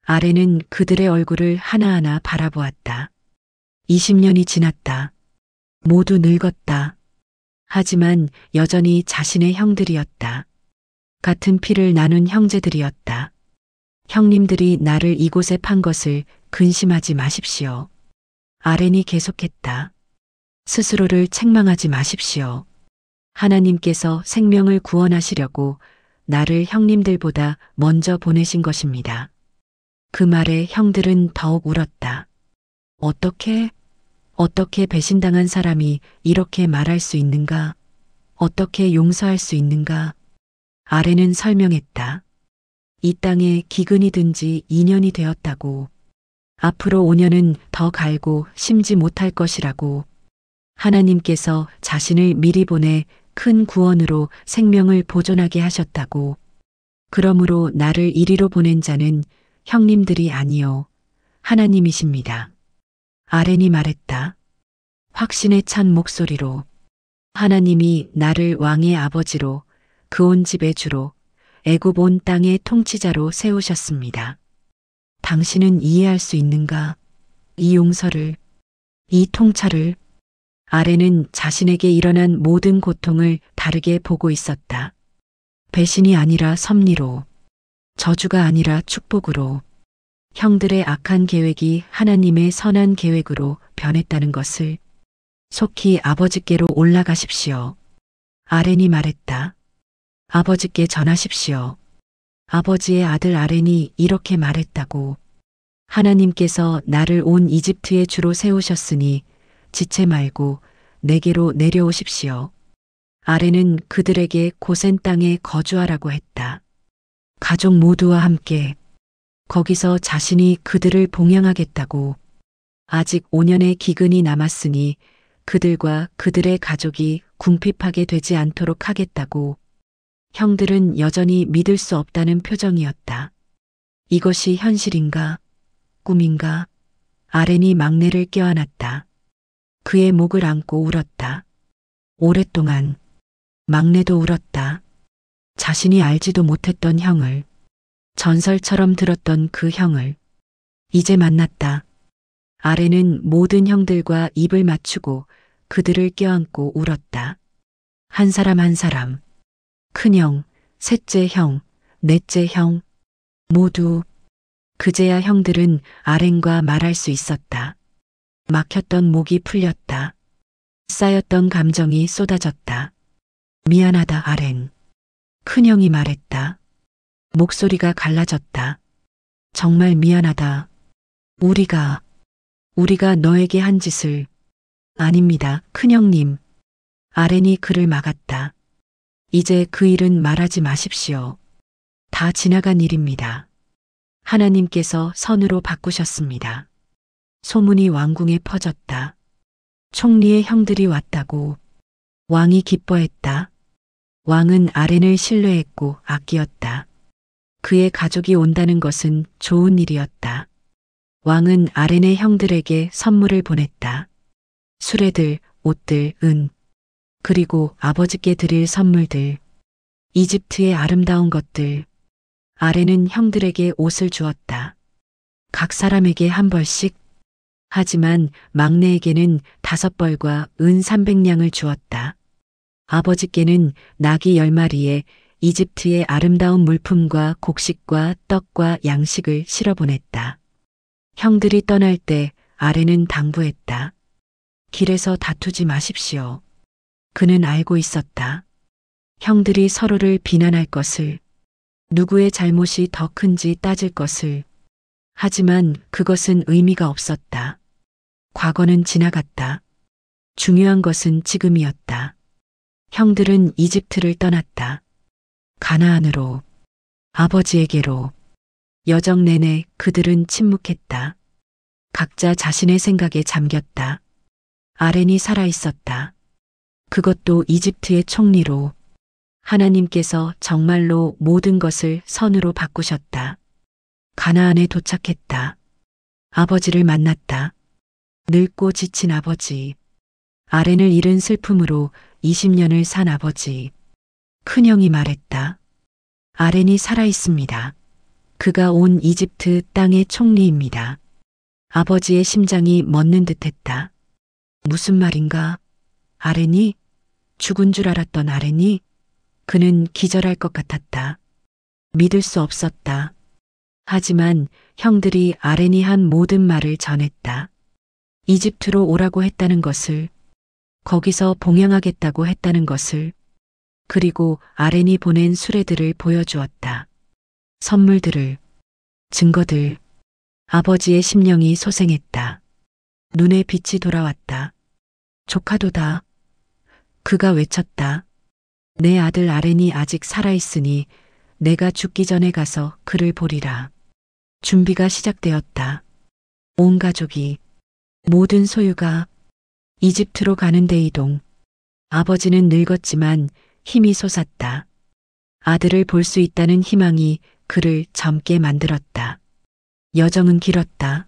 아렌은 그들의 얼굴을 하나하나 바라보았다. 20년이 지났다. 모두 늙었다. 하지만 여전히 자신의 형들이었다. 같은 피를 나눈 형제들이었다. 형님들이 나를 이곳에 판 것을 근심하지 마십시오. 아렌이 계속했다. 스스로를 책망하지 마십시오. 하나님께서 생명을 구원하시려고 나를 형님들보다 먼저 보내신 것입니다. 그 말에 형들은 더욱 울었다. 어떻게 배신당한 사람이 이렇게 말할 수 있는가? 어떻게 용서할 수 있는가? 아렌은 설명했다. 이 땅에 기근이 든 지 2년이 되었다고. 앞으로 5년은 더 갈고 심지 못할 것이라고. 하나님께서 자신을 미리 보내 큰 구원으로 생명을 보존하게 하셨다고. 그러므로 나를 이리로 보낸 자는 형님들이 아니요 하나님이십니다. 아렌이 말했다. 확신에 찬 목소리로. 하나님이 나를 왕의 아버지로 그 온 집의 주로 애굽 온 땅의 통치자로 세우셨습니다. 당신은 이해할 수 있는가? 이 용서를, 이 통찰을. 아렌은 자신에게 일어난 모든 고통을 다르게 보고 있었다. 배신이 아니라 섭리로, 저주가 아니라 축복으로, 형들의 악한 계획이 하나님의 선한 계획으로 변했다는 것을. 속히 아버지께로 올라가십시오. 아렌이 말했다. 아버지께 전하십시오. 아버지의 아들 아렌이 이렇게 말했다고. 하나님께서 나를 온 이집트의 주로 세우셨으니 지체 말고 내게로 내려오십시오. 아렌은 그들에게 고센 땅에 거주하라고 했다. 가족 모두와 함께. 거기서 자신이 그들을 봉양하겠다고. 아직 5년의 기근이 남았으니 그들과 그들의 가족이 궁핍하게 되지 않도록 하겠다고. 형들은 여전히 믿을 수 없다는 표정이었다. 이것이 현실인가? 꿈인가? 아렌이 막내를 껴안았다. 그의 목을 안고 울었다. 오랫동안. 막내도 울었다. 자신이 알지도 못했던 형을. 전설처럼 들었던 그 형을. 이제 만났다. 아렌은 모든 형들과 입을 맞추고 그들을 껴안고 울었다. 한 사람 한 사람. 큰형, 셋째 형, 넷째 형. 모두. 그제야 형들은 아렌과 말할 수 있었다. 막혔던 목이 풀렸다. 쌓였던 감정이 쏟아졌다. 미안하다 아렌. 큰형이 말했다. 목소리가 갈라졌다. 정말 미안하다. 우리가 너에게 한 짓을. 아닙니다, 큰형님. 아렌이 그를 막았다. 이제 그 일은 말하지 마십시오. 다 지나간 일입니다. 하나님께서 선으로 바꾸셨습니다. 소문이 왕궁에 퍼졌다. 총리의 형들이 왔다고. 왕이 기뻐했다. 왕은 아렌을 신뢰했고 아끼었다. 그의 가족이 온다는 것은 좋은 일이었다. 왕은 아렌의 형들에게 선물을 보냈다. 수레들, 옷들, 은, 그리고 아버지께 드릴 선물들, 이집트의 아름다운 것들. 아렌은 형들에게 옷을 주었다. 각 사람에게 한 벌씩. 하지만 막내에게는 5벌과 은 300냥을 주었다. 아버지께는 나귀 10마리에 이집트의 아름다운 물품과 곡식과 떡과 양식을 실어 보냈다. 형들이 떠날 때 아렌은 당부했다. 길에서 다투지 마십시오. 그는 알고 있었다. 형들이 서로를 비난할 것을, 누구의 잘못이 더 큰지 따질 것을. 하지만 그것은 의미가 없었다. 과거는 지나갔다. 중요한 것은 지금이었다. 형들은 이집트를 떠났다. 가나안으로, 아버지에게로. 여정 내내 그들은 침묵했다. 각자 자신의 생각에 잠겼다. 아렌이 살아 있었다. 그것도 이집트의 총리로. 하나님께서 정말로 모든 것을 선으로 바꾸셨다. 가나안에 도착했다. 아버지를 만났다. 늙고 지친 아버지. 아렌을 잃은 슬픔으로 20년을 산 아버지. 큰형이 말했다. 아렌이 살아 있습니다. 그가 온 이집트 땅의 총리입니다. 아버지의 심장이 멎는 듯했다. 무슨 말인가? 아렌이? 죽은 줄 알았던 아렌이? 그는 기절할 것 같았다. 믿을 수 없었다. 하지만 형들이 아렌이 한 모든 말을 전했다. 이집트로 오라고 했다는 것을, 거기서 봉양하겠다고 했다는 것을, 그리고 아렌이 보낸 수레들을 보여주었다. 선물들을, 증거들. 아버지의 심령이 소생했다. 눈에 빛이 돌아왔다. 조카도다. 그가 외쳤다. 내 아들 아렌이 아직 살아있으니 내가 죽기 전에 가서 그를 보리라. 준비가 시작되었다. 온 가족이, 모든 소유가 이집트로 가는 데 이동. 아버지는 늙었지만 힘이 솟았다. 아들을 볼 수 있다는 희망이 그를 젊게 만들었다. 여정은 길었다.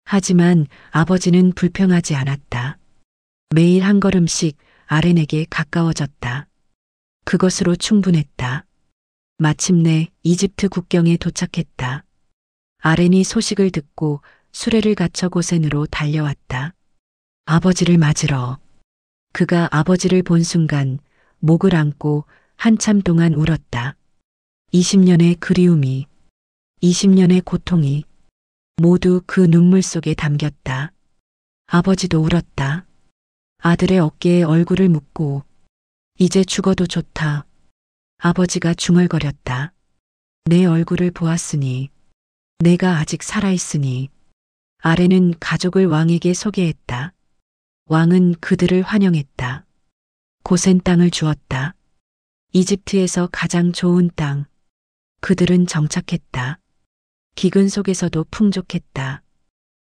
하지만 아버지는 불평하지 않았다. 매일 한 걸음씩 아렌에게 가까워졌다. 그것으로 충분했다. 마침내 이집트 국경에 도착했다. 아렌이 소식을 듣고 수레를 갖춰 고센으로 달려왔다. 아버지를 맞으러. 그가 아버지를 본 순간 목을 안고 한참 동안 울었다. 20년의 그리움이, 20년의 고통이 모두 그 눈물 속에 담겼다. 아버지도 울었다. 아들의 어깨에 얼굴을 묻고 이제 죽어도 좋다. 아버지가 중얼거렸다. 내 얼굴을 보았으니, 내가 아직 살아있으니. 아렌은 가족을 왕에게 소개했다. 왕은 그들을 환영했다. 고센 땅을 주었다. 이집트에서 가장 좋은 땅. 그들은 정착했다. 기근 속에서도 풍족했다.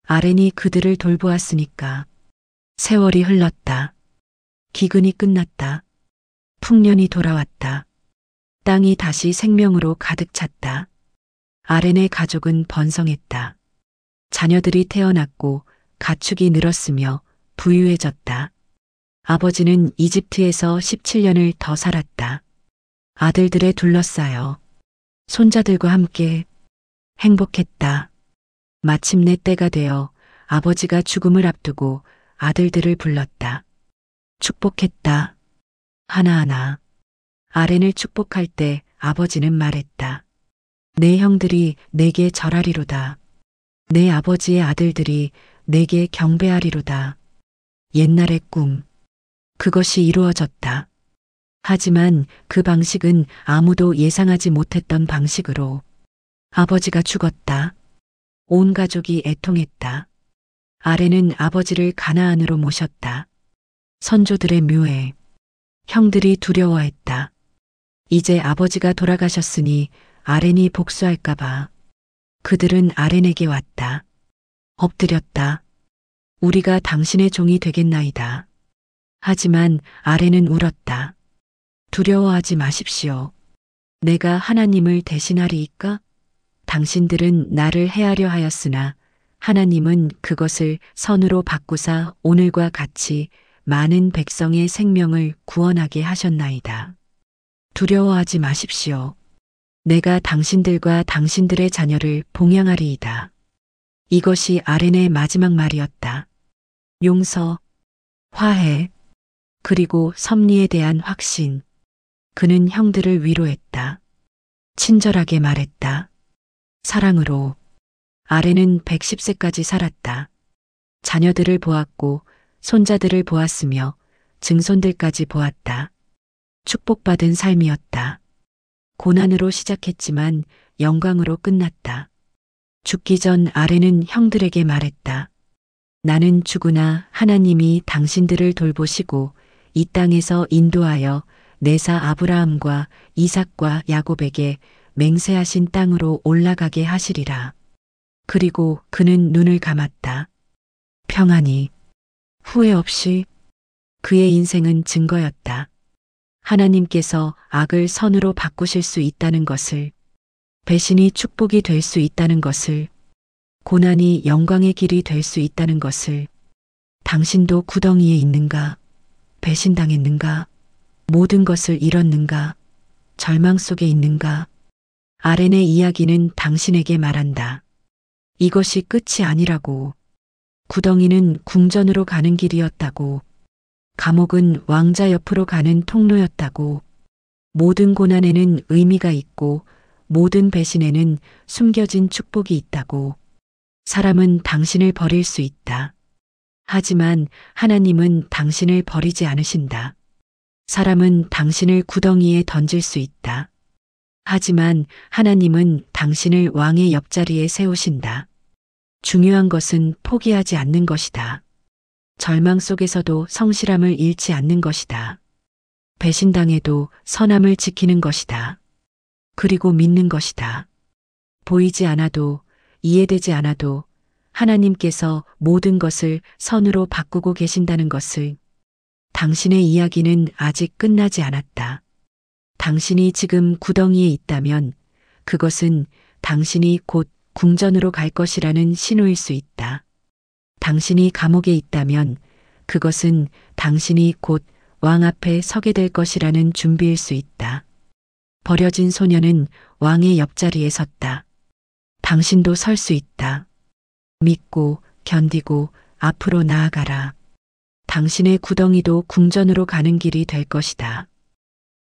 아렌이 그들을 돌보았으니까. 세월이 흘렀다. 기근이 끝났다. 풍년이 돌아왔다. 땅이 다시 생명으로 가득 찼다. 아렌의 가족은 번성했다. 자녀들이 태어났고 가축이 늘었으며 부유해졌다. 아버지는 이집트에서 17년을 더 살았다. 아들들에 둘러싸여 손자들과 함께 행복했다. 마침내 때가 되어 아버지가 죽음을 앞두고 아들들을 불렀다. 축복했다. 하나하나. 아렌을 축복할 때 아버지는 말했다. 내 형들이 내게 절하리로다. 내 아버지의 아들들이 내게 경배하리로다. 옛날의 꿈. 그것이 이루어졌다. 하지만 그 방식은 아무도 예상하지 못했던 방식으로. 아버지가 죽었다. 온 가족이 애통했다. 아렌은 아버지를 가나안으로 모셨다. 선조들의 묘에. 형들이 두려워했다. 이제 아버지가 돌아가셨으니 아렌이 복수할까봐. 그들은 아렌에게 왔다. 엎드렸다. 우리가 당신의 종이 되겠나이다. 하지만 아렌은 울었다. 두려워하지 마십시오. 내가 하나님을 대신하리이까? 당신들은 나를 해하려 하였으나 하나님은 그것을 선으로 바꾸사 오늘과 같이 많은 백성의 생명을 구원하게 하셨나이다. 두려워하지 마십시오. 내가 당신들과 당신들의 자녀를 봉양하리이다. 이것이 아렌의 마지막 말이었다. 용서, 화해, 그리고 섭리에 대한 확신. 그는 형들을 위로했다. 친절하게 말했다. 사랑으로. 아렌은 110세까지 살았다. 자녀들을 보았고 손자들을 보았으며 증손들까지 보았다. 축복받은 삶이었다. 고난으로 시작했지만 영광으로 끝났다. 죽기 전 아렌은 형들에게 말했다. 나는 죽으나 하나님이 당신들을 돌보시고 이 땅에서 인도하여 내사 아브라함과 이삭과 야곱에게 맹세하신 땅으로 올라가게 하시리라. 그리고 그는 눈을 감았다. 평안히, 후회 없이. 그의 인생은 증거였다. 하나님께서 악을 선으로 바꾸실 수 있다는 것을, 배신이 축복이 될 수 있다는 것을, 고난이 영광의 길이 될 수 있다는 것을. 당신도 구덩이에 있는가? 배신당했는가? 모든 것을 잃었는가? 절망 속에 있는가? 아렌의 이야기는 당신에게 말한다. 이것이 끝이 아니라고. 구덩이는 궁전으로 가는 길이었다고. 감옥은 왕자 옆으로 가는 통로였다고. 모든 고난에는 의미가 있고 모든 배신에는 숨겨진 축복이 있다고. 사람은 당신을 버릴 수 있다. 하지만 하나님은 당신을 버리지 않으신다. 사람은 당신을 구덩이에 던질 수 있다. 하지만 하나님은 당신을 왕의 옆자리에 세우신다. 중요한 것은 포기하지 않는 것이다. 절망 속에서도 성실함을 잃지 않는 것이다. 배신당해도 선함을 지키는 것이다. 그리고 믿는 것이다. 보이지 않아도 이해되지 않아도 하나님께서 모든 것을 선으로 바꾸고 계신다는 것을. 당신의 이야기는 아직 끝나지 않았다. 당신이 지금 구덩이에 있다면 그것은 당신이 곧 궁전으로 갈 것이라는 신호일 수 있다. 당신이 감옥에 있다면 그것은 당신이 곧 왕 앞에 서게 될 것이라는 준비일 수 있다. 버려진 소녀는 왕의 옆자리에 섰다. 당신도 설 수 있다. 믿고 견디고 앞으로 나아가라. 당신의 구덩이도 궁전으로 가는 길이 될 것이다.